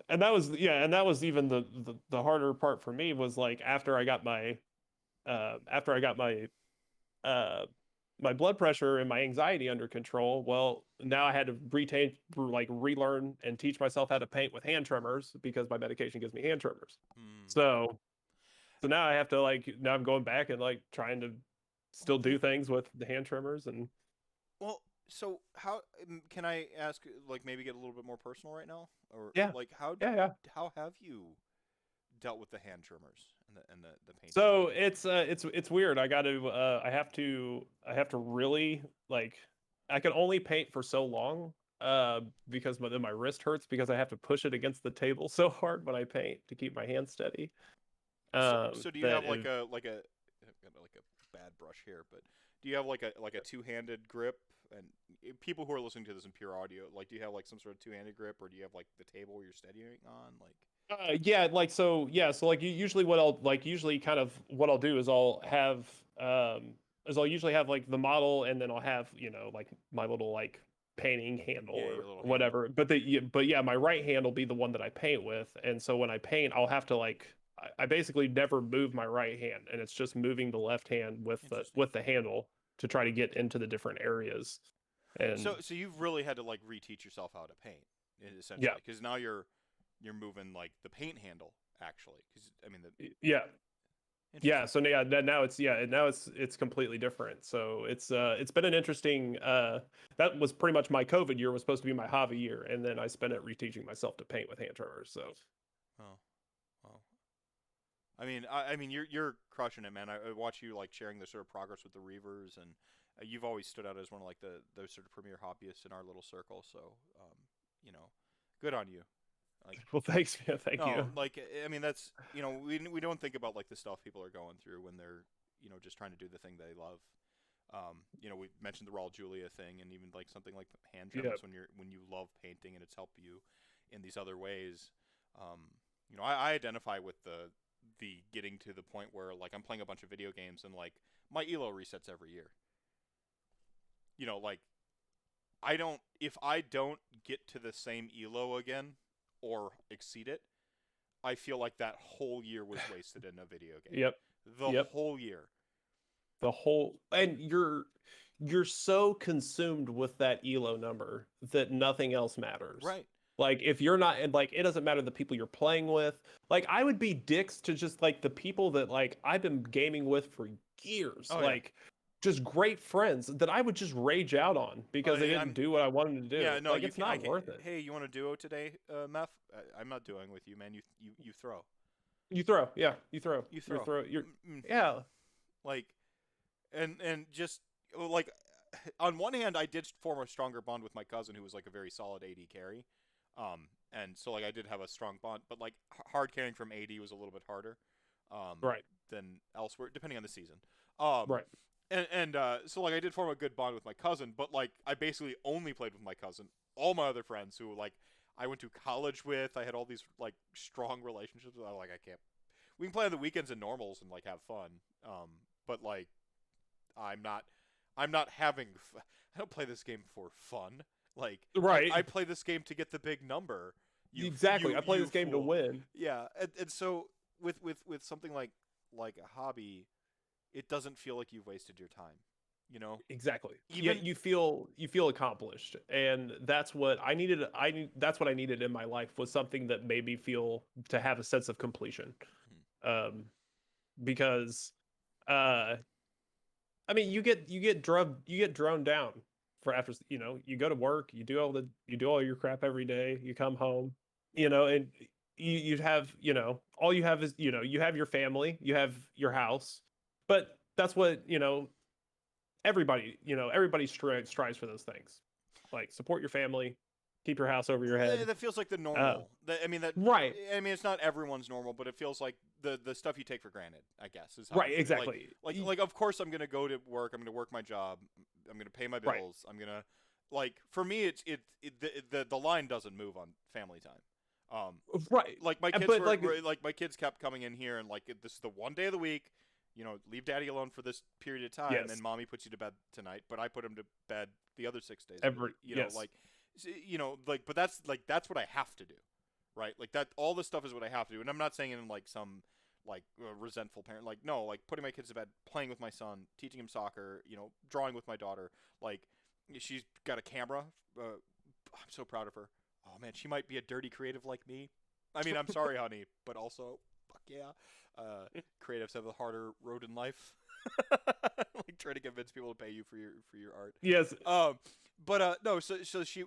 and that was and that was even the harder part for me was like after I got uh my blood pressure and my anxiety under control. Well, now I had to relearn and teach myself how to paint with hand tremors because my medication gives me hand tremors.
mm,
So now I have to now I'm going back and like trying to still
yeah.
do things with the hand tremors. And
Well, so how can I ask? Like maybe get a little bit more personal right now, or
yeah,
like
yeah.
how have you dealt with the hand trimmers and the painting?
So it's weird. I got to I have to really like I can only paint for so long because then my wrist hurts because I have to push it against the table so hard when I paint to keep my hand steady.
So do you
That
have
if,
I've got like a bad brush here, but do you have like a two-handed grip? And people who are listening to this in pure audio, like, do you have like some sort of two-handed grip, or do you have like the table you're steadying on? Like,
yeah, like so like usually what I'll like usually kind of what I'll do is I'll usually have like the model, and then I'll have like my little like painting handle
yeah,
or
your little handle.
whatever. But yeah, my right hand will be the one that I paint with, and so when I paint, I'll have to like I basically never move my right hand, and it's just moving the left hand
Interesting.
with the handle to try to get into the different areas. And
So you've really had to like reteach yourself how to paint,
yeah,
essentially, because now you're moving like the paint handle actually. Because I mean the
yeah. Yeah,
interesting.
so yeah, now it's completely different. So it's been an interesting that was pretty much my COVID year was supposed to be my hobby year, and then I spent it reteaching myself to paint with hand trimmers. So
Oh, well. I mean, you're crushing it, man. I watch you like sharing the sort of progress with the Reavers, and you've always stood out as one of like the those sort of premier hobbyists in our little circle. So, you know, good on you. Like,
well, thanks, man. Thank
no,
you.
like I mean, that's we don't think about like the stuff people are going through when they're just trying to do the thing they love. We mentioned the Raul Julia thing, and even like something like hand
Yeah,
trimmings when you love painting and it's helped you in these other ways. I identify with the getting to the point where like I'm playing a bunch of video games and like my elo resets every year. Like I don't if I don't get to the same elo again or exceed it, I feel like that whole year was wasted in a video game.
yep,
The
yep.
whole year.
The whole and you're so consumed with that elo number that nothing else matters.
Right.
Like if you're not, and like it doesn't matter the people you're playing with. Like I would be dicks to just like the people that like I've been gaming with for years,
Oh yeah.
like just great friends that I would just rage out on because they didn't
I'm
do what I wanted them to
yeah,
do.
no,
Like
you
it's
can I
not
can
worth it.
Hey, you want a duo today, Meth? I'm not duoing with you, man. You throw.
You throw, yeah, you throw,
You
you're
throw.
throw, you're
Mm,
yeah,
like and just like on one hand I did form a stronger bond with my cousin who was like a very solid AD carry. And so like I did have a strong bond, but like hard carrying from AD was a little bit harder
right,
than elsewhere depending on the season. Um
right,
and so like I did form a good bond with my cousin, but like I basically only played with my cousin. All my other friends who like I went to college with, I had all these like strong relationships with. I like I can't. We can play on the weekends and normals and like have fun. But like I'm not I'm not having I don't play this game for fun. Like I
right.
play this game to get the big number.
Exactly. I play
You
this game to
fool.
win.
Yeah, and so with something like a hobby, it doesn't feel like you've wasted your time. You know?
Exactly. Yeah,
Even
you feel accomplished, and that's what I needed. That's what I needed in my life was something that made me feel to have a sense of completion. Um, because uh, I mean, you get droned down for after you go to work, you do all your crap every day, you come home, and you have all you have is you have your family, you have your house, but that's what everybody strives for those things, like support your family, keep your house over your head.
that feels like the
uh
normal. That
right,
I mean it's not everyone's normal, but it feels like the stuff you take for granted. I guess is how I
right,
put it. Like
exactly.
of course I'm gonna go to work. I'm gonna work my job. I'm gonna pay my
Right,
bills. I'm gonna like for me the line doesn't move on family time.
right.
Like my kids
But like
like my kids kept coming in here and like this is the one day of the week. Leave daddy alone for this period of time, and
yes,
mommy puts you to bed tonight, but I put him to bed the other 6 days of the
every
week.
yes,
But that's what I have to do, right? Like that, all this stuff is what I have to do, and I'm not saying it in like some like resentful parent. Like no, like putting my kids to bed, playing with my son, teaching him soccer, drawing with my daughter. Like she's got a camera. I'm so proud of her. Oh man, she might be a dirty creative like me. I mean, I'm sorry, honey, but also, fuck yeah. Creatives have a harder road in life. Like trying to convince people to pay you for your art.
yes,
But no, so she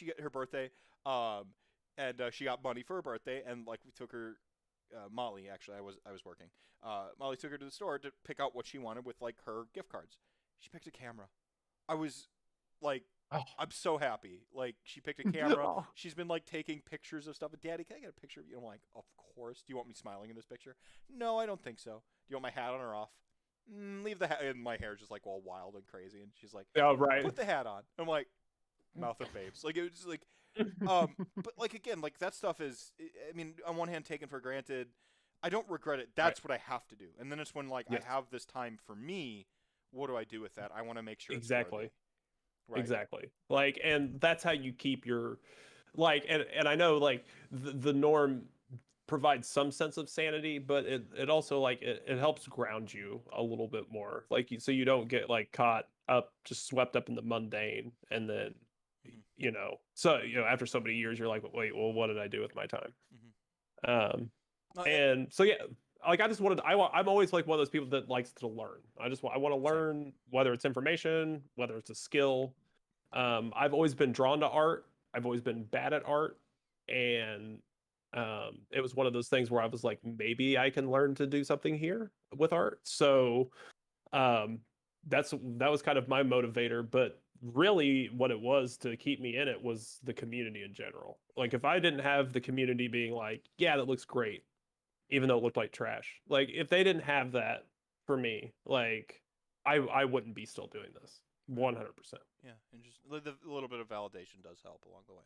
got her birthday, and she got money for her birthday, and like we took her, Molly actually, I was working. Molly took her to the store to pick out what she wanted with like her gift cards. She picked a camera. I was like
Oh.
I'm so happy. Like, she picked a camera.
Oh.
She's been like taking pictures of stuff. Daddy, can I get a picture of you? I'm like, of course. Do you want me smiling in this picture? No, I don't think so. Do you want my hat on or off? Leave the hat. And my hair's just like all wild and crazy. And she's like,
Oh, right.
put the hat on. I'm like, mouth of babes. Like, it was just like, but like again, like that stuff is. I mean, on one hand, taken for granted. I don't regret it.
Right.
That's what I have to do. And then it's when like I
Yes.
have this time for me. What do I do with that? I want to make sure it's worthy.
Exactly.
Right.
Exactly. Like, and that's how you keep your like, and I know like the norm provides some sense of sanity, but it also like it helps ground you a little bit more. Like, so you don't get like caught up, just swept up in the mundane, and then
Mm-hmm.
so after so many years, you're like, wait, well, what did I do with my time?
Mm-hmm.
Um,
No,
and so yeah, like I just wanted, I'm always like one of those people that likes to learn. I want to
same.
learn, whether it's information, whether it's a skill. I've always been drawn to art. I've always been bad at art, and it was one of those things where I was like, maybe I can learn to do something here with art. So um, that was kind of my motivator. But really, what it was to keep me in it was the community in general. Like, if I didn't have the community being like, yeah, that looks great, even though it looked like trash. Like, if they didn't have that for me, like I wouldn't be still doing this.
Right.
100%.
Yeah, and just a little bit of validation does help along the way.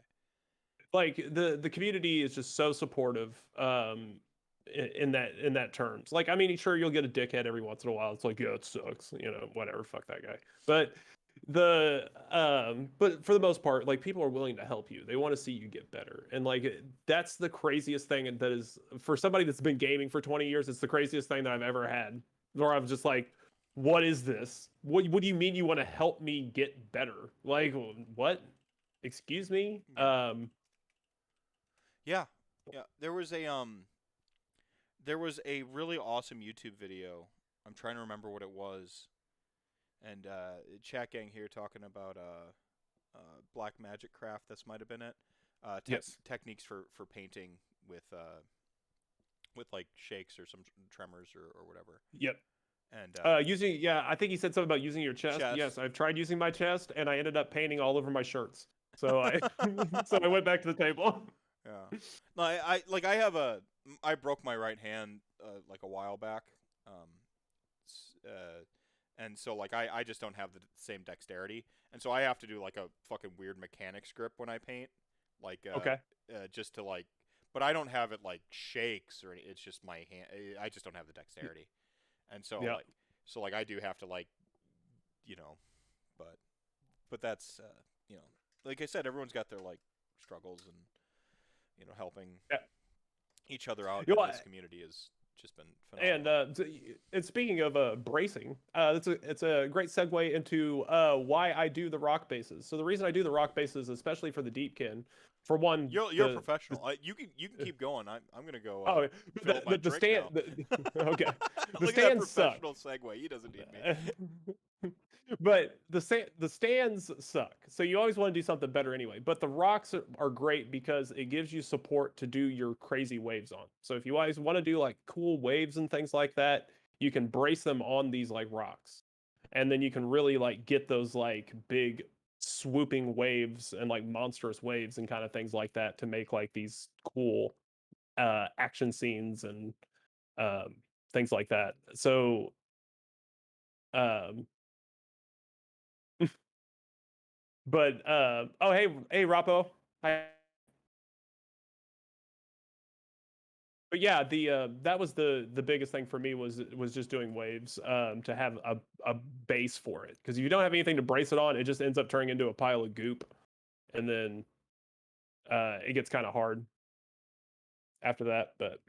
Like, the community is just so supportive in that terms. Like, I mean, sure, you'll get a dickhead every once in a while. It's like, yeah, it sucks, whatever, fuck that guy. But but for the most part, like, people are willing to help you. They want to see you get better. And like, that's the craziest thing that is, for somebody that's been gaming for 20 years, it's the craziest thing that I've ever had. Where I'm just like, what is this? What do you mean you want to help me get better? Like, what? Excuse me?
Yeah. Yeah. Yeah. There was a really awesome YouTube video. I'm trying to remember what it was. And chat gang here talking about black magic craft. This might have been it.
Yes.
Techniques for painting with like shakes or some tremors or whatever.
Yep.
And
Yeah, I think he said something about using your chest.
chest.
Yes, I've tried using my chest, and I ended up painting all over my shirts. So I, so I went back to the table.
Yeah. No, I have I broke my right hand like a while back. Um, and so like I just don't have the same dexterity, and so I have to do like a fucking weird mechanics grip when I paint, like
Okay.
just to like, but I don't have it like shakes or it's just my hand. I just don't have the dexterity, and so
Yeah.
like I do have to like, you know, but that's like I said, everyone's got their like struggles and helping
Yeah.
each other out
You know,
in this community has just been phenomenal.
and speaking of bracing, it's a great segue into why I do the rock bases. So the reason I do the rock bases, especially for the deepkin, for one,
You're a professional. You can keep going. I'm gonna go
oh,
fill up my
the
drink
stand,
now.
okay, the
Look at that
stands suck.
professional segue. He doesn't need me.
But the stands suck. So you always want to do something better anyway. But the rocks are great because it gives you support to do your crazy waves on. So if you always want to do like cool waves and things like that, you can brace them on these like rocks. And then you can really like get those like big swooping waves and like monstrous waves and kind of things like that to make like these cool action scenes and um things like that. So um but oh, hey Rapo. Hi. But yeah, the that was the biggest thing for me was just doing waves to have a base for it, because if you don't have anything to brace it on, it just ends up turning into a pile of goop, and then it gets kind of hard after that. But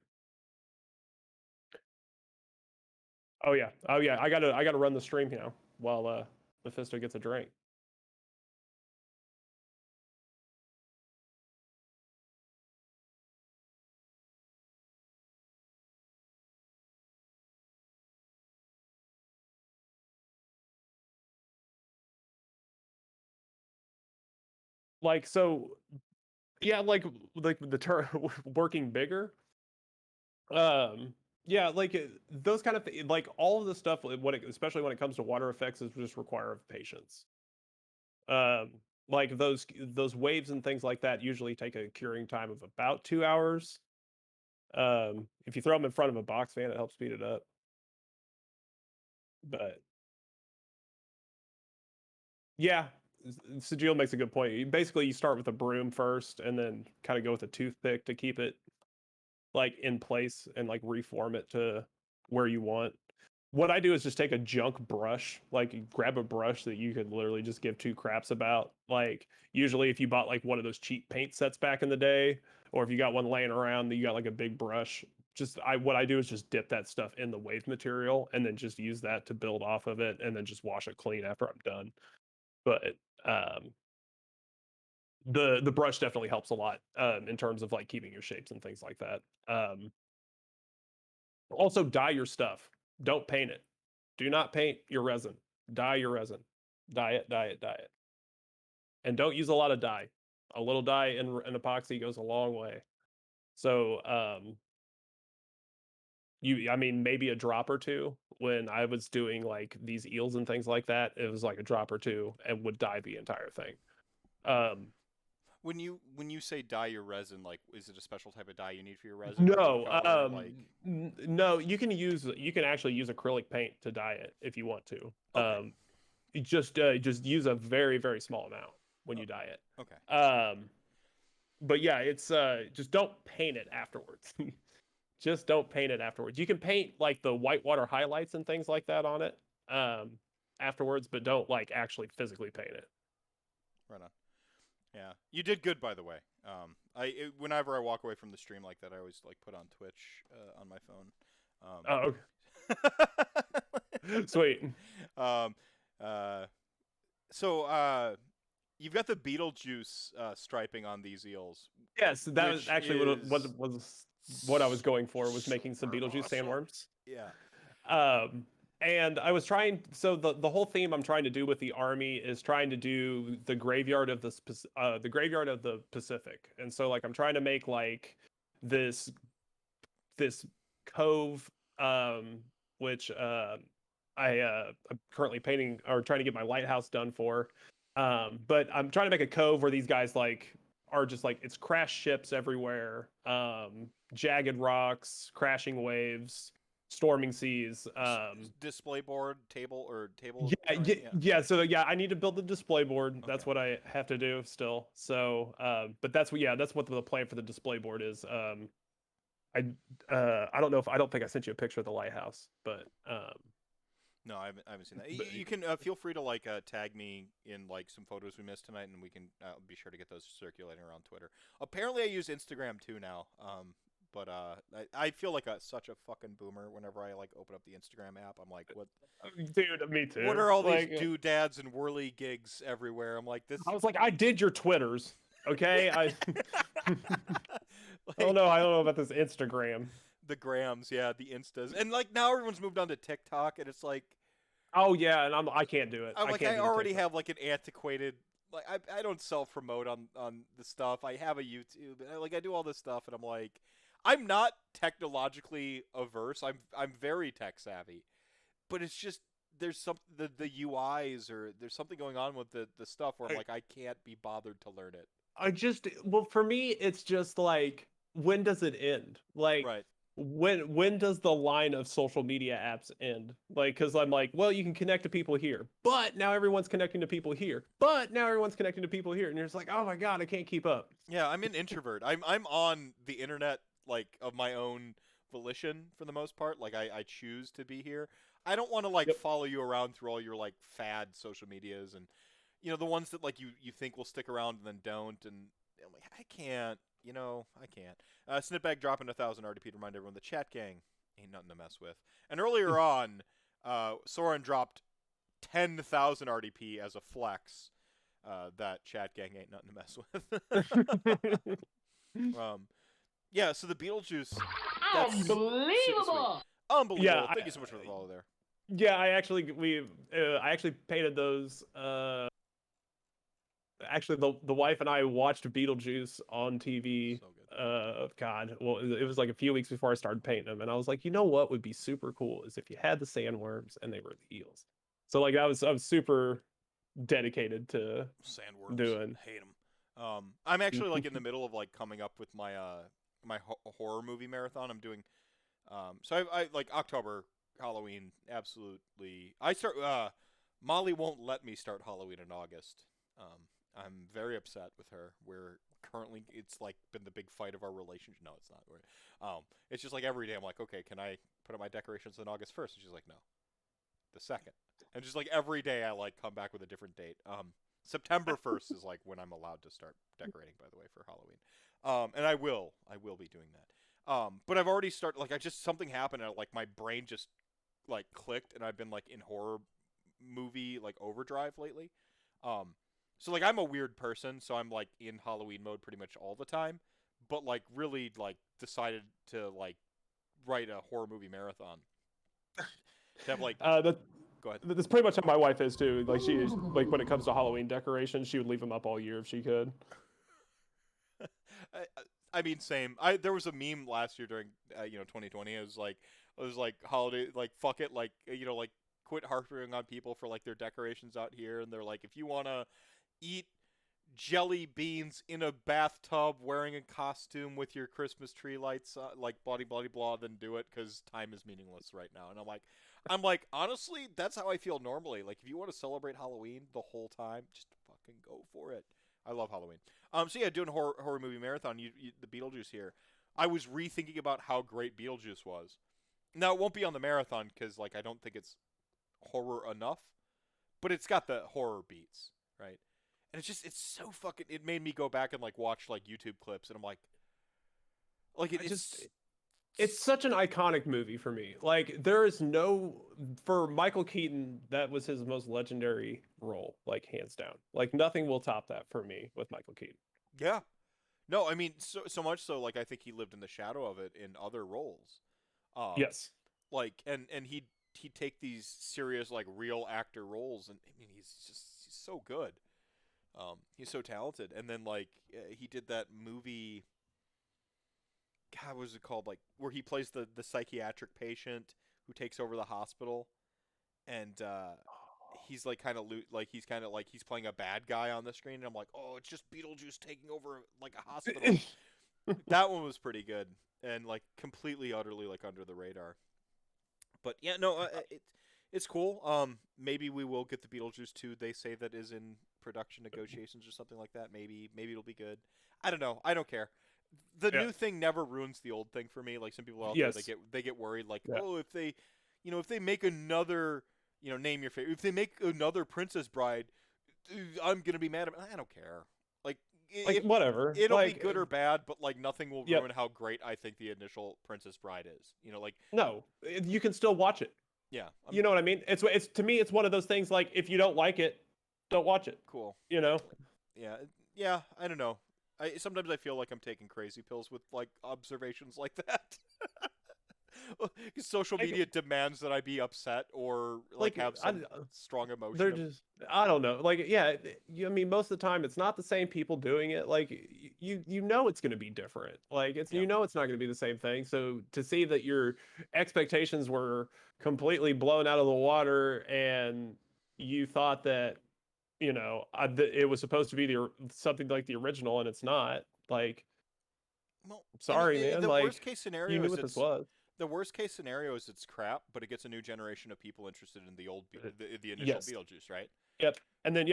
oh yeah, I gotta run the stream now while Mephisto gets a drink. Like, so yeah, like the term working bigger. Yeah, like those kind of like all of the stuff, especially when it comes to water effects, is just require of patience. Um, Like those waves and things like that usually take a curing time of about 2 hours. If you throw them in front of a box fan, it helps speed it up. But yeah, Sajil makes a good point. Basically, you start with a broom first, and then kind of go with a toothpick to keep it like in place and like reform it to where you want. What I do is just take a junk brush, like grab a brush that you could literally just give two craps about. Like usually if you bought like one of those cheap paint sets back in the day, or if you got one laying around that you got like a big brush, what I do is just dip that stuff in the wave material and then just use that to build off of it and then just wash it clean after I'm done. But um the brush definitely helps a lot in terms of like keeping your shapes and things like that. Also dye your stuff. Don't paint it. Do not paint your resin. Dye your resin. Dye it, dye it, dye it. And don't use a lot of dye. A little dye in epoxy goes a long way. So I mean maybe a drop or two. When I was doing like these eels and things like that, it was like a drop or two and would dye the entire thing. Um
When you say dye your resin, like, is it a special type of dye you need for your resin for the
no,
color? Like,
no, you can actually use acrylic paint to dye it if you want to.
okay,
You just use a very very small amount when you dye it.
okay,
But yeah, it's just don't paint it afterwards. Just don't paint it afterwards. You can paint like the whitewater highlights and things like that on it um afterwards, but don't like actually physically paint it.
right on. Yeah, you did good, by the way. Whenever I walk away from the stream like that, I always like put on Twitch on my
Oh,
phone.
sweet.
um, uh, you've got the Beetlejuice striping on these eels,
Yes, that was
which
actually
is
what I was going for was making some
super
Beetlejuice
awesome.
sandworms.
Yeah.
Um, and I was trying. So the whole theme I'm trying to do with the army is trying to do the graveyard of the graveyard of the Pacific. And so like I'm trying to make like this this cove, which I'm currently painting or trying to get my lighthouse done for. But I'm trying to make a cove where these guys like are just like it's crashed ships everywhere, jagged rocks, crashing waves, storming seas.
Display board, table
Yeah,
terrain.
yeah,
Yeah.
yeah. So yeah, I need to build the display board.
Okay.
That's what I have to do still. So, but that's what the plan for the display board is. I don't know if I don't think I sent you a picture of the lighthouse, but
No, I haven't seen that.
but
You can feel free to like tag me in like some photos we missed tonight, and we can be sure to get those circulating around Twitter. Apparently, I use Instagram too now. But I feel like such a fucking boomer whenever I like open up the Instagram app. I'm like,
dude, me
what
too.
are all these
Like,
doodads and whirly gigs everywhere? I'm like this.
I was like, I did your Twitters, okay? I
Like
I don't know about this Instagram.
the grams, yeah, the instas, and like now everyone's moved on to TikTok, and it's like
Oh yeah, and I can't do it.
I'm
I
like
can't
I
do the
already
TikTok.
have like an antiquated like I don't self promote on the stuff. I have a YouTube, and I do all this stuff, and I'm like I'm not technologically averse. I'm very tech savvy, but it's just there's some the UIs or there's something going on with the stuff where I'm
I,
like I can't be bothered to learn it.
I just well for me it's just like when does it end? Like
Right.
when does the line of social media apps end? Like cuz I'm like, well, you can connect to people here, but now everyone's connecting to people here. But now everyone's connecting to people here and you're just like, "Oh my god, I can't keep up."
Yeah, I'm an introvert. I'm on the internet like of my own volition for the most part. Like I choose to be here. I don't want to like
Yep.
follow you around through all your like fad social medias and the ones that like you think will stick around and then don't and I'm like I can't, I can't. Snipbag dropping 1,000 RDP to remind everyone the chat gang ain't nothing to mess with. And earlier on, Soren dropped 10,000 RDP as a flex. That chat gang ain't nothing to mess with. um, yeah. So the Beetlejuice, that's super sweet,
Unbelievable!
unbelievable.
Yeah,
Thank you so much for the follow there.
yeah, I actually painted those actually the wife and I watched Beetlejuice on TV.
So good.
God, well, it was like a few weeks before I started painting them, and I was like, you know what would be super cool is if you had the sandworms and they were the eels. So like I was super. dedicated to
Sandworms,
doing.
hate them. I'm actually like in the middle of like coming up with my horror movie marathon. I'm doing so I like October Halloween. Absolutely, I start. Molly won't let me start Halloween in August. I'm very upset with her. We're currently it's like been the big fight of our relationship. No, it's not. It's just like every day I'm like, okay, can I put up my decorations on August 1st? And she's like, no, the second. And just like every day I like come back with a different date. September 1st is like when I'm allowed to start decorating, by the way, for Halloween. And I will be doing that. But I've already started. Like I just something happened, and like my brain just like clicked, and I've been like in horror movie like overdrive lately. So like I'm a weird person, so I'm like in Halloween mode pretty much all the time. But like really like decided to like write a horror movie marathon to have like
That
go ahead.
that's pretty much how my wife is too. Like she's like when it comes to Halloween decorations, she would leave them up all year if she could.
I, I mean, same. There was a meme last year during 2020. It was like holiday like fuck it like like quit harping on people for like their decorations out here, and they're like if you wanna eat jelly beans in a bathtub wearing a costume with your Christmas tree lights like blah blah blah, then do it because time is meaningless right now. And I'm like honestly that's how I feel normally. Like if you want to celebrate Halloween the whole time, just fucking go for it. I love Halloween. So yeah, doing a horror movie marathon. The Beetlejuice here. I was rethinking about how great Beetlejuice was. Now it won't be on the marathon because like I don't think it's horror enough, but it's got the horror beats, right? And it's so fucking. It made me go back and like watch like YouTube clips, and I'm like
It's such an iconic movie for me. Like there is no for Michael Keaton, that was his most legendary role, like hands down. Like nothing will top that for me with Michael Keaton.
yeah. No, I mean so much so like I think he lived in the shadow of it in other roles. Um,
Yes.
like and he'd take these serious like real actor roles, and I mean he's so good. He's so talented. And then like he did that movie. God, what was it called? Like where he plays the psychiatric patient who takes over the hospital, and he's like kind of like he's kind of like he's playing a bad guy on the screen, and I'm like, oh, it's just Beetlejuice taking over like a hospital. That one was pretty good, and like completely utterly like under the radar. But yeah, no, it's cool. Maybe we will get the Beetlejuice 2. They say that is in production negotiations or something like that. Maybe it'll be good. I don't know. I don't care. The
Yeah.
new thing never ruins the old thing for me. Like some people out there,
Yes.
they get worried. Like,
Yeah.
oh, if they make another, name your favorite. If they make another Princess Bride, I'm gonna be mad at. I don't care. Like,
Like
if
whatever.
it'll be
Like
good or bad, but like nothing will
yep.
ruin how great I think the initial Princess Bride is. Like
No, you can still watch it.
yeah,
You know what I mean? It's to me it's one of those things like if you don't like it, don't watch it.
cool.
You know?
Yeah, yeah. I don't know. Sometimes I feel like I'm taking crazy pills with like observations like that. Social
Like
media demands that I be upset or like have some strong emotion.
they're just I don't know. Like yeah, I mean most of the time it's not the same people doing it. Like you know it's going to be different. Like it's
Yeah.
you know it's not going to be the same thing. So to see that your expectations were completely blown out of the water and you thought that it was supposed to be something like the original and it's not. Like
Well, and
sorry man,
the
like
worst case
you
scenario
knew
is
what this was.
the worst case scenario is it's crap, but it gets a new generation of people interested in the the initial
Yes.
Beetlejuice, right?
Yep. And then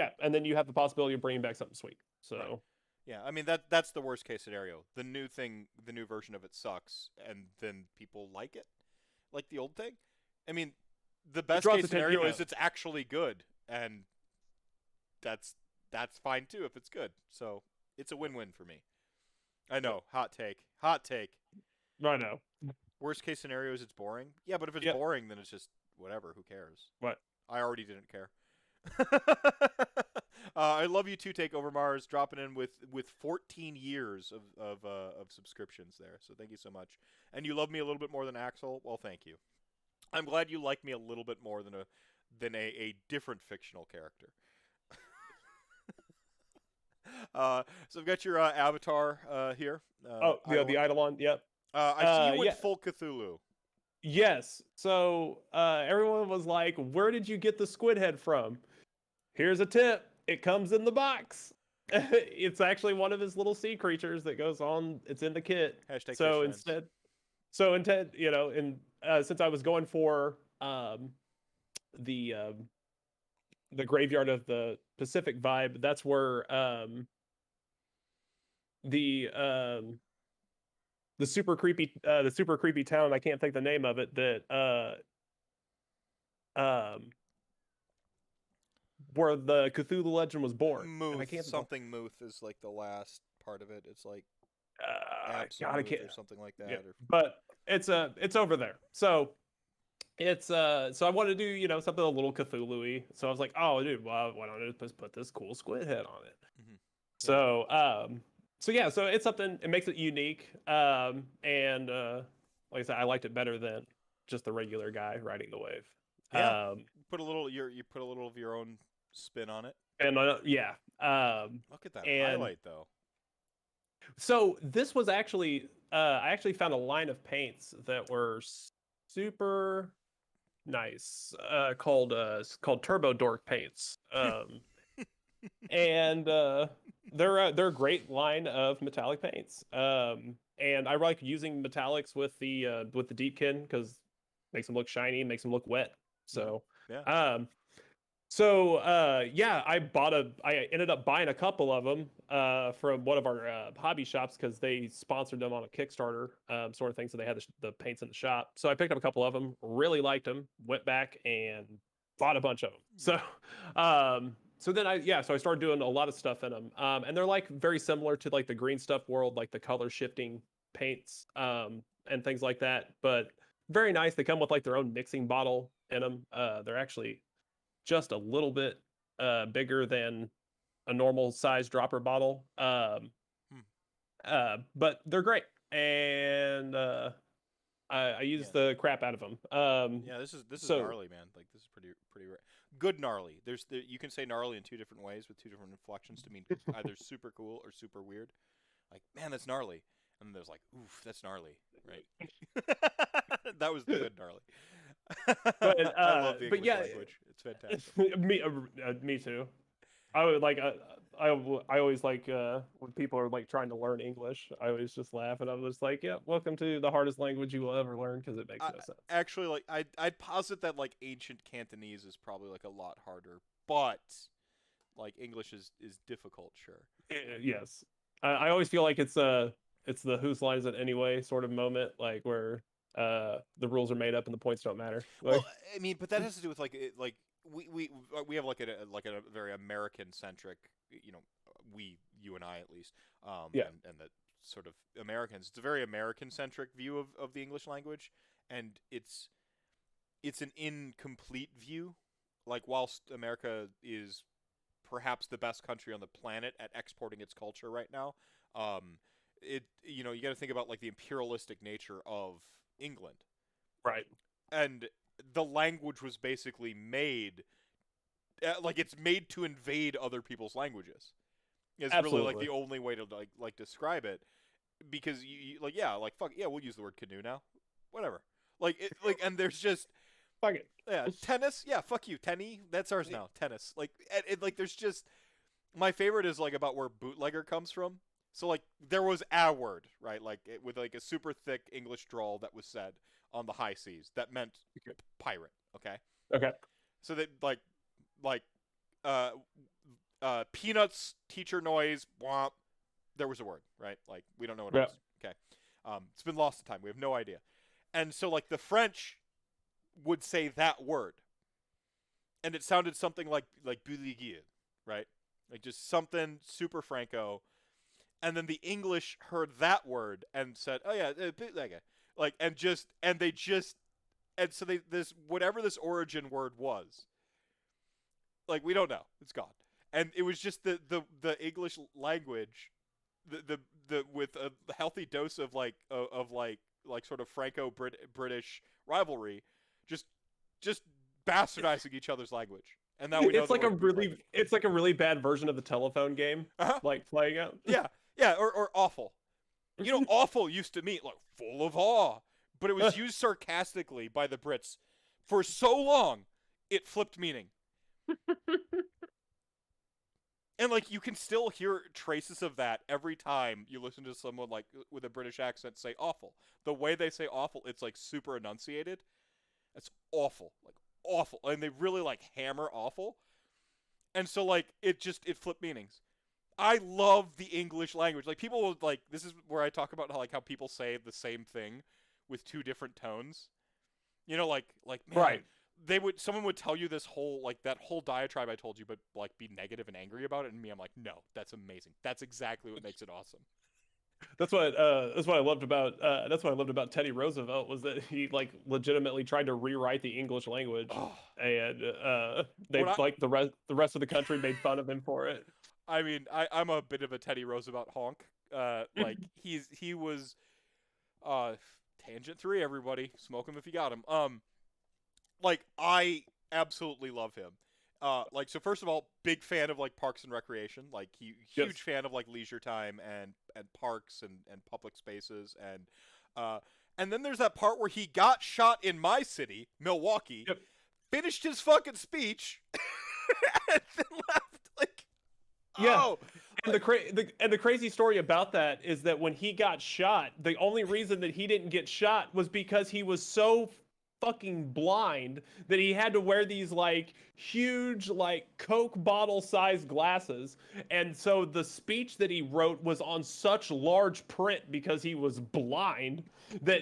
you have the possibility of bringing back something sweet.
Right.
So
Yeah, I mean that's the worst case scenario. The new thing, the new version of it sucks, and then people like it, like the old thing. I mean, the
it
best
draws
case
attention.
scenario
Yeah.
is it's actually good, and that's fine too if it's good. So it's a win-win for me. I know, hot take, hot take.
I know.
Worst case scenario is it's boring. Yeah, but if it's
Yep.
boring, then it's just whatever. Who cares?
What?
I already didn't care. I love you too. Take over Mars, dropping in with 14 years of subscriptions there. So thank you so much. And you love me a little bit more than Axel. Well, thank you. I'm glad you like me a little bit more than a different fictional character. So I've got your avatar here.
The Eidolon. Yep.
I see you in
Yeah.
full Cthulhu.
Yes. So everyone was like, "Where did you get the squid head from?" here's a tip. It comes in the box. It's actually one of his little sea creatures that goes on. It's in the kit.
Hashtag
So
fish friends.
instead, since I was going for the graveyard of the Pacific vibe, that's where the super creepy town, I can't think the name of it, that where the Cthulhu legend was born. And I
Muth,
can't
something Muth is like the last part of it. It's like
God, I
Absolute
can't.
or something like that.
Yeah,
Or
but it's over there. So so I wanted to do something a little Cthulhu-y. So I was like, oh dude, well, why don't I just put this cool squid head on it?
mm-hmm. Yeah.
So it's something. It makes it unique. And like I said, I liked it better than just the regular guy riding the wave.
Yeah. Put a little you put a little of your own spin on it.
And yeah.
Look at that
And
highlight though.
so this was actually I actually found a line of paints that were super nice, called Turbo Dork paints. And they're a great line of metallic paints. And I like using metallics with the Deepkin because makes them look shiny, makes them look wet. So
Yeah.
yeah, I ended up buying a couple of them from one of our hobby shops because they sponsored them on a Kickstarter sort of thing. So they had the paints in the shop. So I picked up a couple of them, really liked them, went back and bought a bunch of them. So so then I started doing a lot of stuff in them. And they're like very similar to like the green stuff world, like the color shifting paints and things like that. But very nice. They come with like their own mixing bottle in them. They're actually just a little bit bigger than a normal size dropper bottle. But they're great, and I use the crap out of them.
Yeah, this is
so
gnarly, man. Like this is pretty rare. Good gnarly. You can say gnarly in two different ways with two different inflections to mean either super cool or super weird. Like, man, that's gnarly. And there's like, oof, that's gnarly, right? That was the good gnarly. I love the English language. It's fantastic.
me too. I would like I always like when people are like trying to learn English. I always just laugh and I'm just like, yeah, welcome to the hardest language you will ever learn because it makes no sense.
Actually, like I'd posit that like ancient Cantonese is probably like a lot harder, but like English is difficult, sure.
Yes, I always feel like it's the whose line is it anyway sort of moment, like where the rules are made up and the points don't matter.
Well,
Like,
I mean, but that has to do with like we have like a very American centric, you and I at least,
yeah,
and the sort of Americans. It's a very American centric view of the English language, and it's an incomplete view. Like whilst America is perhaps the best country on the planet at exporting its culture right now, you got to think about like the imperialistic nature of England,
right,
and the language was basically made like it's made to invade other people's languages. It's really like
absolutely.
the only way to like describe it, because you like yeah, like fuck yeah, we'll use the word canoe now, whatever. And there's just
Fuck it.
yeah, tennis, yeah, fuck you, tenny, that's ours now, tennis. Like there's just my favorite is like about where bootlegger comes from. So like there was a word, right? Like with like a super thick English drawl that was said on the high seas that meant pirate. Okay.
Okay.
So that like uh peanuts teacher noise. Womp, there was a word, right? Like we don't know what it
Yeah.
was. Okay. It's been lost to time. We have no idea. And so like the French would say that word, and it sounded something like bootlegger, right? Like just something super Franco. And then the English heard that word and said, "Oh yeah, bootlegger." Like and so this whatever this origin word was, like we don't know, it's gone. And it was just the English language, the with a healthy dose of like sort of Franco British rivalry, just bastardizing each other's language. And now we know
It's like a really bad version of the telephone game,
uh-huh.
like playing out.
Yeah, or awful. Awful used to mean like full of awe, but it was used sarcastically by the Brits for so long, it flipped meaning. And like you can still hear traces of that every time you listen to someone like with a British accent say awful. The way they say awful, it's like super enunciated. It's awful, like awful, and they really like hammer awful. And so like it flipped meanings. I love the English language. Like people will like this is where I talk about how people say the same thing with two different tones. Like man,
Right.
someone would tell you this whole like that whole diatribe I told you, but like be negative and angry about it, and me, I'm like, no, that's amazing. That's exactly what makes it awesome.
That's what I loved about Teddy Roosevelt was that he like legitimately tried to rewrite the English language,
Oh,
and
what
they like the rest of the country made fun of him for it.
I mean, I'm a bit of a Teddy Roosevelt honk. Like he was uh tangent 3, everybody smoke him if you got him. Like I absolutely love him. Like so first of all, big fan of like Parks and Recreation. Like huge
Yes.
fan of like leisure time and parks and public spaces uh and then there's that part where he got shot in my city, Milwaukee,
Yep.
finished his fucking speech and then left like
Yeah.
oh
And the crazy story about that is that when he got shot, the only reason that he didn't get shot was because he was so fucking blind that he had to wear these like huge like Coke bottle sized glasses. And so the speech that he wrote was on such large print because he was blind that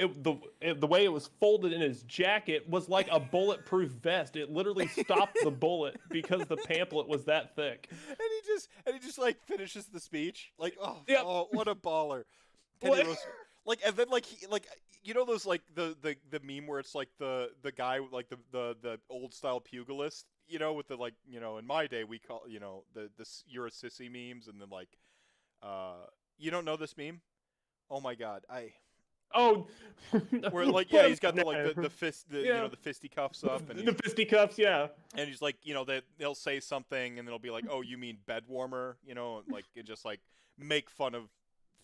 the way it was folded in his jacket was like a bulletproof vest. It literally stopped the bullet because the pamphlet was that thick.
and he just like finishes the speech like
Yep.
oh what a baller. Teddy
What?
Roosevelt, like, and then like he like those like the meme where it's like the guy like the old style pugilist, with the like, in my day we call, this you're a sissy memes, and then like uh you don't know this meme. Oh my god, I
Oh,
where like, yeah, he's got the like
no.
the fist,
Yeah,
the fisticuffs up, and
the fisticuffs. Yeah.
he's like, they'll say something and then it'll be like, oh, you mean bed warmer, like it just like make fun of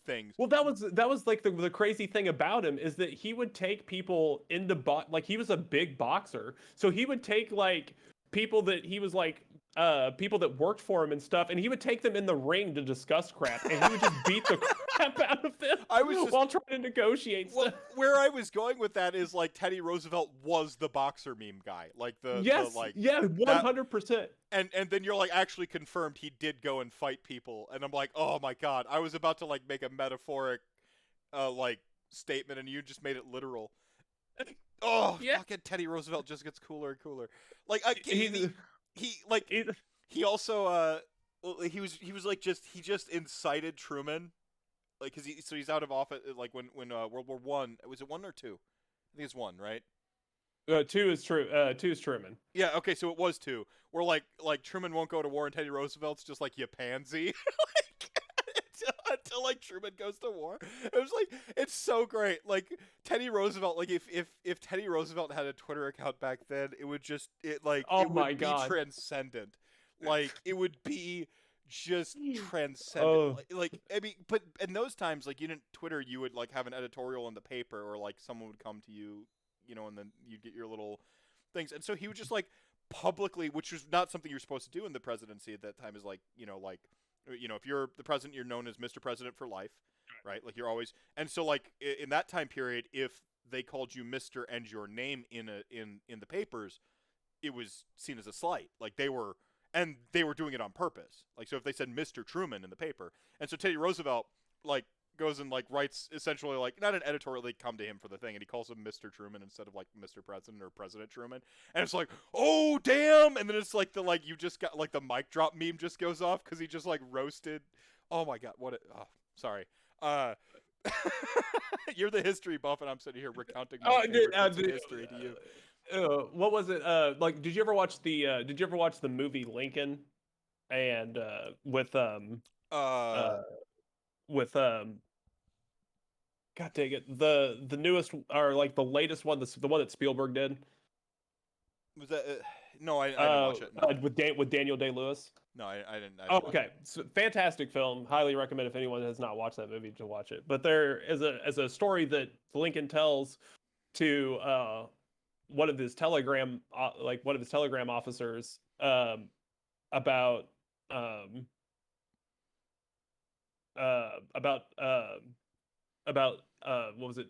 things.
Well, that was like the crazy thing about him is that he would take people into like he was a big boxer, so he would take like people that he was like people that worked for him and stuff, and he would take them in the ring to discuss crap, and he would just beat the crap out of them
I was just
while trying to negotiate
Well,
stuff.
where I was going with that is like Teddy Roosevelt was the boxer meme guy, like the
Yes,
like
yeah,
that,
100%.
and then you're like actually confirmed he did go and fight people, and I'm like, oh my god, I was about to like make a metaphoric, like statement, and you just made it literal. Oh,
Yeah,
fucking Teddy Roosevelt just gets cooler and cooler. Like
he's
he like
he's
he also well, he was like he just incited Truman, like he's out of office like when World War One, was it one or two? I think it's one, right?
two is true. Two is Truman.
Yeah, okay, so it was two. Where like Truman won't go to war and Teddy Roosevelt's just like, you pansy. Like, until like Truman goes to war. It was like, it's so great. Like Teddy Roosevelt, like if Teddy Roosevelt had a Twitter account back then, it would just
Oh
it would
my
be
God.
transcendent. Like it would be just transcendent.
Oh,
Like I mean, but in those times, like you didn't Twitter, you would like have an editorial in the paper, or like someone would come to you, and then you'd get your little things. And so he would just like publicly, which was not something you're supposed to do in the presidency at that time, is like, if you're the president, you're known as Mr. President for life, right? Like you're always, and so like in that time period, if they called you Mr. and your name in the papers, it was seen as a slight. Like they were doing it on purpose. Like so if they said Mr. Truman in the paper, and so Teddy Roosevelt like goes and like writes essentially like not an editorial, they come to him for the thing, and he calls him Mr. Truman instead of like Mr. President or President Truman, and it's like, oh damn, and then it's like the like you just got like the mic drop meme just goes off because he just like roasted. Oh my god, oh sorry. uh you're the history buff, and I'm sitting here recounting my favorite bits of history to you.
what was it? Like, did you ever watch the movie Lincoln? And
uh
uh, with God dang it, the newest or like the latest one, the one that Spielberg did.
was that no, I didn't watch it, no.
With Daniel Day-Lewis.
No, I
Oh,
didn't watch
okay. So, fantastic film. Highly recommend if anyone has not watched that movie to watch it. But there is a story that Lincoln tells to one of his telegram officers about um about what was it,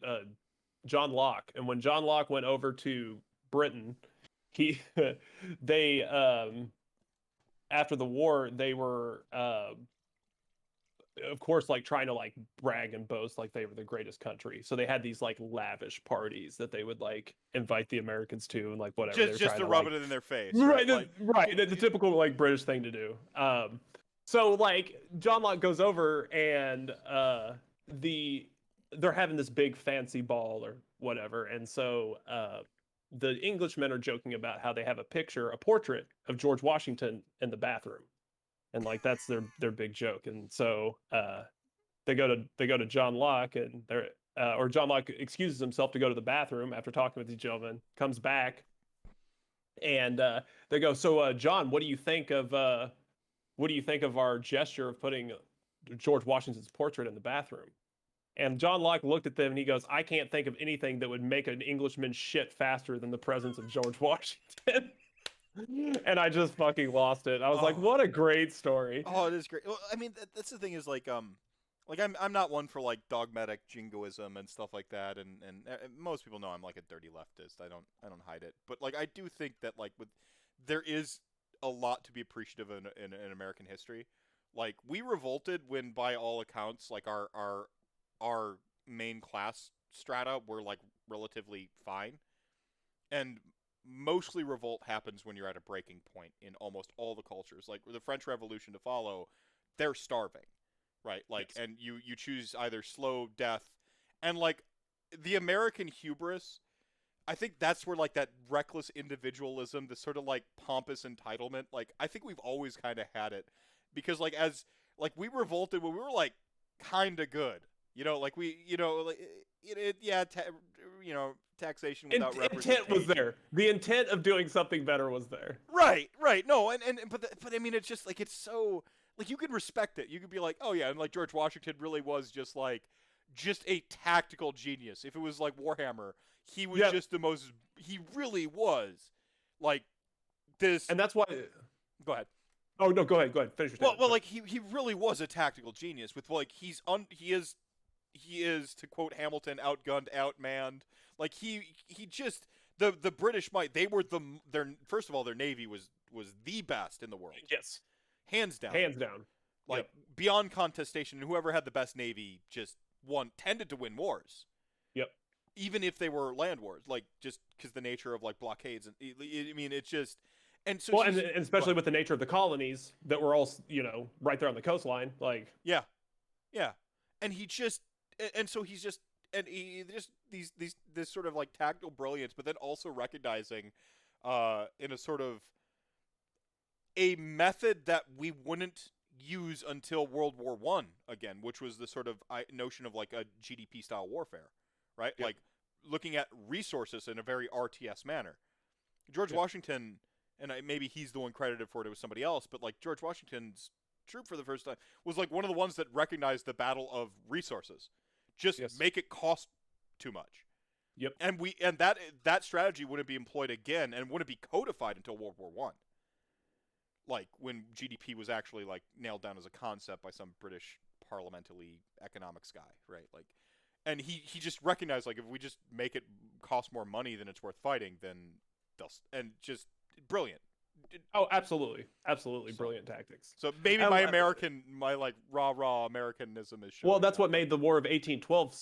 John Locke. And when John Locke went over to Britain, he they after the war, they were of course like trying to like brag and boast like they were the greatest country. So they had these like lavish parties that they would like invite the Americans to, and like whatever they were
Just
trying
to
to
rub
like,
it in their face, right?
right,
Like,
right, the typical like British thing to do. So like John Locke goes over, and the they're having this big fancy ball or whatever, and so the Englishmen are joking about how they have a portrait of George Washington in the bathroom, and like that's their big joke. And so they go to John Locke, and they're or John Locke excuses himself to go to the bathroom after talking with these gentlemen, comes back, and they go, so John, what do you think of our gesture of putting George Washington's portrait in the bathroom? And John Locke looked at them and he goes, I can't think of anything that would make an Englishman shit faster than the presence of George Washington. And I just fucking lost it. I was like,
oh,
what a great story.
oh, it is great. Well, I mean, that's the thing is like I'm not one for like dogmatic jingoism and stuff like that, and most people know I'm like a dirty leftist. I don't hide it, but like I do think that like with there is a lot to be appreciative in American history. Like we revolted when, by all accounts, like our main class strata were like relatively fine, and mostly revolt happens when you're at a breaking point in almost all the cultures. Like the French Revolution to follow, they're starving, right? Like,
Yes.
and you choose either slow death, and like the American hubris. I think that's where like that reckless individualism, this sort of like pompous entitlement. Like I think we've always kind of had it, because like as like we revolted when we were like kind of good, like we, like yeah, taxation without
Intent was
representation.
there. The intent of doing something better was there.
Right, right. No, and but I mean, it's just like it's so like you can respect it. You could be like, oh yeah, and like George Washington really was just a tactical genius. If it was like Warhammer, he was
Yep.
just the most. He really was like this.
And that's why.
Go ahead.
Oh no, go ahead. Finish your
Well,
statement.
like he really was a tactical genius. With like he is to quote Hamilton, outgunned, outmanned. Like he just the British might they were their first of all their navy was the best in the world,
Yes,
hands down,
hands down.
like
Yep.
beyond contestation. And whoever had the best navy just tended to win wars,
Yep.
even if they were land wars, like just because the nature of like blockades. And I mean, it's just and so
Well, and,
he's
and
go
especially
ahead.
with the nature of the colonies that were all, right there on the coastline. Like,
Yeah, yeah, and he just and so he's just and he just these this sort of like tactical brilliance, but then also recognizing, in a sort of a method that we wouldn't use until World War One again, which was the sort of notion of like a GDP style warfare, right?
yep,
Like looking at resources in a very RTS manner. George
yep,
Washington, and maybe he's the one credited for it. It was somebody else, but like George Washington's troop for the first time was like one of the ones that recognized the battle of resources. Just
yes,
make it cost too much,
yep.
and that strategy wouldn't be employed again, and wouldn't be codified until World War One. Like when GDP was actually like nailed down as a concept by some British parliamentary economics guy, right? Like, and he just recognized like if we just make it cost more money than it's worth fighting, then they'll and just brilliant.
Oh, absolutely, absolutely,
So
brilliant tactics.
so maybe
And,
my like raw Americanism is
well,
showing
that's
now,
what
but
made the War of 1812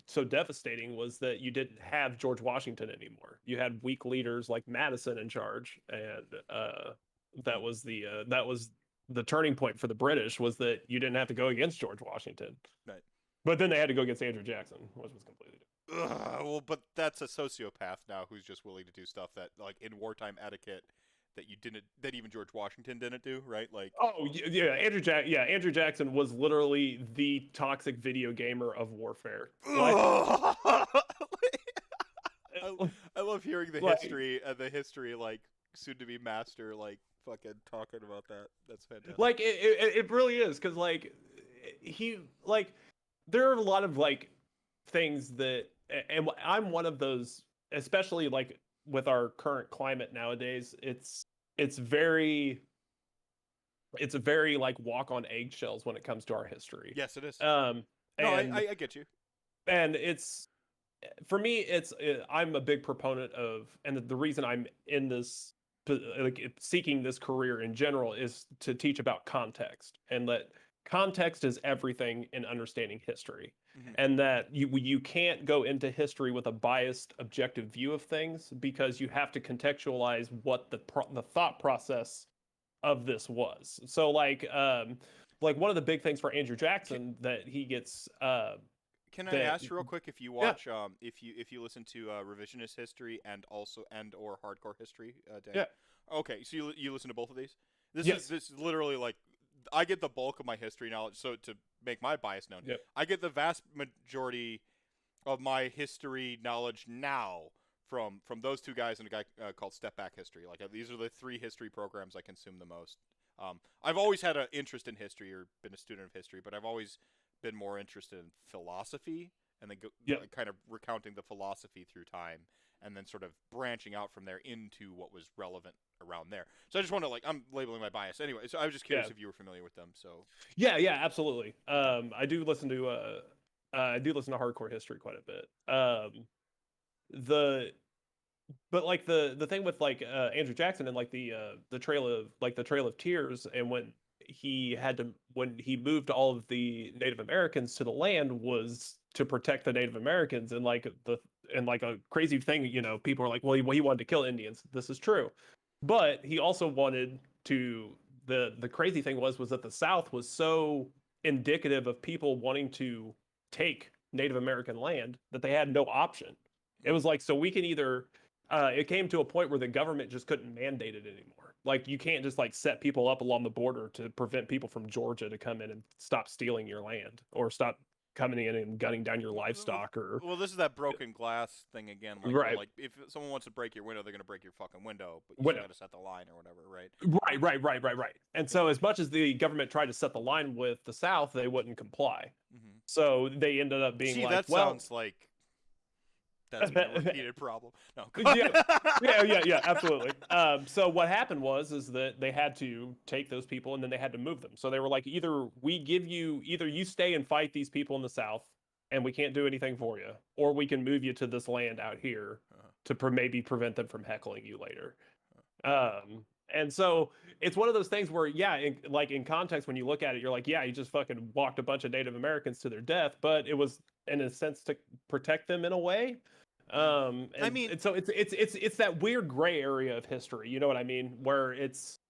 so devastating, was that you didn't have George Washington anymore. You had weak leaders like Madison in charge, and that was the turning point for the British, was that you didn't have to go against George Washington,
right.
but then they had to go against Andrew Jackson, which was completely different.
Well, but that's a sociopath now who's just willing to do stuff that like in wartime etiquette that even George Washington didn't do, right? Like
Oh yeah, Andrew Jackson was literally the toxic video gamer of warfare. Like,
I, I love hearing the
like
history and the history like soon to be master like fucking talking about that. That's fantastic.
it really is, because like he like there are a lot of like things that, and I'm one of those, especially like with our current climate nowadays. It's very it's a very like walk on eggshells when it comes to our history.
Yes, it is.
Um,
No,
and
I get you.
it's for me, I'm a big proponent of, and the reason I'm in this like seeking this career in general is to teach about context, and that context is everything in understanding history,
Hmm.
and that you can't go into history with a biased objective view of things, because you have to contextualize what the thought process of this was. So like one of the big things for Andrew Jackson that he gets
Can I
that
ask you real quick if you
yeah,
watch if you listen to revisionist history and also and or hardcore history, Dan?
yeah,
Okay, so you listen to both of these?
yes,
This is literally like I get the bulk of my history knowledge. So to make my bias known,
yeah,
I get the vast majority of my history knowledge now from those two guys and a guy called Step Back History. Like these are the three history programs I consume the most. I've always had an interest in history or been a student of history, but I've always been more interested in philosophy and then
yeah,
kind of recounting the philosophy through time and then sort of branching out from there into what was relevant around there. So I just want to like I'm labeling my bias anyway. So I was just
yeah,
curious if you were familiar with them. So
yeah, yeah, absolutely.
okay.
I do listen to hardcore history quite a bit. The but like the thing with like Andrew Jackson and like the Trail of Tears, and when he moved all of the Native Americans to the land, was to protect the Native Americans, and like a crazy thing, people are like, well, he wanted to kill Indians. This is true, but he also wanted to. The crazy thing was that the South was so indicative of people wanting to take Native American land that they had no option. It
Mm-hmm.
was like, so we can either it came to a point where the government just couldn't mandate it anymore. Like you can't just like set people up along the border to prevent people from Georgia to come in and stop stealing your land, or stop coming in and gunning down your livestock, or
Well, this is that broken glass thing again. Like, where
right,
like if someone wants to break your window, they're gonna break your fucking window, but you still
what,
got to set the line or whatever, right?
right. And
Yeah.
so as much as the government tried to set the line with the South, they wouldn't comply.
Hmm.
So they ended up being
See,
like,
that
well,
sounds like that's gonna be a repeated problem. No.
yeah, yeah, absolutely. So what happened is that they had to take those people and then they had to move them. So they were like, either you stay and fight these people in the South, and we can't do anything for you, or we can move you to this land out here
Uh-huh.
to maybe prevent them from heckling you later. And so it's one of those things where, yeah, like in context, when you look at it, you're like, yeah, you just fucking walked a bunch of Native Americans to their death, but it was in a sense to protect them in a way.
Mm. I
And
mean,
and so it's that weird gray area of history, you know what I mean? Where it's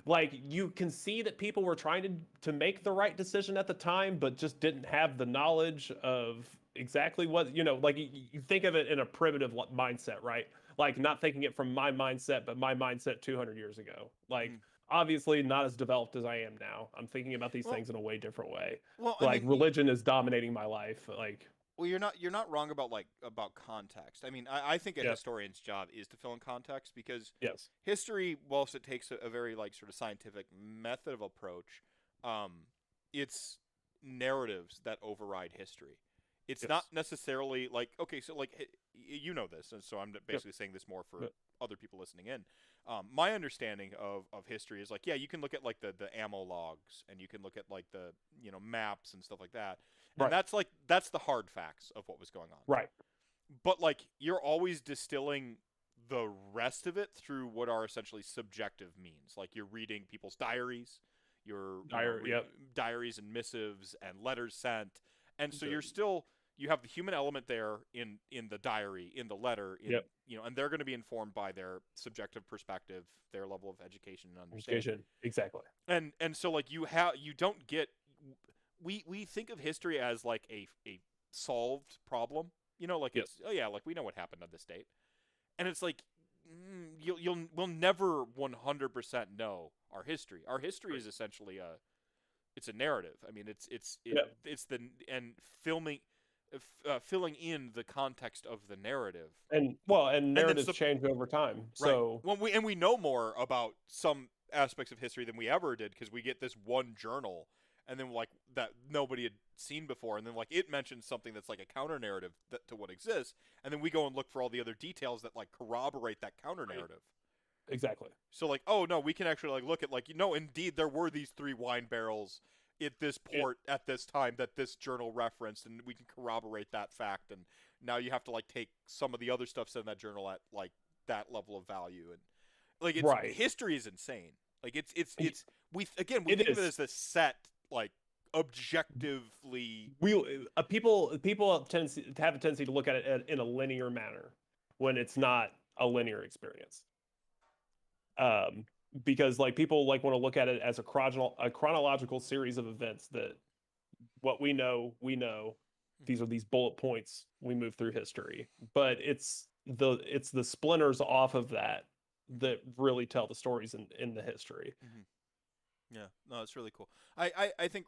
like you can see that people were trying to make the right decision at the time, but just didn't have the knowledge of exactly what, like you think of it in a primitive mindset, right? Like not thinking it from my mindset, but my mindset 200 years ago. Like
mm.
obviously not as developed as I am now. I'm thinking about these
well,
things in a way different way.
I
Like
mean,
religion is dominating my life. Like
well, you're not wrong about like about context. I mean, I think a
yeah,
historian's job is to fill in context because
yes,
history, whilst it takes a very like sort of scientific method of approach, um, it's narratives that override history. It's not
yes,
necessarily like okay, so like you know this, and so I'm
yep,
basically saying this more for
yep,
other people listening in. My understanding of history is like yeah, you can look at like the ammo logs, and you can look at like the maps and stuff like that, and
right,
that's the hard facts of what was going on.
right,
But like you're always distilling the rest of it through what are essentially subjective means. Like you're reading people's diaries, you're
yep,
diaries and missives and letters sent, and so
the,
you have the human element there in the diary, in the letter, in
yep,
and they're going to be informed by their subjective perspective, their level of education and understanding.
education, exactly.
And so like you don't get we think of history as like a solved problem. Like
Yes,
it's oh yeah, like we know what happened on this date, and it's like we'll never 100% know our history. Our history is essentially it's a narrative. I mean,
yep.
it's the and filling in the context of the narrative,
And
and then
narratives change over time.
right
So
when we know more about some aspects of history than we ever did because we get this one journal and then like that nobody had seen before, and then like it mentions something that's like a counter narrative to what exists, and then we go and look for all the other details that like corroborate that counter
right.
narrative.
exactly.
So like, oh no, we can actually like look at like, indeed there were these 3 wine barrels at this
It,
port at this time that this journal referenced, and we can corroborate that fact. And now you have to like take some of the other stuff said in that journal at like that level of value. And like, it's
right.
history is insane. Like,
Y-
we
It
think of it
is.
as a set, like, objectively.
People have a tendency to look at it in a linear manner when it's not a linear experience. Um, because like people like want to look at it as a chronological series of events that what we know. These are these bullet points we move through history, but it's the splinters off of that that really tell the stories in the history.
Mhm. Yeah, no, it's really cool. I think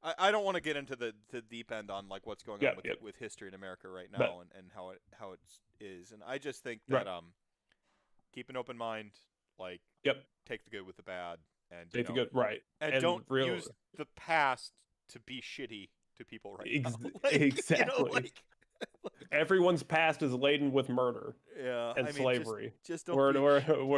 I don't want to get into the deep end on like what's going on
Yep, yep.
with history in America right
But
now, and how it is. And I just think that
right,
keep an open mind, like,
yep.
take the good with the bad, and
Take the good, right,
don't
and real
use the past to be shitty to people right now.
ex-
Like,
exactly. Everyone's past is laden with murder
yeah,
and
I mean,
slavery.
just don't
We're,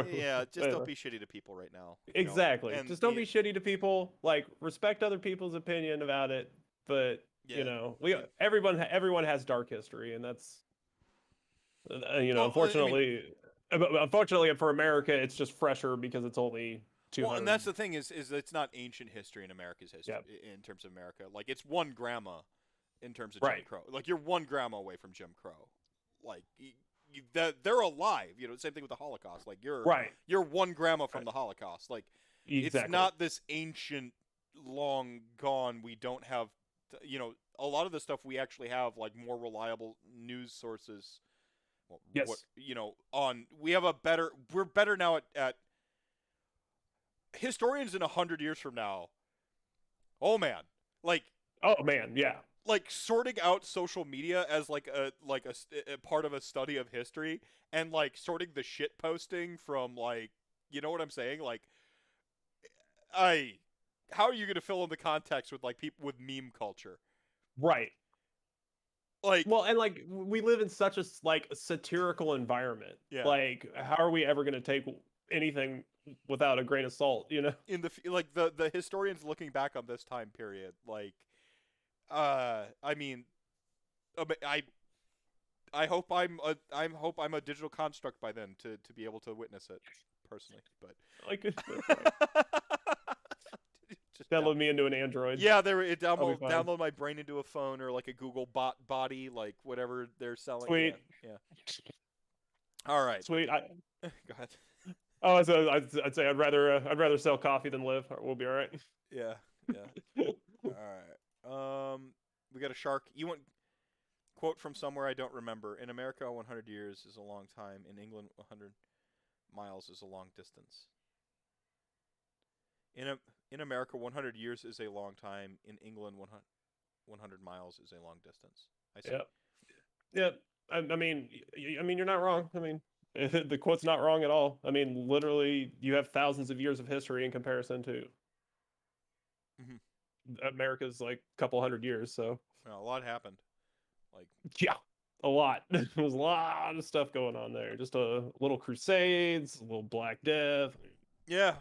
be yeah, just don't
whatever.
be shitty to people right now.
Exactly.
And
Just don't be shitty to people. Like respect other people's opinion about it. But
yeah,
we
and
everyone has dark history, and that's
well, I mean,
unfortunately for America, it's just fresher because it's only
well, and
200.
that's the thing is it's not ancient history in America's history
Yeah.
in terms of America. Like, it's one grandma in terms of Jim
Right.
Crow. Like, you're one grandma away from Jim Crow. Like, that they're alive. Same thing with the Holocaust. Like,
Right.
you're one grandma from
Right.
the Holocaust. Like, it's
Exactly.
not this ancient, long gone. We don't have, a lot of the stuff we actually have like more reliable news sources. What
Yes.
on we have we're better now at historians in 100 years from now. Oh man, like
Oh man, yeah.
sorting out social media as a part of a study of history, and like sorting the shit posting from, like, you know what I'm saying? Like, I how are you going to fill in the context with like people with meme culture?
Right.
Like,
Well, and like we live in such a like satirical environment.
yeah,
Like, how are we ever going to take anything without a grain of salt?
in like the historians looking back on this time period, like, I mean, I hope hope I'm a digital construct by then to be able to witness it personally, but
Like, right.
just
Download me into an Android.
yeah,
I'll be fine.
download my brain into a phone or like a Google body, like whatever they're selling. Yeah,
Sweet,
yeah. All right,
sweet.
go ahead.
So I'd say I'd rather sell coffee than live. We'll be all right.
Yeah, yeah. All right. We got a shark. You want quote from somewhere I don't remember. In America, 100 years is a long time. In England, 100 miles is a long distance. In America, 100 years is a long time. In England, 100 miles is a long distance. I see.
Yeah, yeah. I mean, you're not wrong. I mean, the quote's not wrong at all. I mean, literally, you have thousands of years of history in comparison to
Mm-hmm.
America's like couple hundred years. So
Well, a lot happened. Like,
yeah, a lot. There's a lot of stuff going on there. Just a little crusades, a little Black Death.
yeah.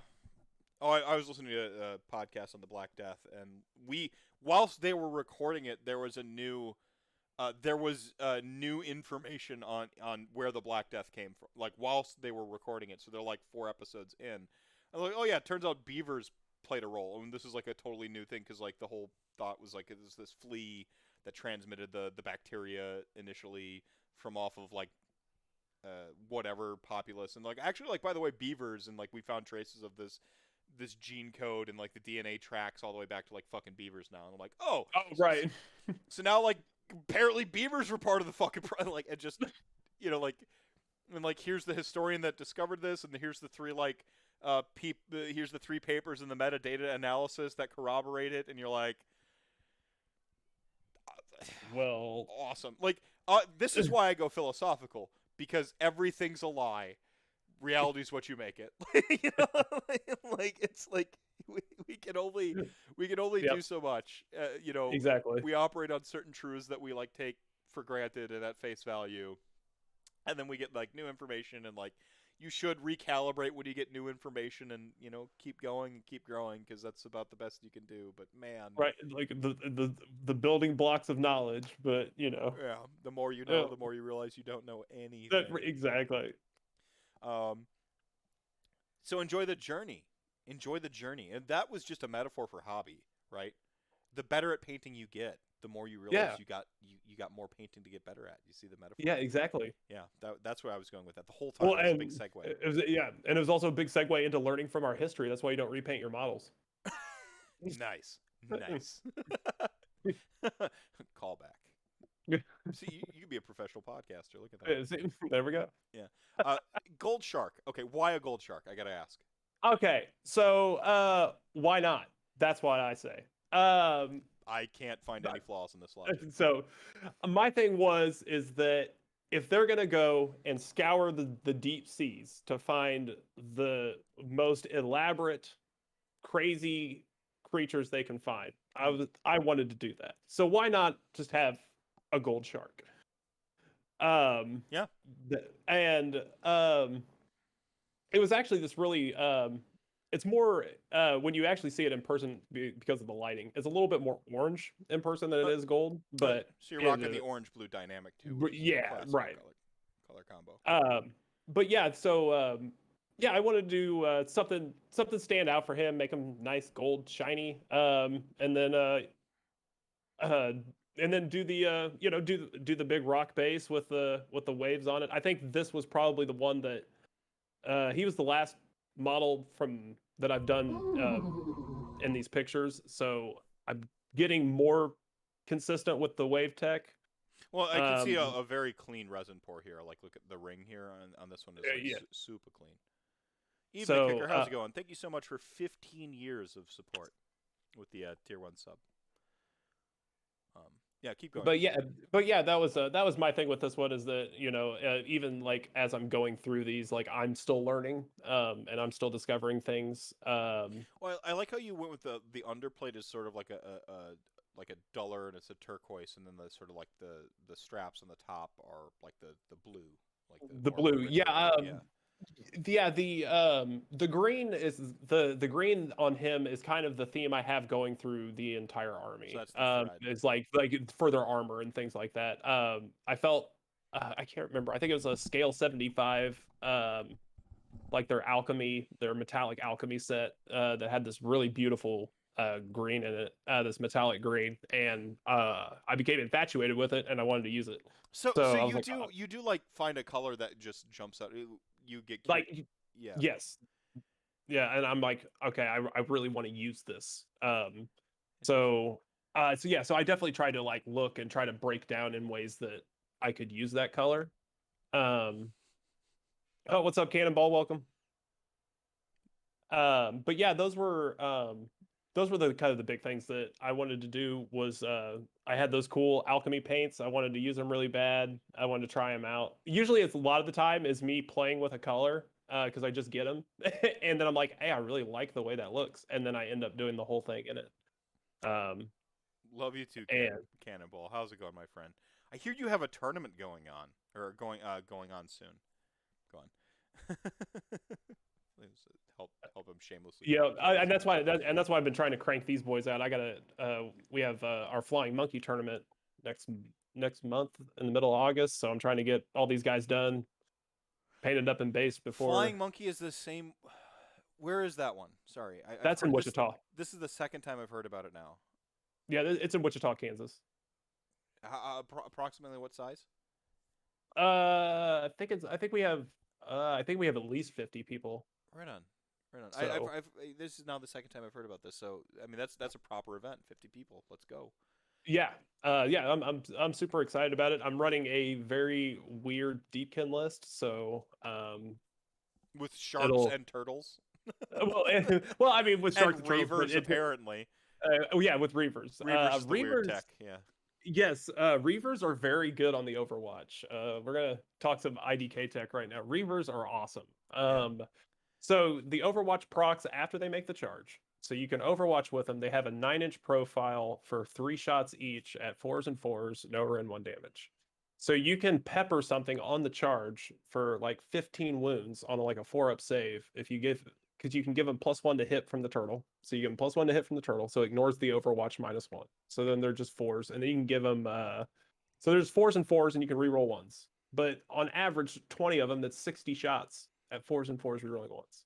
Oh, I was listening to a podcast on the Black Death, and whilst they were recording it, there was new information on where the Black Death came from. Like, whilst they were recording it, so they're like 4 episodes in. I'm like, oh yeah, it turns out beavers played a role. I mean, this is like a totally new thing because like the whole thought was like it was this flea that transmitted the bacteria initially from off of like whatever populace, and like actually, like, by the way, beavers, and like we found traces of this gene code and like the DNA tracks all the way back to like fucking beavers now. And I'm like, oh,
Oh, right.
so now like apparently beavers were part of the fucking like, and just like, and like here's the historian that discovered this, and here's the three like here's the 3 papers in the metadata analysis that corroborate it, and you're like,
Well,
awesome. Like, this is why I go philosophical, because everything's a lie. Reality's what you make it. Like, it's like we can only
yep,
do so much.
exactly.
We operate on certain truths that we like take for granted and at face value, and then we get like new information, and like, you should recalibrate when you get new information, and keep going and keep growing, because that's about the best you can do. But man,
Right, like the building blocks of knowledge, but
yeah, the more you know,
uh,
the more you realize you don't know
that
anything.
exactly.
Um, so enjoy the journey. Enjoy the journey. And that was just a metaphor for hobby, right? The better at painting you get, the more you realize
Yeah,
you got more painting to get better at. You see the metaphor?
yeah, exactly.
Yeah, that's where I was going with that. The whole time
Well,
it was a big
and
segue.
it was, yeah, and it was also a big segue into learning from our history. That's why you don't repaint your models.
Nice. Nice. Callback. See, you could be a professional podcaster. Look at that.
There we go.
Yeah. Gold shark. Okay, why a gold shark? I gotta ask.
Okay, so why not? That's what I say.
I can't find any flaws in this logic.
So my thing is that if they're gonna go and scour the deep seas to find the most elaborate, crazy creatures they can find, I wanted to do that. So why not just have a gold shark?
Yeah.
And it was actually this really it's more when you actually see it in person because of the lighting. It's a little bit more orange in person than it is gold, but
so you're rocking the orange blue dynamic too, which is
yeah,
classic
right.
color combo.
But yeah, so yeah, I want to do something stand out for him, make him nice, gold, shiny, and then do the do the big rock base with the waves on it. I think this was probably the one that he was the last model from that I've done in these pictures, so I'm getting more consistent with the wave tech.
Well, I can see a very clean resin pour here. Like, look at the ring here on this one is like
Yeah.
super clean. Even
So,
the kicker, how's it going? Thank you so much for 15 years of support with the tier 1 sub. Yeah, keep going.
But yeah, that was my thing with this one is that even like as I'm going through these, like I'm still learning, and I'm still discovering things.
Well, I like how you went with the underplate is sort of like a duller, and it's a turquoise, and then the sort of like the straps on the top are like the blue, like
The
more of a
blue,
richer
yeah,
red. Yeah.
yeah. The green is the green on him is kind of the theme I have going through the entire
So
army.
that's the thread.
It's like further armor and things like that. I felt I can't remember. I think it was a scale 75. Like their metallic alchemy set that had this really beautiful green in it, this metallic green, and I became infatuated with it, and I wanted to use it.
So
So I was
you
like,
do like find a color that just jumps out. You get yeah.
yes, yeah, and I'm like, okay, I really want to use this.
Interesting.
So yeah, so I definitely tried to like look and try to break down in ways that I could use that color. Um, oh, what's up, Cannonball? Welcome. But yeah, those were the kind of the big things that I wanted to do was I had those cool alchemy paints. I wanted to use them really bad. I wanted to try them out. Usually it's a lot of the time is me playing with a color because I just get them and then I'm like, hey, I really like the way that looks, and then I end up doing the whole thing in it. Um,
Love you too,
and
Cannonball. How's it going, my friend? I hear you have a tournament going on, or going on soon. Go on. help him shamelessly.
yeah, and that's why I've been trying to crank these boys out. I gotta we have our flying monkey tournament next month in the middle of August, so I'm trying to get all these guys done, painted up and based before.
Flying Monkey is the same. Where is that one? Sorry, I've
That's in
heard this.
Wichita.
This is the second time I've heard about it now.
Yeah, it's in Wichita, Kansas.
Approximately what size?
I think we have at least 50 people.
Right on, right on.
So
This is now the second time I've heard about this. So I mean, that's a proper event. 50 people. Let's go.
yeah, yeah, I'm super excited about it. I'm running a very weird Deepkin list, so
With sharks
it'll
and turtles.
well, I mean with
And
sharks and turtles, but
reavers, apparently.
oh yeah, with reavers.
Reavers is the weird
Reavers,
tech. Yeah.
yes, reavers are very good on the Overwatch. We're gonna talk some IDK tech right now. Reavers are awesome.
Yeah.
So the Overwatch procs after they make the charge. So you can Overwatch with them. They have a 9-inch profile for 3 shots each at 4s and 4s, no and 1 damage. So you can pepper something on the charge for like 15 wounds on like a 4-up save if you give because you can give them +1 to hit from the turtle. So you give them +1 to hit from the turtle, so it ignores the Overwatch -1. So then they're just 4s, and then you can give them so there's 4s and 4s, and you can reroll 1s. But on average, 20 of them, that's 60 shots at 4s and 4s rerolling 1s.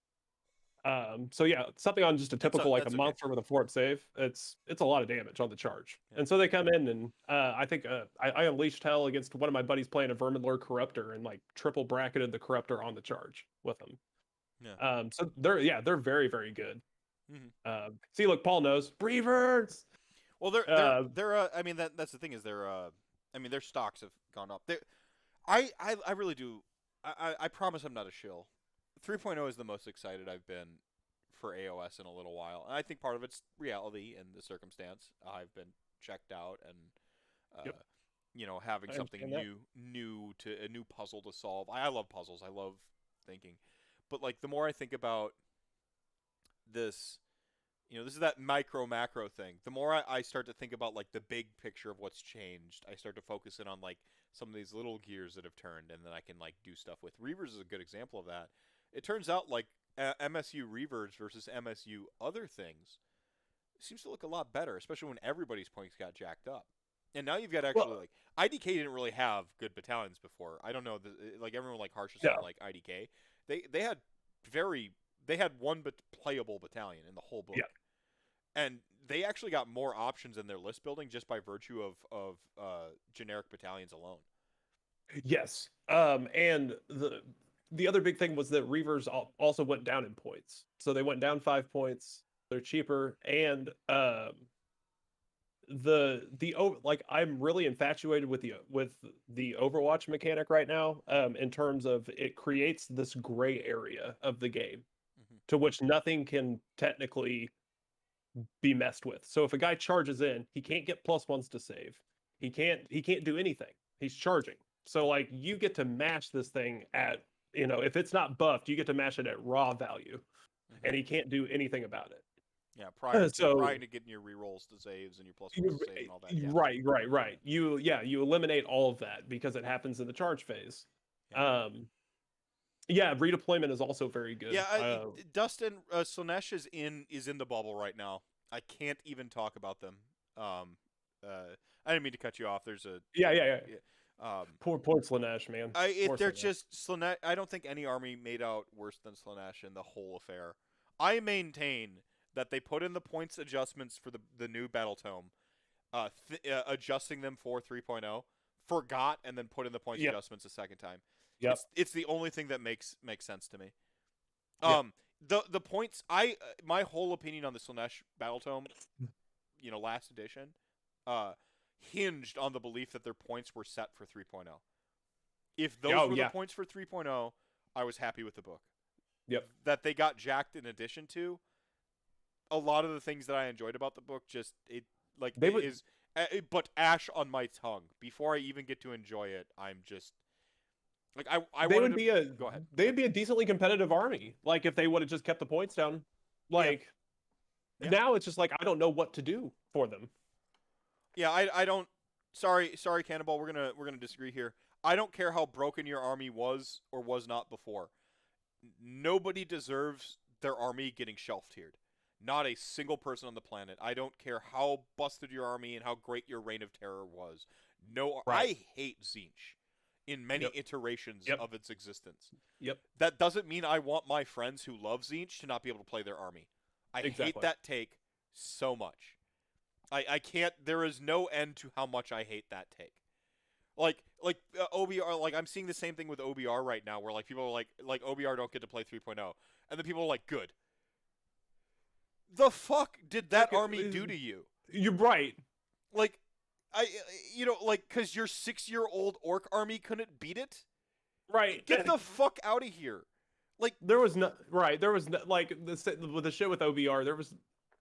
So yeah, something on just a typical like a
that's okay.
monster with a 4-up save, it's a lot of damage on the charge.
Yeah.
And so they come in and I think I unleashed hell against one of my buddies playing a Verminlord Corruptor and like triple bracketed the Corruptor on the charge with him.
Yeah.
So they're very very good.
Mm-hmm.
See, look, Paul knows Breevers.
Well, they're I mean that's the thing is I mean their stocks have gone up. I really do. I promise I'm not a shill. 3.0 is the most excited I've been for AOS in a little while. And I think part of it's reality and the circumstance. I've been checked out and
Yep.
having
I
something
understand
a new puzzle to solve. I love puzzles. I love thinking. But like the more I think about this, this is that micro macro thing. The more I start to think about like the big picture of what's changed, I start to focus in on like some of these little gears that have turned, and then I can like do stuff with. Reavers is a good example of that. It turns out like MSU Reavers versus MSU other things seems to look a lot better, especially when everybody's points got jacked up. And now you've got actually
Well,
like IDK didn't really have good battalions before. I don't know, like everyone like harshes on
no.
like IDK. They had they had one but playable battalion in the whole book.
Yeah.
And they actually got more options in their list building just by virtue of generic battalions alone.
Yes. And the other big thing was that Reavers also went down in points. So they went down 5 points. They're cheaper, and like I'm really infatuated with the Overwatch mechanic right now. In terms of it creates this gray area of the game
Mm-hmm.
to which nothing can technically be messed with. So if a guy charges in, he can't get +1s to save. He can't do anything. He's charging. So like you get to mash this thing at, if it's not buffed, you get to mash it at raw value.
Mm-hmm.
And he can't do anything about it.
Yeah, prior
So
to getting your rerolls to saves and your +1s to save and all that. Yeah.
right. You eliminate all of that because it happens in the charge phase.
Yeah.
Yeah, redeployment is also very good.
Yeah, Dustin Slanesh is in the bubble right now. I can't even talk about them. I didn't mean to cut you off. There's a
yeah.
Um,
Poor Slanesh, man.
they're just Slanesh. I don't think any army made out worse than Slanesh in the whole affair. I maintain that they put in the points adjustments for the new battle tome, adjusting them for 3.0, forgot, and then put in the points adjustments a second time.
Yep.
It's the only thing that makes sense to me.
Yep.
The points my whole opinion on the Slanesh battle tome, last edition, hinged on the belief that their points were set for 3.0. If those were the points for 3.0, I was happy with the book.
Yep.
That they got jacked in addition to a lot of the things that I enjoyed about the book, but ash on my tongue. Before I even get to enjoy it, I'm just like go ahead.
They would be a decently competitive army. Like if they would have just kept the points down. Like now it's just like I don't know what to do for them.
Yeah, I don't. Sorry, Cannonball. We're gonna disagree here. I don't care how broken your army was or was not before. Nobody deserves their army getting shelf-tiered. Not a single person on the planet. I don't care how busted your army and how great your reign of terror was. No,
Right.
I hate Tzeentch in many iterations of its existence.
Yep.
That doesn't mean I want my friends who love Tzeentch to not be able to play their army. I hate that take so much. I can't. There is no end to how much I hate that take. Like OBR. Like I'm seeing the same thing with OBR right now, where like people are like OBR don't get to play 3.0, and then people are like, good. The fuck did that army do to you?
You're right.
Like, because your 6-year-old orc army couldn't beat it.
Right.
Get the fuck out of here. Like
there was no right. There was no, like with the shit with OBR. There was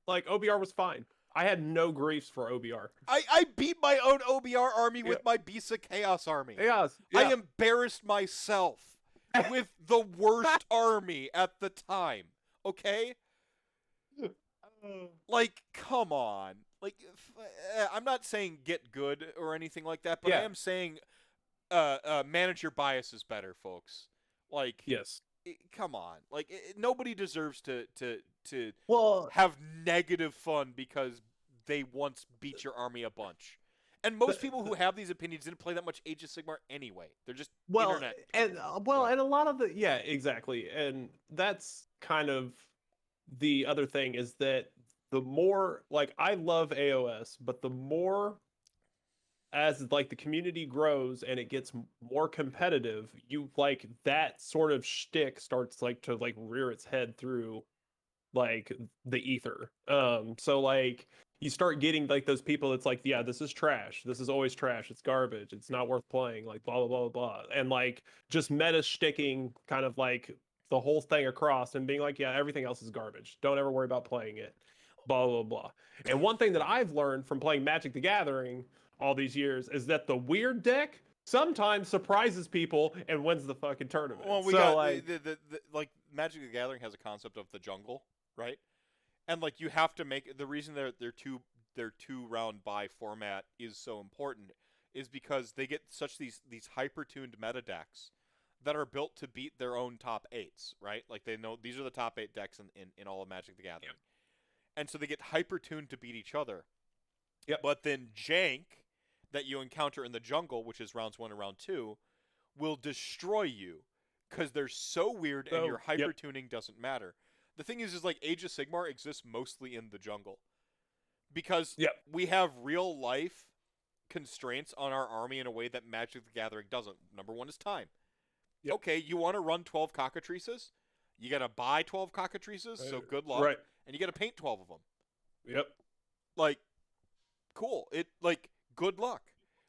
like OBR was fine. I had no griefs for OBR.
I beat my own OBR army with my Bisa Chaos army.
Yes.
I embarrassed myself with the worst army at the time. Okay? Like, come on. Like, I'm not saying get good or anything like that, but I am saying manage your biases better, folks. Like,
Yes.
come on. Like, nobody deserves to
Well,
have negative fun because they once beat your army a bunch. And most
the,
people who have these opinions didn't play that much Age of Sigmar anyway. They're just
well,
internet
and
people.
well,
But
and a lot of the yeah, exactly, and that's kind of the other thing is that the more like I love AOS, but the more as like the community grows and it gets more competitive, you like that sort of shtick starts like to like rear its head through like the ether. So like you start getting like those people that's like, yeah, this is trash. This is always trash. It's garbage. It's not worth playing. Like blah blah blah blah. And like just meta sticking kind of like the whole thing across and being like, yeah, everything else is garbage. Don't ever worry about playing it. Blah blah blah. And one thing that I've learned from playing Magic the Gathering all these years is that the weird deck sometimes surprises people and wins the fucking tournament.
well, we
So
got
like
the like Magic the Gathering has a concept of the jungle, right? And like you have to make the reason their two round bye format is so important is because they get such these hyper tuned meta decks that are built to beat their own top eights, right? Like they know these are the top 8 decks in all of Magic the Gathering.
yep.
And so they get hyper tuned to beat each other.
Yep.
But then jank that you encounter in the jungle, which is rounds 1 and round 2, will destroy you because they're so weird and your
So
hyper
yep.
tuning doesn't matter. The thing is like Age of Sigmar exists mostly in the jungle because
Yep.
we have real life constraints on our army in a way that Magic the Gathering doesn't. Number one is time.
Yep.
Okay, you want to run 12 cockatrices? You got to buy 12 cockatrices, so good luck.
Right.
And you got to paint 12 of them.
Yep.
Like, cool. It like good luck.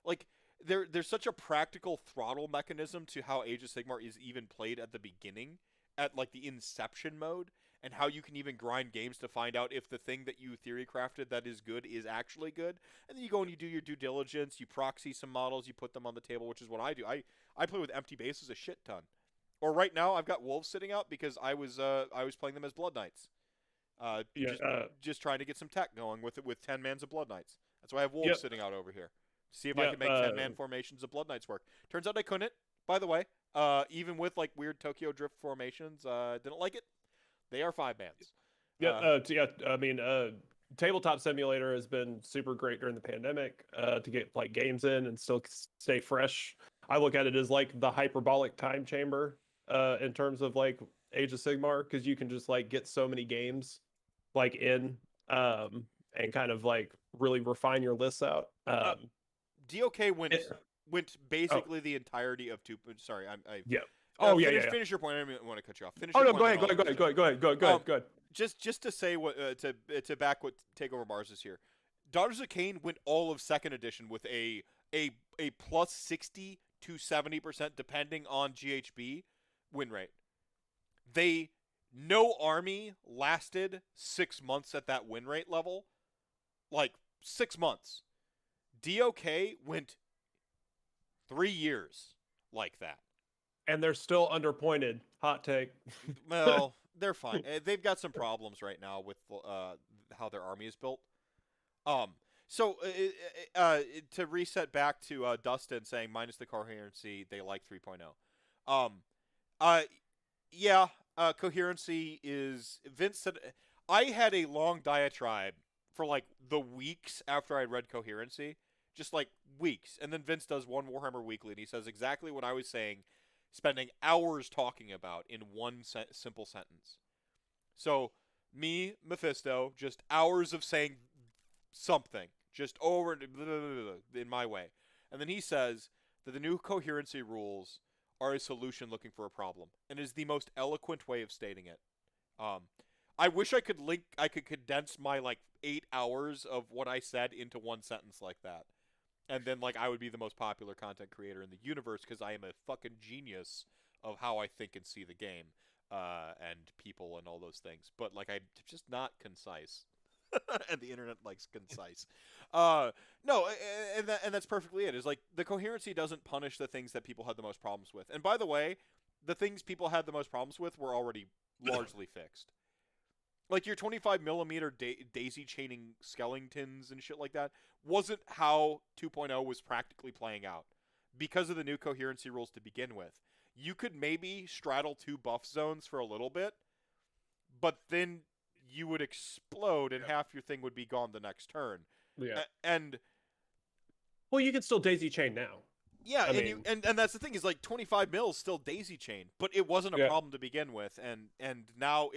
Like there's such a practical throttle mechanism to how Age of Sigmar is even played at the beginning, at like the inception mode, and how you can even grind games to find out if the thing that you theory crafted that is good is actually good. And then you go and you do your due diligence, you proxy some models, you put them on the table, which is what I do. I play with empty bases a shit ton. Or right now I've got wolves sitting out because I was playing them as blood knights.
Yeah.
Just trying to get some tech going with 10 mans of blood knights. That's why I have wolves
Yep.
sitting out over here. See if I
Yep.
can make 10-man formations of blood knights work. Turns out I couldn't. By the way, even with like weird Tokyo drift formations, didn't like it. They are 5-mans.
Yep. Yeah. I mean, tabletop simulator has been super great during the pandemic to get like games in and still stay fresh. I look at it as like the hyperbolic time chamber in terms of like Age of Sigmar because you can just like get so many games like in and kind of like really refine your lists out.
DOK went
It-
went
oh
basically the entirety of two. Sorry, I
yeah. Oh yeah,
finish
yeah, yeah.
finish your point. I didn't want to cut you off. Finish
Oh
your
no,
point.
go
And
ahead,
then
go
I'll
ahead, go ahead, go ahead, go ahead, go ahead, go ahead.
just to say what to back what Takeover Mars is here. Daughters of Cain went all of second edition with a plus 60 to 70% depending on GHB win rate. They no army lasted 6 months at that win rate level. Like 6 months. DOK went 3 years like that.
And they're still underpointed. Hot take.
Well, they're fine. They've got some problems right now with how their army is built. Um, so to reset back to Dustin saying minus the coherency, they like 3.0. Um, uh, yeah, coherency is Vince said. I had a long diatribe for like the weeks after I read coherency, just like weeks, and then Vince does one Warhammer Weekly, and he says exactly what I was saying, spending hours talking about in one simple sentence. So me, Mephisto, just hours of saying something, just over and in my way. And then he says that the new coherency rules are a solution looking for a problem, and is the most eloquent way of stating it. Um, I wish I could condense my like 8 hours of what I said into one sentence like that, and then like I would be the most popular content creator in the universe because I am a fucking genius of how I think and see the game, and people and all those things. But like I'm just not concise. And the internet likes concise. No, and that's perfectly it. Is like the coherency doesn't punish the things that people had the most problems with. And by the way, the things people had the most problems with were already largely fixed. Like your 25 millimeter daisy chaining skeletons and shit like that wasn't how 2.0 was practically playing out. because of the new coherency rules to begin with, you could maybe straddle 2 buff zones for a little bit, but then you would explode and half your thing would be gone the next turn.
Yeah.
And
Well, you can still daisy chain now.
yeah,
I
and
mean,
and that's the thing is like 25 mils still daisy chain, but it wasn't a
Yeah.
problem to begin with, and now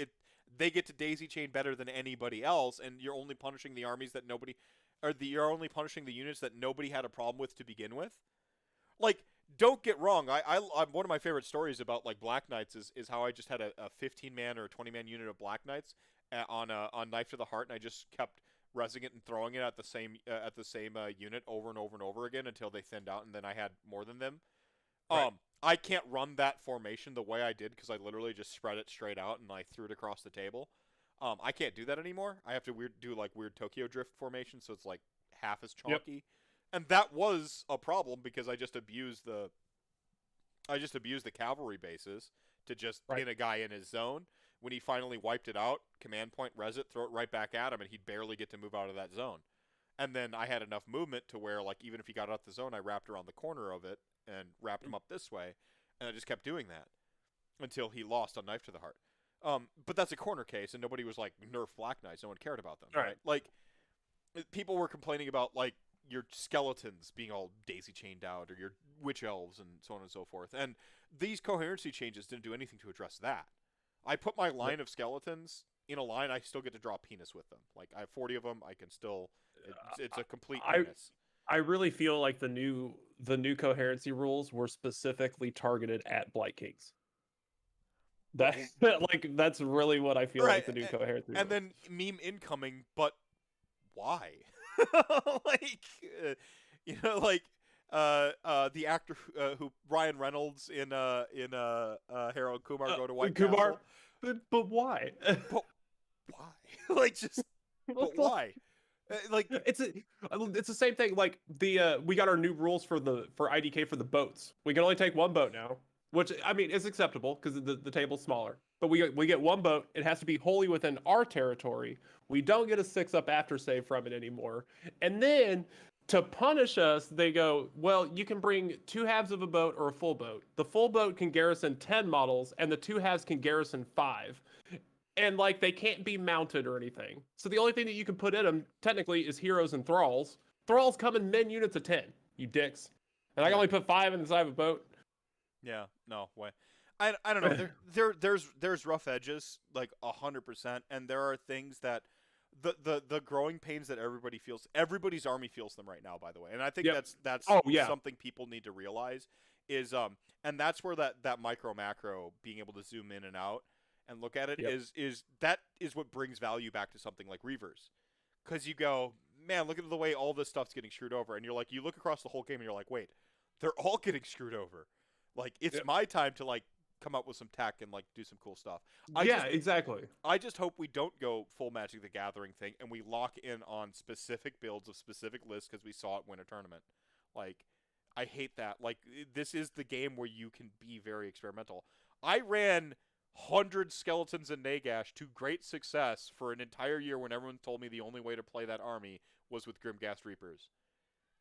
they get to daisy chain better than anybody else, and you're only punishing the armies that nobody, you're only punishing the units that nobody had a problem with to begin with. Like, don't get wrong, I'm one of my favorite stories about like Black Knights is how I just had a 15-man or a 20-man unit of Black Knights on Knife to the Heart, and I just kept resing it and throwing it at the same unit over and over and over again until they thinned out, and then I had more than them.
Right.
I can't run that formation the way I did because I literally just spread it straight out and I threw it across the table. I can't do that anymore. I have to do like weird Tokyo Drift formation, so it's like half as chonky, and that was a problem because I just abused the cavalry bases to just pin a guy in his zone. When he finally wiped it out, command point, res it, throw it right back at him, and he'd barely get to move out of that zone. And then I had enough movement to where, like, even if he got out the zone, I wrapped around the corner of it and wrapped him up this way, and I just kept doing that until he lost on Knife to the Heart. But that's a corner case, and nobody was like, nerf Black Knights. No one cared about them, right? Like, people were complaining about, like, your skeletons being all daisy chained out, or your witch elves, and so on and so forth. And these coherency changes didn't do anything to address that. I put my line of skeletons in a line. I still get to draw penis with them. Like, I have 40 of them. I can still. It's a complete penis.
I really feel like the new coherency rules were specifically targeted at Blight Kings. That's really what I feel like the new coherency rules.
And then meme incoming, but why? Like, the actor who Ryan Reynolds in Harold Kumar Go to White Castle.
But why?
But why? Like, just but why? Like,
it's the same thing. Like we got our new rules for IDK for the boats. We can only take 1 boat now, which I mean is acceptable because the table's smaller. But we get 1 boat. It has to be wholly within our territory. We don't get a 6-up after save from it anymore. And then to punish us, they go, well, you can bring 2 halves of a boat or a full boat. The full boat can garrison 10 models, and the 2 halves can garrison 5. And, like, they can't be mounted or anything. So the only thing that you can put in them, technically, is heroes and thralls. Thralls come in men units of 10, you dicks. And I can only put 5 in the side of a boat.
Yeah, no way. I don't know. There's rough edges, like 100%, and there are things that the growing pains that everybody feels. Everybody's army feels them right now, by the way, and I think that's something people need to realize is and that's where that micro macro being able to zoom in and out and look at it is what brings value back to something like Reavers, because you go, man, look at the way all this stuff's getting screwed over, and you're like, you look across the whole game and you're like, wait, they're all getting screwed over. Like, it's my time to, like, come up with some tech and, like, do some cool stuff.
Exactly.
I just hope we don't go full Magic the Gathering thing and we lock in on specific builds of specific lists because we saw it win a tournament. Like, I hate that. Like, this is the game where you can be very experimental. I ran 100 skeletons in Nagash to great success for an entire year when everyone told me the only way to play that army was with Grimghast Reapers.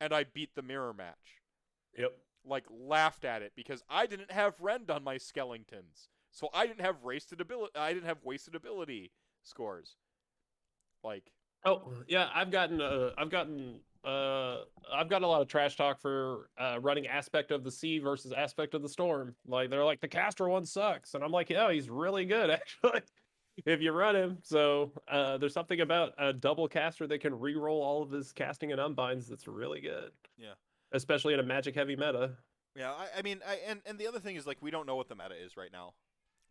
And I beat the mirror match.
Yep.
Like, laughed at it because I didn't have rend on my skeletons, so I didn't have wasted ability scores. Like,
oh yeah, I've gotten a lot of trash talk for running Aspect of the Sea versus Aspect of the Storm. Like, they're like, the caster one sucks, and I'm like, yeah, he's really good actually if you run him. So there's something about a double caster that can reroll all of his casting and unbinds that's really good.
Yeah.
Especially in a magic heavy meta.
Yeah, I mean, and the other thing is, like, we don't know what the meta is right now.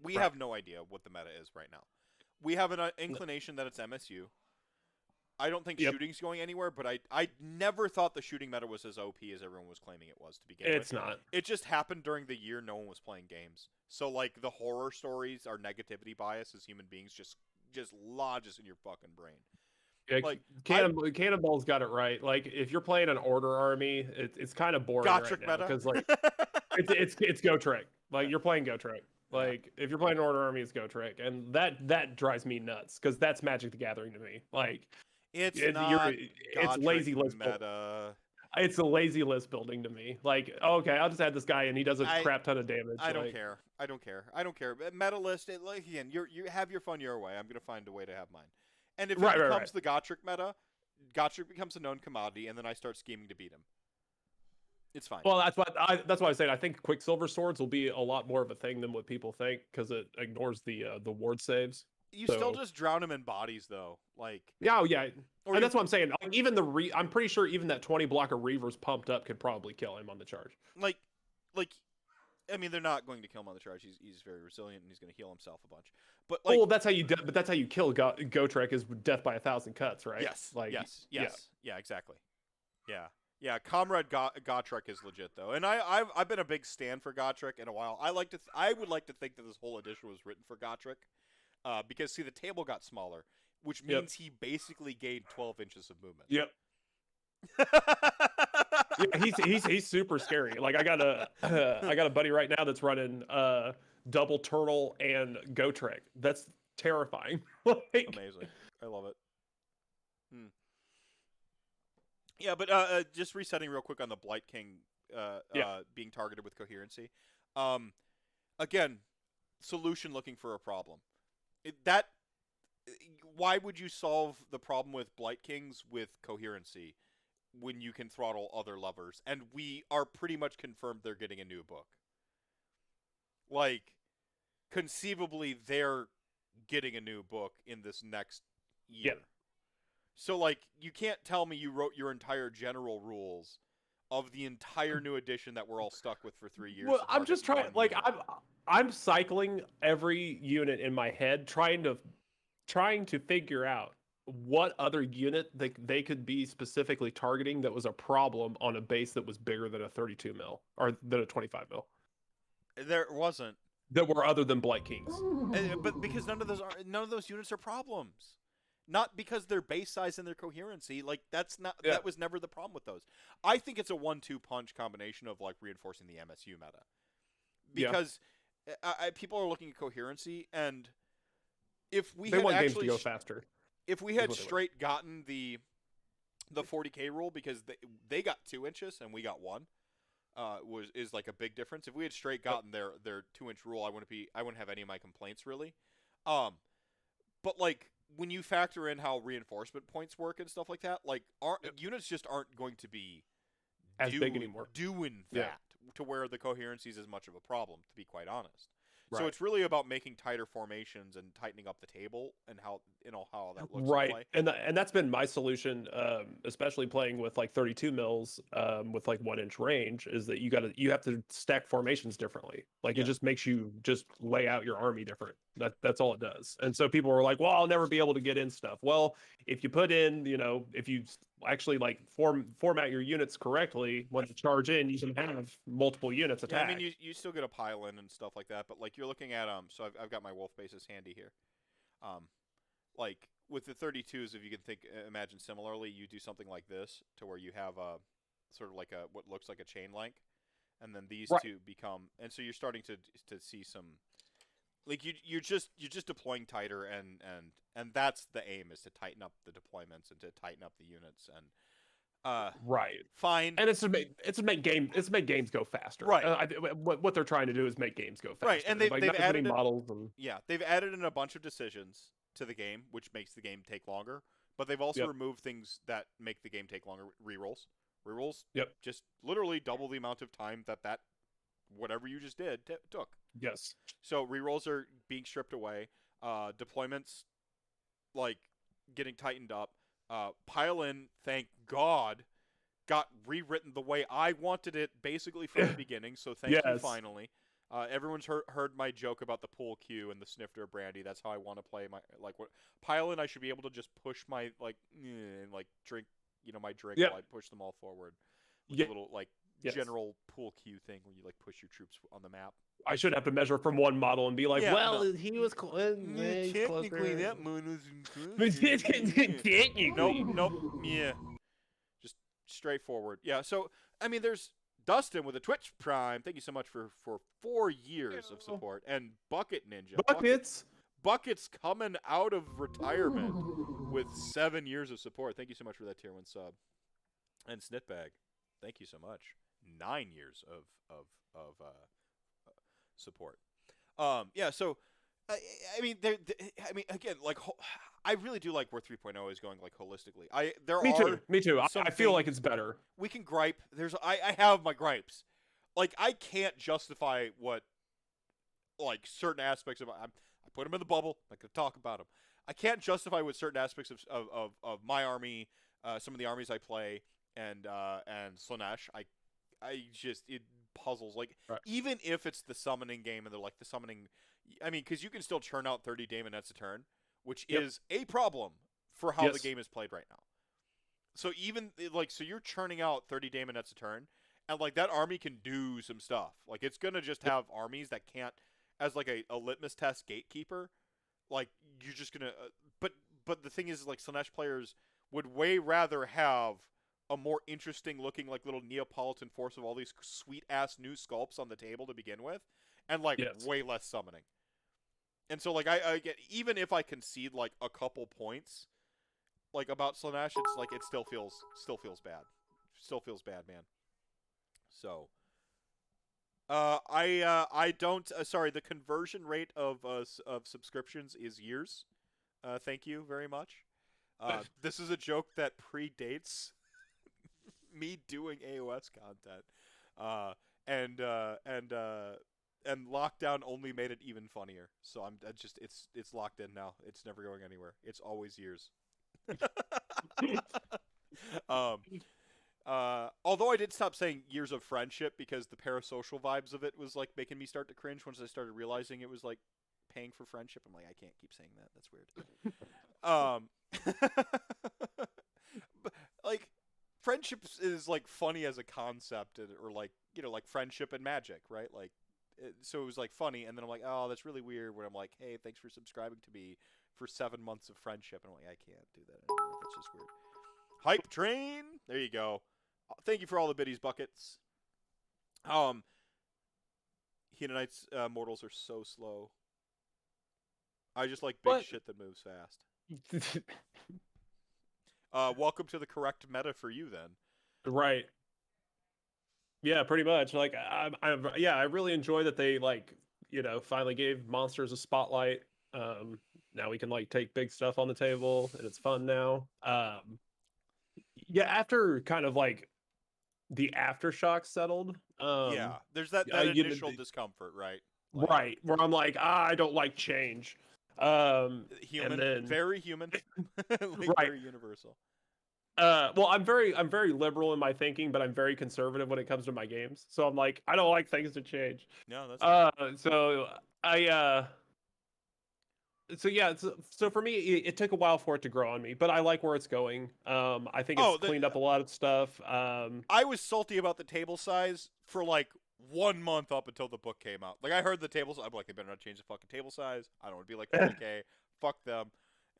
We have no idea what the meta is right now. We have an inclination that it's MSU. I don't think shooting's going anywhere, but I never thought the shooting meta was as OP as everyone was claiming it was to begin with.
It's not.
It just happened during the year no one was playing games. So, like, the horror stories, our negativity bias as human beings just lodges in your fucking brain.
Yeah, like, Cannonball's got it right. Like, if you're playing an order army, it's kind of boring right now because, like, it's Go Trick. Like, you're playing Go Trick. Like, if you're playing an order army, it's Go Trick, and that drives me nuts because that's Magic the Gathering to me. Like,
it's
lazy
meta.
it's a lazy list building to me. Like, okay, I'll just add this guy and he does a
I
crap ton of damage.
I don't
Like,
care. I don't care. I don't care. Meta list, like again, you have your fun your way. I'm gonna find a way to have mine. And if it
right.
becomes the Gotrek meta, Gotrek becomes a known commodity, and then I start scheming to beat him. It's fine.
Well, that's why I said I think Quicksilver swords will be a lot more of a thing than what people think because it ignores the ward saves.
You still
So
just drown him in bodies, though. Like,
yeah, oh, yeah,
or
and that's what I'm saying. Like, even I'm pretty sure even that 20 blocker Reavers pumped up could probably kill him on the charge.
like, like. I mean, they're not going to kill him on the charge. He's very resilient, and he's going to heal himself a bunch. But like,
well, that's how you but that's how you kill Gotrek is death by 1,000 cuts, right?
yes,
Like,
yeah, exactly. Yeah. Comrade Gotrek is legit though, and I've been a big stan for Gotrek in a while. I would like to think that this whole edition was written for Gotrek, because see the table got smaller, which means he basically gained 12 inches of movement.
Yep. Yeah, he's super scary. Like I got a buddy right now that's running double turtle and Gotrek. That's terrifying. Like,
Amazing. I love it. Yeah, but just resetting real quick on the Blight King being targeted with coherency. Again, solution looking for a problem. Why would you solve the problem with Blight Kings with coherency when you can throttle other levers? And we are pretty much confirmed they're getting a new book. Like, conceivably, they're getting a new book in this next year.
Yeah.
So, like, you can't tell me you wrote your entire general rules of the entire new edition that we're all stuck with for 3 years.
Well, I'm just trying. Like, I'm cycling every unit in my head, trying to figure out what other unit they could be specifically targeting that was a problem on a base that was bigger than a 32 mil or than a 25 mil.
There wasn't.
That were other than Blight Kings.
But because none of those units are problems. Not because their base size and their coherency, like that was never the problem with those. I think it's a 1-2 punch combination of like reinforcing the MSU meta. Because people are looking at coherency, and if we had
want
actually
games to go faster.
If we had straight gotten the 40k rule, because they got 2 inches and we got 1, is like a big difference. If we had straight gotten their 2-inch rule, I wouldn't have any of my complaints really. But like when you factor in how reinforcement points work and stuff like that, like units just aren't going to be
as big anymore.
Doing that to where the coherency is as much of a problem, to be quite honest.
Right.
So it's really about making tighter formations and tightening up the table and how that looks.
Right,
in play.
And that's been my solution, especially playing with like 32 mils with like 1-inch range, is that you have to stack formations differently. Like it just makes you just lay out your army different. That's all it does. And so people were like, well, I'll never be able to get in stuff. Well, if you put in, if you actually like format your units correctly, when you charge in, you can have multiple units attack.
I mean, you still get a pile in and stuff like that, but like you're looking at so I've got my wolf bases handy here. Like with the 32s, if you can imagine similarly, you do something like this to where you have a sort of like what looks like a chain link, and then these two become, and so you're starting to see some, like you're just deploying tighter, and that's the aim, is to tighten up the deployments and to tighten up the units and. Fine,
and it's to make games go faster.
Right,
what they're trying to do is make games go faster.
Right, and they've added
models. And...
Yeah, they've added in a bunch of decisions to the game, which makes the game take longer. But they've also removed things that make the game take longer. Rerolls, just literally double the amount of time that whatever you just did took.
Yes.
So rerolls are being stripped away. Deployments, like getting tightened up. Pile in, thank God, got rewritten the way I wanted it basically from the beginning. So thank you finally. Everyone's heard my joke about the pool cue and the snifter brandy. That's how I want to play my pile in. I should be able to just push my drink, my drink while I push them all forward. With a little general pool cue thing where you push your troops on the map.
I should have to measure from one model and be like, he was
technically that moon was
technically.
Nope. Yeah. Just straightforward. Yeah. So I mean, there's Dustin with a Twitch Prime. Thank you so much for 4 years of support, and Bucket Ninja. Bucket's coming out of retirement with 7 years of support. Thank you so much for that tier 1 sub. And Snitbag. Thank you so much. 9 years of support. Yeah. So, I mean, I mean, again, like, I really do like where 3.0 is going, like, holistically. There
Me
are
too. Me too.
some
I feel like
things
it's better.
we can gripe. I have my gripes. Like, I can't justify what, like, certain aspects of I put them in the bubble. I could talk about them. I can't justify what certain aspects of my army, some of the armies I play, and Slanesh. I just, it puzzles, like,
Right.
even if it's the summoning game and they're like the summoning. I mean, because you can still churn out 30 daemonettes a turn, which
Yep.
is a problem for how the
Yes.
game is played right now. So even like, so you're churning out 30 daemonettes a turn, and like that army can do some stuff. Like, it's gonna just
Yep.
have armies that can't, as like a litmus test gatekeeper. Like, you're just gonna, but the thing is, like, Slanesh players would way rather have a more interesting looking, like, little Neapolitan force of all these sweet ass new sculpts on the table to begin with, and like
Yes.
way less summoning. And so, like, I get, even if I concede like a couple points, like, about Slanesh, it's like it still feels bad, man. So, I don't. Sorry, the conversion rate of subscriptions is years. Thank you very much. This is a joke that predates me doing AOS content. Uh, and lockdown only made it even funnier. So I just, it's locked in now. It's never going anywhere. It's always years. um, Although I did stop saying years of friendship because the parasocial vibes of it was like making me start to cringe once I started realizing it was like paying for friendship. I'm like, I can't keep saying that. That's weird. But, like, friendship is like funny as a concept, or like, like friendship and magic, right? Like, so it was like funny, and then I'm like, oh, that's really weird. When I'm like, hey, thanks for subscribing to me for 7 months of friendship, and I'm like, I can't do that anymore. That's just weird. Hype train. There you go. Thank you for all the biddies buckets. Hedonites mortals are so slow. I just like big
What?
shit that moves fast. Welcome to the correct meta for you, then.
Right. Yeah, pretty much. Like, I really enjoy that they, like, finally gave monsters a spotlight. Now we can, like, take big stuff on the table, and it's fun now. Yeah, after kind of like the aftershock settled,
Yeah, there's that
you know,
initial discomfort, right? Like,
right, where I'm like, I don't like change. And
human,
then
very human, like,
right.
very universal.
Well, I'm very liberal in my thinking, but I'm very conservative when it comes to my games. So I'm like, I don't like things to change.
No, that's fine.
So I so yeah, so for me, it took a while for it to grow on me, but I like where it's going. I think it's
Oh,
cleaned up a lot of stuff.
I was salty about the table size for like 1 month up until the book came out. Like, I heard the tables, I'm like, they better not change the fucking table size. I don't want to be like 40K. Fuck them.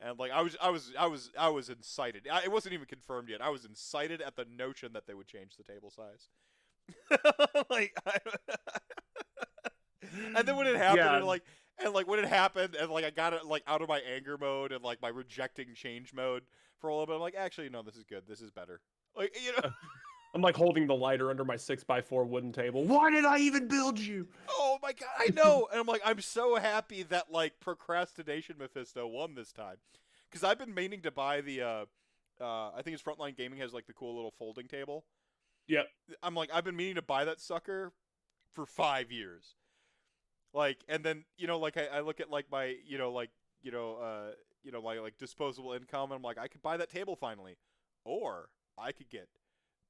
And like, I was incited. It wasn't even confirmed yet. I was incited at the notion that they would change the table size. Like, and then when it happened,
Yeah.
and like when it happened, and like I got it like out of my anger mode and like my rejecting change mode for a little bit. I'm like, actually, no, this is good. This is better. Like,
I'm like holding the lighter under my 6x4 wooden table. Why did I even build you?
oh my god, I know. And I'm like, I'm so happy that like procrastination Mephisto won this time, because I've been meaning to buy the. I think it's Frontline Gaming has like the cool little folding table.
Yep.
I'm like, I've been meaning to buy that sucker for 5 years. Like, and then like I look at like my my like disposable income, and I'm like, I could buy that table finally, or I could get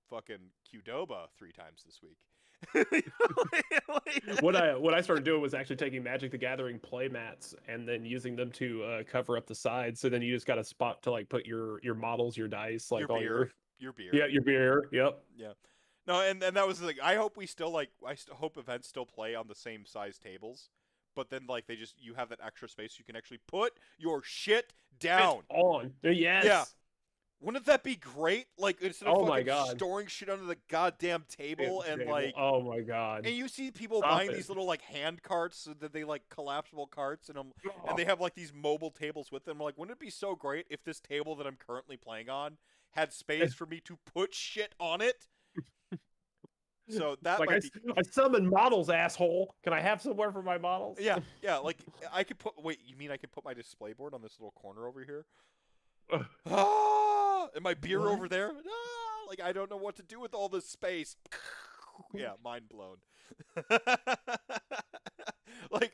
fucking Qdoba 3 times this week.
What I started doing was actually taking Magic the Gathering play mats and then using them to cover up the sides. So then you just got a spot to like put your models, your dice, like
your
all
beer, your beer.
yeah, your beer. Yep.
Yeah. No, and that was like, I hope we still like, hope events still play on the same size tables, but then like you have that extra space, you can actually put your shit down.
It's on. Yes.
Yeah. Wouldn't that be great? Like, instead of
Oh my
fucking
God.
storing shit under the goddamn table, and like,
oh my God.
and you see people
Stop
buying
it.
these little like hand carts that they like collapsible carts, and they have like these mobile tables with them. I'm like, wouldn't it be so great if this table that I'm currently playing on had space for me to put shit on it? So that
Like
might be.
I summon models, asshole. Can I have somewhere for my models?
Yeah, yeah. Like I could put. Wait, you mean I could put my display board on this little corner over here? Ah, and my beer
What?
over there. Ah, like I don't know what to do with all this space. Yeah, mind blown. Like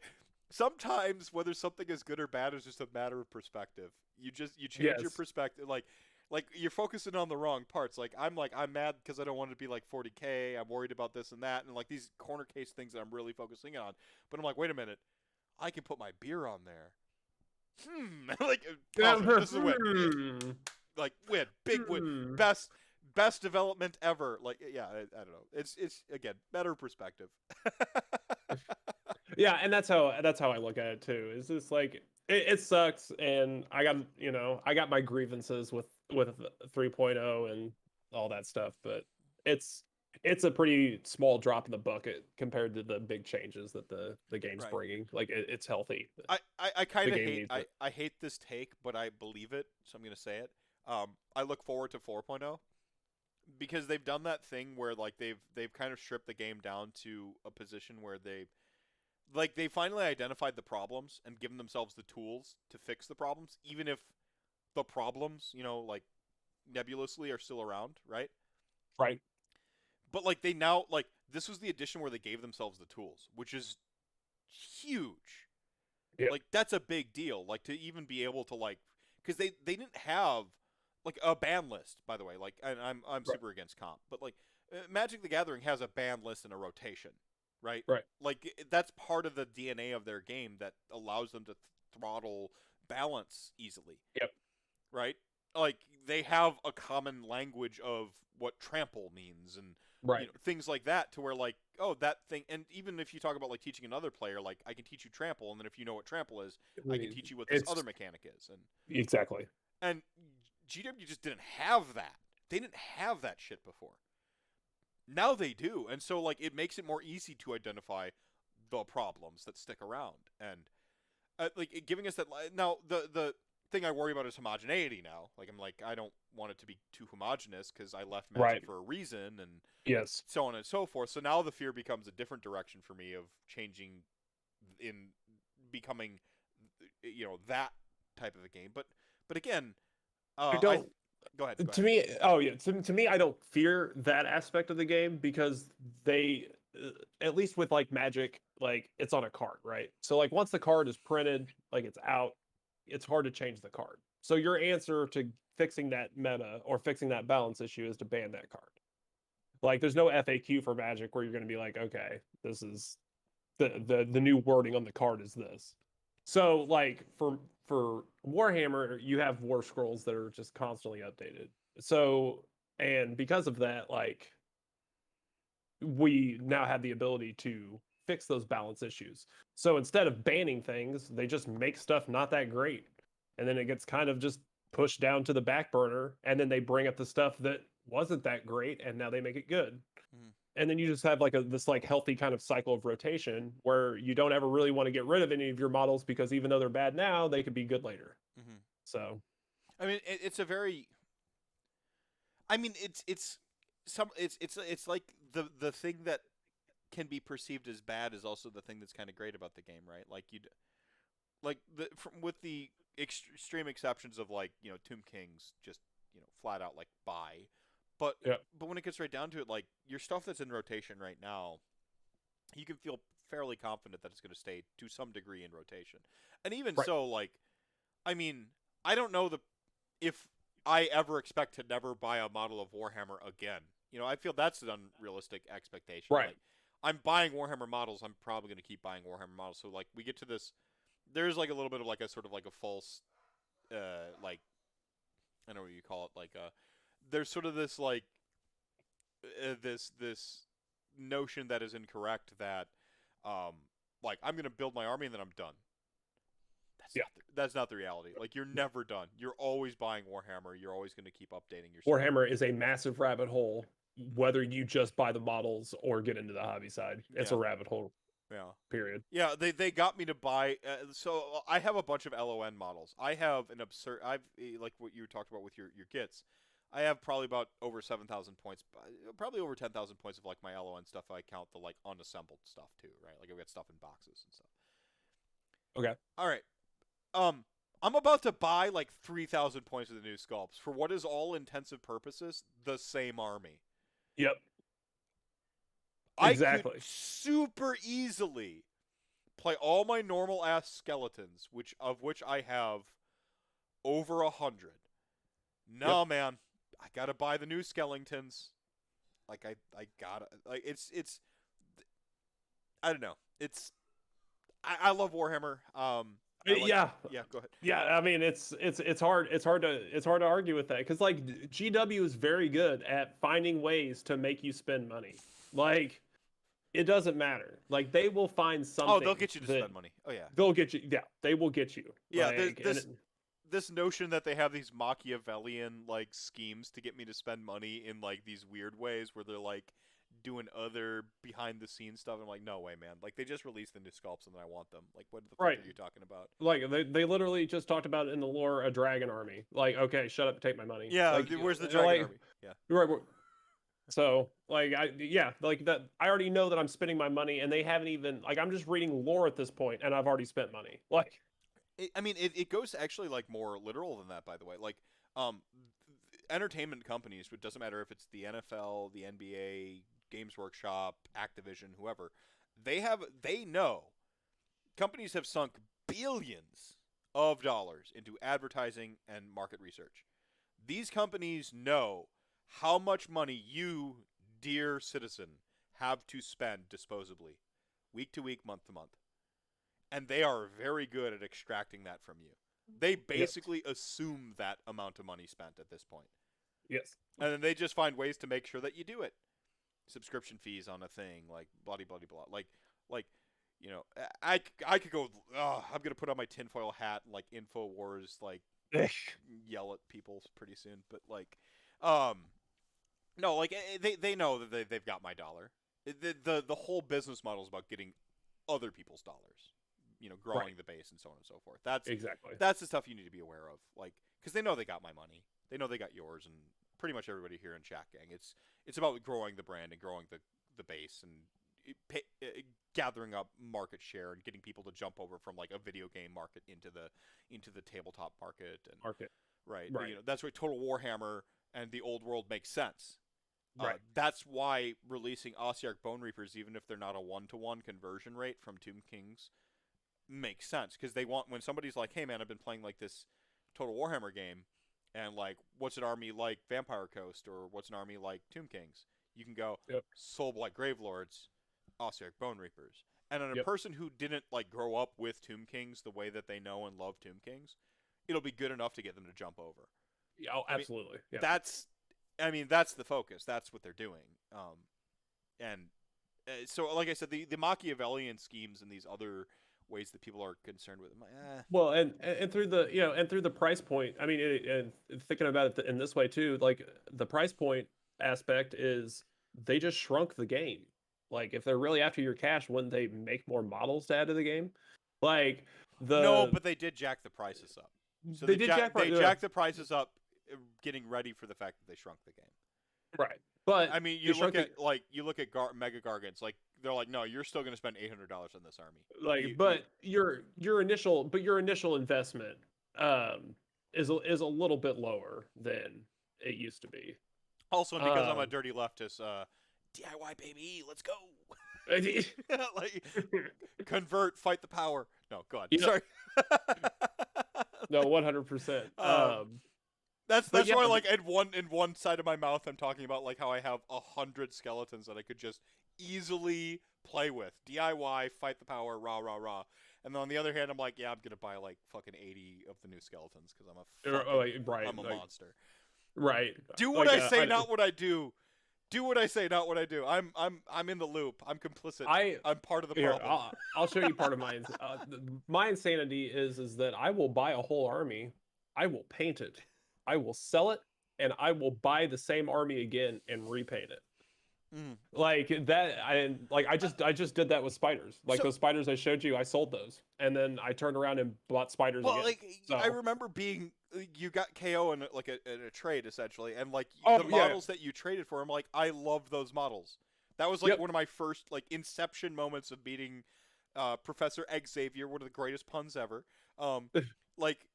sometimes whether something is good or bad is just a matter of perspective. You change your
Yes.
perspective. Like you're focusing on the wrong parts. I'm mad because I don't want it to be like 40K. I'm worried about this and that, and like these corner case things that I'm really focusing on. But I'm like, wait a minute, I can put my beer on there. Like positive. This is a win. Yeah, like win, big win,
Hmm.
best development ever. Like yeah, I don't know. It's again better perspective.
Yeah, and that's how I look at it too. Is this like it sucks, and I got my grievances with 3.0 and all that stuff, but it's it's a pretty small drop in the bucket compared to the big changes that the game's
Right.
bringing. Like it's healthy.
I
The
kind of
game
hate
needs it.
I hate this take, but I believe it, so I'm gonna say it. I look forward to 4.0 because they've done that thing where like they've kind of stripped the game down to a position where they finally identified the problems and given themselves the tools to fix the problems, even if the problems, like nebulously are still around, right?
Right.
But like they now like this was the edition where they gave themselves the tools, which is huge.
Yeah.
Like that's a big deal. Like to even be able to like because they didn't have like a ban list, by the way. Like and I'm
Right.
super against comp, but like Magic the Gathering has a ban list and a rotation, right?
Right.
Like that's part of the DNA of their game that allows them to throttle balance easily,
Yep.
right? Like they have a common language of what trample means and
Right.
things like that to where like oh that thing and even if you talk about like teaching another player like I can teach you trample and then if you know what trample is I can teach you what this
It's
other mechanic is
exactly.
and GW just didn't have that. They didn't have that shit before. Now they do. And so like it makes it more easy to identify the problems that stick around and like giving us that now the thing I worry about is homogeneity now. Like I'm like I don't want it to be too homogenous because I left Magic
Right.
for a reason and
Yes.
so on and so forth. So now the fear becomes a different direction for me of changing in becoming that type of a game. But again,
I
I
don't
go ahead, go
to
ahead.
me, oh yeah, to me, I don't fear that aspect of the game because they, at least with like Magic, like it's on a card, right? So like once the card is printed, like it's out, it's hard to change the card. So your answer to fixing that meta or fixing that balance issue is to ban that card. Like there's no FAQ for Magic where you're going to be like, okay, this is the new wording on the card is this. So like for Warhammer, you have war scrolls that are just constantly updated. So and because of that, like we now have the ability to fix those balance issues. So instead of banning things, they just make stuff not that great. And then it gets kind of just pushed down to the back burner. And then they bring up the stuff that wasn't that great and now they make it good.
Mm-hmm.
And then you just have like this like healthy kind of cycle of rotation where you don't ever really want to get rid of any of your models because even though they're bad now, they could be good later.
Mm-hmm.
So
I mean, it's a very. I mean, it's some. It's like the thing that can be perceived as bad is also the thing that's kind of great about the game, right? Like like with the extreme exceptions of like Tomb Kings, just flat out like buy, but
yeah,
but when it gets right down to it, like your stuff that's in rotation right now, you can feel fairly confident that it's going to stay to some degree in rotation, and even
right,
so, like I mean, I don't know if I ever expect to never buy a model of Warhammer again. I feel that's an unrealistic expectation.
right,
Like, I'm buying Warhammer models. I'm probably going to keep buying Warhammer models. So, like, we get to this. There's like a little bit of like a sort of like a false, like I don't know what you call it. Like, there's sort of this like this notion that is incorrect that, um, like I'm going to build my army and then I'm done.
yeah.
That's not the reality. Like you're never done. You're always buying Warhammer. You're always going to keep updating your stuff.
Warhammer is a massive rabbit hole. Whether you just buy the models or get into the hobby side, it's a
Yeah,
rabbit hole.
yeah,
Period.
yeah. They got me to buy. So I have a bunch of LON models. I have an absurd. I've like what you talked about with your kits. I have probably about over 7,000 points, probably over 10,000 points of like my LON stuff. I count the like unassembled stuff too, right? Like I've got stuff in boxes and stuff.
Okay.
All right. I'm about to buy like 3,000 points of the new sculpts for what is all intensive purposes the same army.
Yep.
I could
Exactly.
super easily play all my normal ass skeletons, which I have over 100. No,
Yep.
man, I gotta buy the new skeletons. Like I gotta like it's I don't know. I love Warhammer. I like
Yeah.
yeah. Go ahead.
Yeah, I mean it's hard to argue with that because like GW is very good at finding ways to make you spend money. Like it doesn't matter. Like they will find
Oh, they'll
something
get you to
that
spend money. Oh yeah.
they'll get you. Yeah, they will get you.
Yeah.
Like and
This notion that they have these Machiavellian like schemes to get me to spend money in like these weird ways where they're like doing other behind the scenes stuff. I'm like, no way, man. Like they just released the new sculpts and I want them. Like what the fuck
right.
are you talking about?
Like they literally just talked about it in the lore a dragon army. Like okay, shut up and take my money.
Yeah,
Like
where's the
they're
dragon
like,
army? Yeah.
right. So like like that I already know that I'm spending my money and they haven't even like I'm just reading lore at this point and I've already spent money. Like
It goes actually like more literal than that, by the way. Like, um, entertainment companies, it doesn't matter if it's the NFL, the NBA, Games Workshop, Activision, whoever, they know companies have sunk billions of dollars into advertising and market research. These companies know how much money you, dear citizen, have to spend disposably, week to week, month to month, and they are very good at extracting that from you. They
yes,
basically assume that amount of money spent at this point.
yes,
And then they just find ways to make sure that you do it. Subscription fees on a thing, like blah blah blah. Like you know, I could go. I'm gonna put on my tinfoil hat and like Infowars, like yell at people pretty soon. But like, um, no, like they know that they've got my dollar. The whole business model is about getting other people's dollars. You know, growing
right,
the base and so on and so forth. That's
exactly,
that's the stuff you need to be aware of. Like, because they know they got my money, they know they got yours, and pretty much everybody here in Chat Gang. It's about growing the brand and growing the base and gathering up market share and getting people to jump over from like a video game market into the tabletop market and
market,
right.
right,
You know, that's where Total Warhammer and the old world makes sense.
right,
That's why releasing Ossiarch Bone Reapers, even if they're not a 1-to-1 conversion rate from Tomb Kings, makes sense because they want when somebody's like, "Hey man, I've been playing like this Total Warhammer game, and like, what's an army like Vampire Coast or what's an army like Tomb Kings?" You can go
yep,
Soulblight Gravelords, Ossiarch Bone Reapers, and on a
yep,
person who didn't like grow up with Tomb Kings the way that they know and love Tomb Kings, it'll be good enough to get them to jump over.
yeah, oh,
I mean,
absolutely, yeah,
that's, that's the focus. That's what they're doing. And so, like I said, the Machiavellian schemes and these other ways that people are concerned with. I'm like,
well, and through the and through the price point, I mean, and thinking about it in this way too, like the price point aspect is they just shrunk the game. Like if they're really after your cash, wouldn't they make more models to add to the game? Like
no,
the
but they did jack the prices up. So
they did jack
they jacked the prices up, getting ready for the fact that they shrunk the game.
right, but
I mean,
they
you look
shrunk
at
the
Mega Gargants, like they're like, no, you're still going to spend $800 on this army.
like, but your initial investment is a little bit lower than it used to be.
Also, and because I'm a
Um,
dirty leftist, DIY baby, let's go.
you
Like convert, fight the power. No, go on.
know,
Sorry.
no, 100%.
um, that's
But
that's
yeah,
why like in one side of my mouth I'm talking about like how I have 100 skeletons that I could just easily play with. DIY, fight the power, rah rah rah. And then on the other hand, I'm like, yeah, I'm gonna buy like fucking 80 of the new skeletons because
right,
I'm a
like,
monster.
right,
Do what
like
I say, not what I do. Do what I say, not what I do. I'm in the loop. I'm complicit.
I
I'm part of the
here
problem.
I'll show you part of mine. My insanity is that I will buy a whole army, I will paint it, I will sell it, and I will buy the same army again and repaint it.
Mm.
Like that, I just did that with spiders. Like
So,
those spiders I showed you, I sold those, and then I turned around and bought spiders
well,
again.
like I
So,
remember being you got KO in like in a trade essentially, and like the
oh yeah,
models that you traded for, I'm like, I love those models. That was like
yep.
one of my first like inception moments of meeting Professor Eggsavier, one of the greatest puns ever. Um, like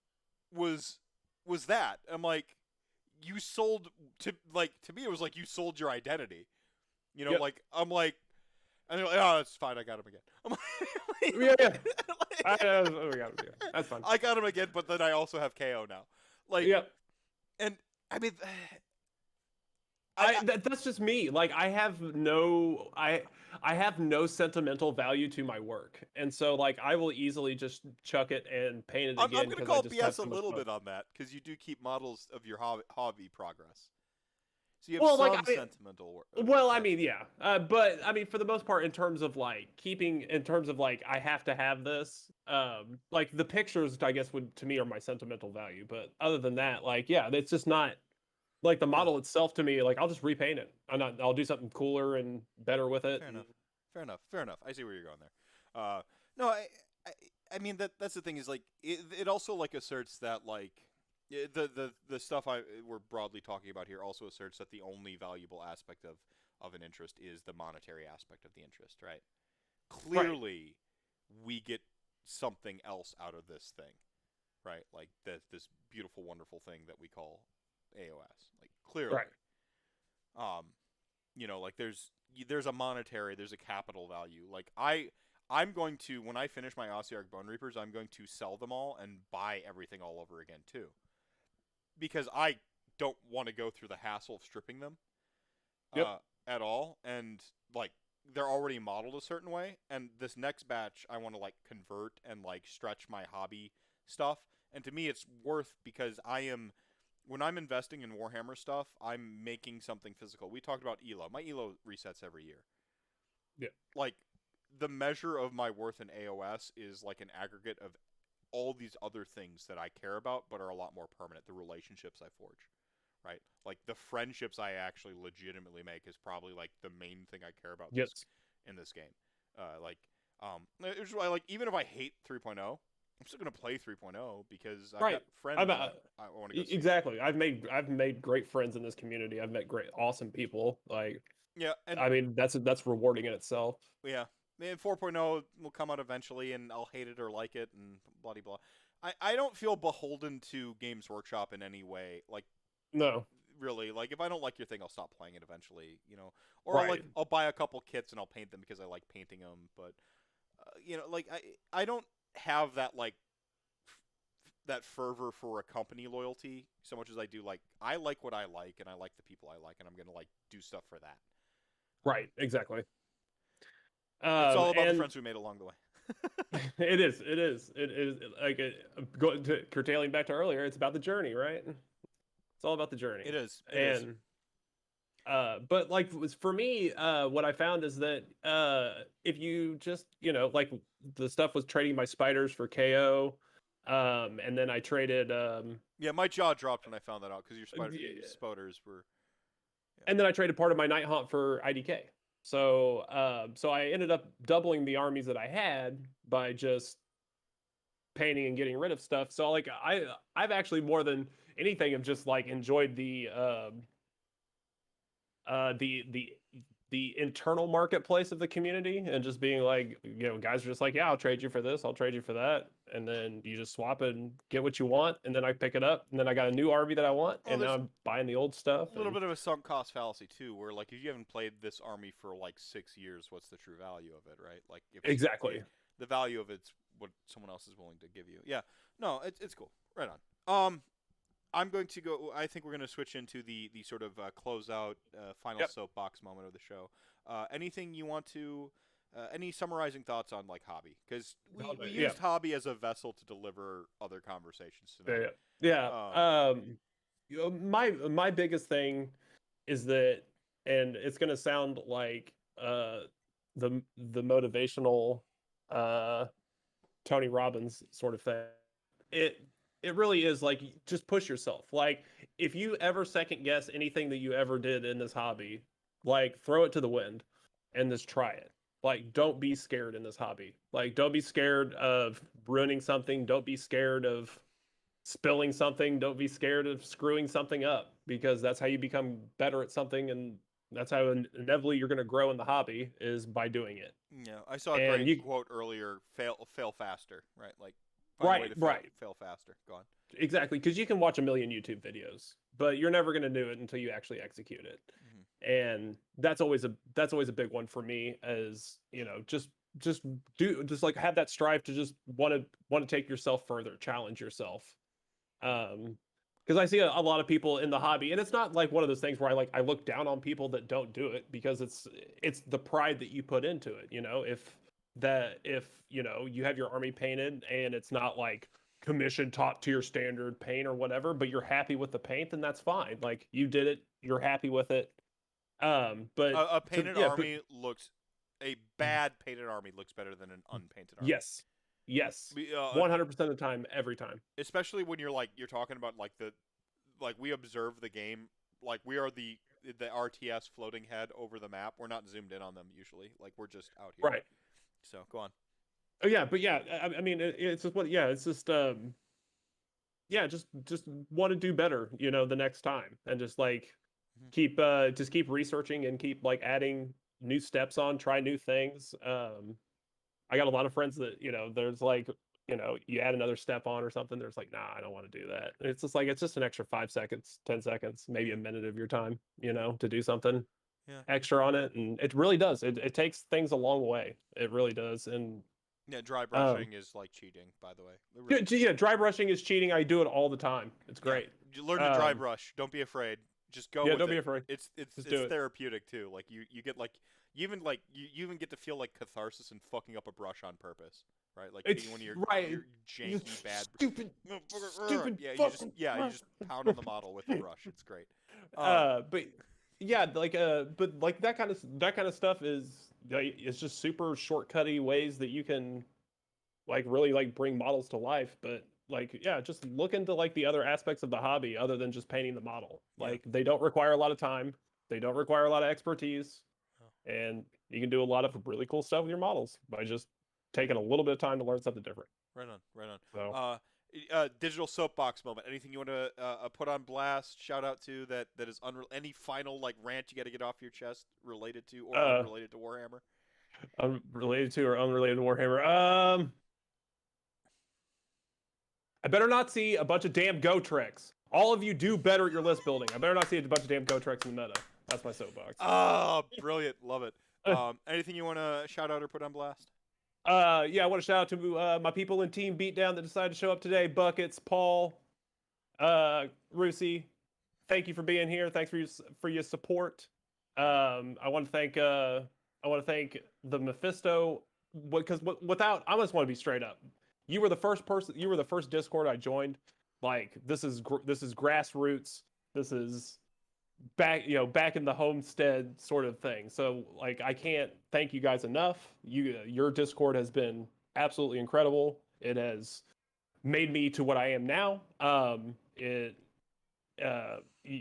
was that? I'm like, you sold to me it was like you sold your identity. You know,
Yep.
like I'm like, and they're like, oh, it's fine, I got him again. I'm
Yeah, yeah.
like,
Oh my god, yeah. That's fun.
I got him again, but then I also have KO now. Like,
Yep.
and I mean,
I that's just me. Like I have no sentimental value to my work. And so like I will easily just chuck it and paint it
I'm
again
gonna
because I
call
just have
BS a
so much
little
fun.
bit on that because you do keep models of your hobby progress, so you have
Well, like
some sentimental
well, I mean,
attachment.
yeah. But I mean for the most part in terms of like keeping in terms of like I have to have this like the pictures I guess would to me are my sentimental value, but other than that like yeah, it's just not like the
Yeah,
model itself to me like I'll just repaint it. I'll do something cooler and better with it
fair
and
enough. Fair enough. Fair enough. I see where you're going there. No, I, I mean that's the thing is like it also like asserts that like the stuff we're broadly talking about here also asserts that the only valuable aspect of an interest is the monetary aspect of the interest, right?
right.
Clearly, we get something else out of this thing, right? Like this beautiful, wonderful thing that we call AOS. Like
Right.
clearly, um, like there's a monetary, there's a capital value. Like I'm going to when I finish my Ossiarch Bone Reapers, I'm going to sell them all and buy everything all over again too, because I don't want to go through the hassle of stripping them
Yep.
uh, at all, and like they're already modeled a certain way. And this next batch, I want to like convert and like stretch my hobby stuff. And to me, it's worth because I am when I'm investing in Warhammer stuff, I'm making something physical. We talked about Elo. My Elo resets every year.
Yeah.
Like the measure of my worth in AOS is like an aggregate of all these other things that I care about, but are a lot more permanent. The relationships I forge, right? Like the friendships I actually legitimately make is probably like the main thing I care about this
Yes.
in this game. It's why like even if I hate 3.0, I'm still gonna play 3.0 because I've
Right.
got friends
I'm
that I want to go see.
exactly. I've made great friends in this community. I've met great awesome people. Like
Yeah, and
I mean that's rewarding in itself.
yeah, and 4.0 will come out eventually, and I'll hate it or like it, and blah blah blah. I don't feel beholden to Games Workshop in any way. Like
No.
really, like if I don't like your thing, I'll stop playing it eventually. Or
Right.
I'll buy a couple kits and I'll paint them because I like painting them. But like I don't have that like that fervor for a company loyalty so much as I do like I like what I like and I like the people I like and I'm gonna like do stuff for that.
Right. Exactly.
It's all about the
And
friends we made along the way.
it is like going to curtailing back to earlier. It's about the journey, right? It's all about the journey.
It is. It is.
And but like for me, what I found is that if you just like the stuff was trading my spiders for KO, and then I traded
Yeah, my jaw dropped when I found that out because your
y-
spoders were. Yeah.
and then I traded part of my Night Haunt for IDK. So I ended up doubling the armies that I had by just painting and getting rid of stuff. So like I've actually more than anything have just like enjoyed uh the the the internal marketplace of the community and just being like, guys are just like, yeah, I'll trade you for this, I'll trade you for that, and then you just swap it and get what you want, and then I pick it up, and then I got a new RV that I want,
Well,
and now
there's
I'm buying the old stuff,
a little
and
bit of a sunk cost fallacy too, where like if you haven't played this army for like 6 years, what's the true value of it, right? Like if
exactly.
the value of it's what someone else is willing to give you. Yeah, no, it's cool. Right on. I'm going to go. I think we're going to switch into the sort of closeout final
Yep.
soapbox moment of the show. Anything you want to? Any summarizing thoughts on like hobby? Because we
Yeah.
used hobby as a vessel to deliver other conversations
Yeah.
tonight.
Yeah.
Um,
My biggest thing is that, and it's gonna sound like the motivational uh Tony Robbins sort of thing. It it really is like just push yourself. Like if you ever second guess anything that you ever did in this hobby, Like, throw it to the wind and just try it. Like, don't be scared in this hobby. Like, don't be scared of ruining something. Don't be scared of spilling something. Don't be scared of screwing something up, because that's how you become better at something, and that's how inevitably you're going to grow in the hobby, is by doing it.
Yeah, I saw a
And
great
you
quote earlier. Fail faster, right? Like find a way
right,
to
right.
fail faster. Go on.
Exactly, because you can watch a million YouTube videos, but you're never going to do it until you actually execute it.
Hmm.
And that's always a big one for me, as just just like have that strive to just want to take yourself further, challenge yourself. Because I see a lot of people in the hobby, and it's not like one of those things where I look down on people that don't do it, because it's the pride that you put into it. If you have your army painted and it's not like commission top tier standard paint or whatever, but you're happy with the paint, then that's fine. Like, you did it, you're happy with it. But
A
to
painted
yeah, but
army looks. A bad painted army looks better than an unpainted army.
yes, yes,
We,
100% of the time, every time.
especially when you're talking about like we observe the game, like we are the RTS floating head over the map. We're not zoomed in on them usually. Like we're just out here.
Right.
So go on.
Oh yeah, but yeah, I mean, it's just what, yeah, it's just yeah, just want to do better, the next time, and just like
Mhm.
keep researching and keep like adding new steps on, try new things. I got a lot of friends that, there's like, you add another step on or something, there's like, nah, I don't want to do that. And it's just like, it's just an extra 5 seconds, 10 seconds, maybe a minute of your time, to do something
Yeah.
extra on it. And it really does. It takes things a long way. It really does. And
Yeah, dry
um
brushing is like cheating, by the way. It really.
yeah, dry brushing is cheating. I do it all the time. It's
Yeah,
great.
learn to dry
Um,
brush. Don't be afraid. Just go
yeah,
with
don't be
it.
afraid.
It's
Just
it's
do it.
therapeutic too. Like you get like you even get to feel like catharsis in fucking up a brush on purpose, right? Like
It's
being one of
right.
your
You
janky bad.
stupid, stupid fucking.
Yeah you just pound on the model with the brush. It's great.
But yeah, but like that kind of stuff is like, it's just super shortcutty ways that you can like really like bring models to life. But like, yeah, just look into like the other aspects of the hobby other than just painting the model.
Yeah.
Like, they don't require a lot of time, they don't require a lot of expertise,
Oh,
and you can do a lot of really cool stuff with your models by just taking a little bit of time to learn something different.
right on, right on.
So
Digital soapbox moment. Anything you want to put on blast? Shout out to that is any final like rant you got to get off your chest related to or
uh
unrelated to Warhammer?
unrelated to or unrelated to Warhammer. I better not see a bunch of damn go tricks. All of you do better at your list building. I better not see a bunch of damn go tricks in the meta. That's my soapbox.
Oh, brilliant. Love it. Anything you want to shout out or put on blast?
Yeah, I want to shout out to my people in Team Beatdown that decided to show up today. Buckets, Paul, Rusi. Thank you for being here. Thanks for your support. I want to thank the Mephisto, because without, I just want to be straight up. You were the first Discord I joined. Like, this is grassroots. This is back in the homestead sort of thing. So like, I can't thank you guys enough. Your Discord has been absolutely incredible. It has made me to what I am now. Uh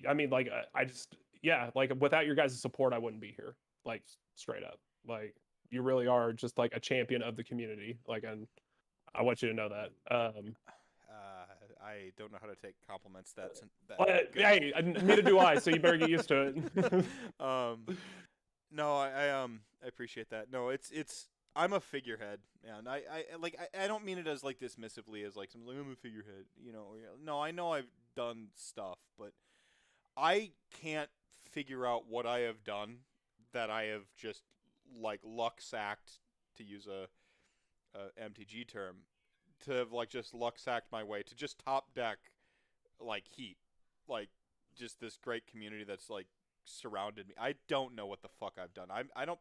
I mean, like, I just, yeah, like, without your guys' support I wouldn't be here. Like, straight up. Like, you really are just like a champion of the community. Like, and I want you to know that.
I don't know how to take compliments. That's that good.
Hey, neither do I, so you better get used to it.
No, I appreciate that. No, it's I'm a figurehead, man. I don't mean it as like dismissively as like some like I'm a figurehead, No, I know I've done stuff, but I can't figure out what I have done that I have just like luck sacked, to use a MTG term, to have like just luck sacked my way to just top deck like heat, like just this great community that's like surrounded me. I don't know what the fuck I've done. I don't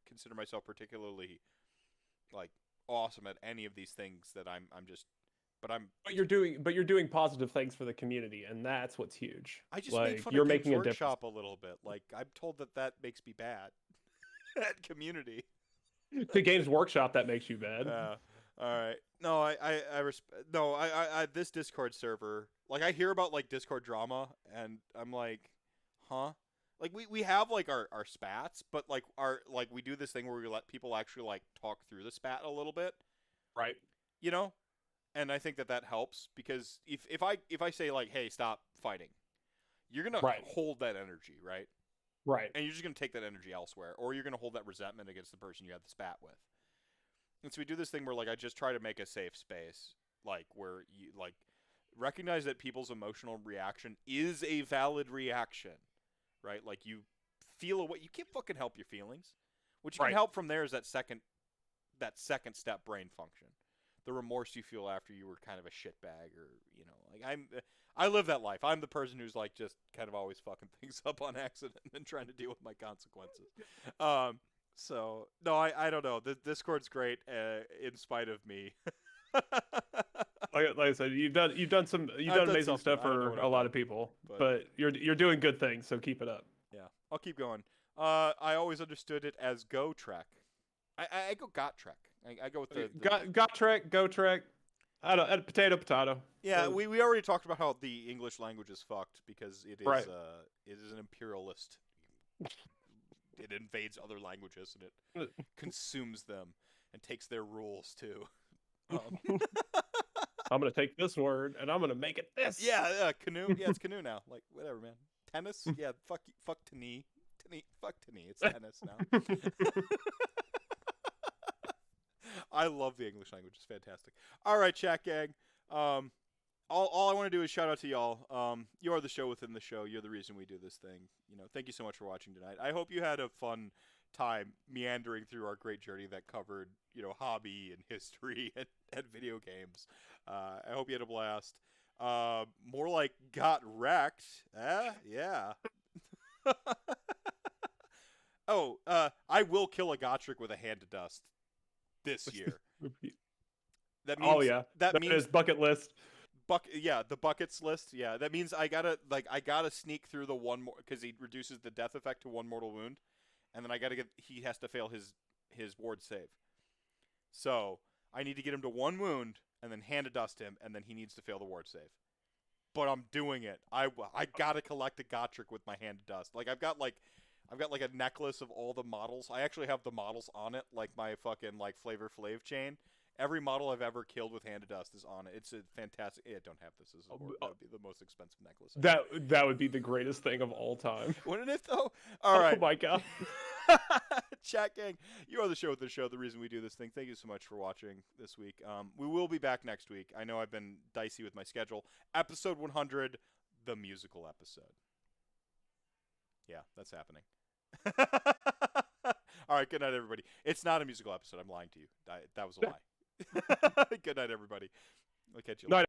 consider myself particularly like awesome at any of these things that I'm just but I'm
But you're doing positive things for the community, and that's what's huge.
I just make
Like,
fun
you're
of Games
making a difference.
Workshop a little bit. Like I'm told that makes me bad at community.
The Games Workshop, that makes you bad.
All right. No, no, this Discord server, like I hear about like Discord drama and I'm like, huh? Like we have like our spats, but like we do this thing where we let people actually like talk through the spat a little bit,
Right.
you know? And I think that helps because if I say like, "Hey, stop fighting." You're going to
Right.
hold that energy, right?
Right.
And you're just going to take that energy elsewhere, or you're going to hold that resentment against the person you had the spat with. And so we do this thing where like I just try to make a safe space, like where you like recognize that people's emotional reaction is a valid reaction, right? Like you feel what you can't fucking help your feelings. What you can
Right.
help from there is that second step brain function, the remorse you feel after you were kind of a shitbag, or like I live that life. I'm the person who's like just kind of always fucking things up on accident and trying to deal with my consequences. So no, I don't know. The Discord's great, in spite of me.
Like I said, you've done
I've done
amazing
something.
stuff
I don't know
for
what
a
I've
lot
done,
of people,
but
but you're doing good things, so keep it up.
yeah, I'll keep going. I always understood it as go trek. I go got trek. I go with the
Got trek, go trek. I don't potato.
yeah. We already talked about how the English language is fucked because
Right.
it is an imperialist. It invades other languages and it consumes them and takes their rules too.
I'm gonna take this word and I'm gonna make it this.
Yeah, canoe. Yeah, it's canoe now. Like whatever, man. Tennis. Yeah, fuck to knee. Fuck to knee. It's tennis now. I love the English language. It's fantastic. All right, chat gang. All I want to do is shout out to y'all. You are the show within the show. You're the reason we do this thing. Thank you so much for watching tonight. I hope you had a fun time meandering through our great journey that covered, hobby and history and video games. I hope you had a blast. More like got wrecked. Yeah. Oh, I will kill a Gotrek with a hand to dust this year. That means
Oh yeah,
that means
is bucket list.
the buckets list. Yeah, that means I gotta sneak through the one more because he reduces the death effect to one mortal wound, and then he has to fail his ward save. So I need to get him to one wound and then hand to dust him, and then he needs to fail the ward save. But I'm doing it. I gotta collect a Gotrek with my hand to dust. Like I've got a necklace of all the models. I actually have the models on it, like my fucking like Flavor Flav chain. Every model I've ever killed with hand to dust is on it. It's a fantastic. Yeah, don't have this. That would be the most expensive necklace.
That would be the greatest thing of all time.
Wouldn't it though? All right.
Oh my god.
Chat gang, you are the show with the show. The reason we do this thing. Thank you so much for watching this week. We will be back next week. I know I've been dicey with my schedule. Episode 100, the musical episode. Yeah, that's happening. All right, good night, everybody. It's not a musical episode. I'm lying to you. That was a lie. Good night, everybody. I'll catch you later.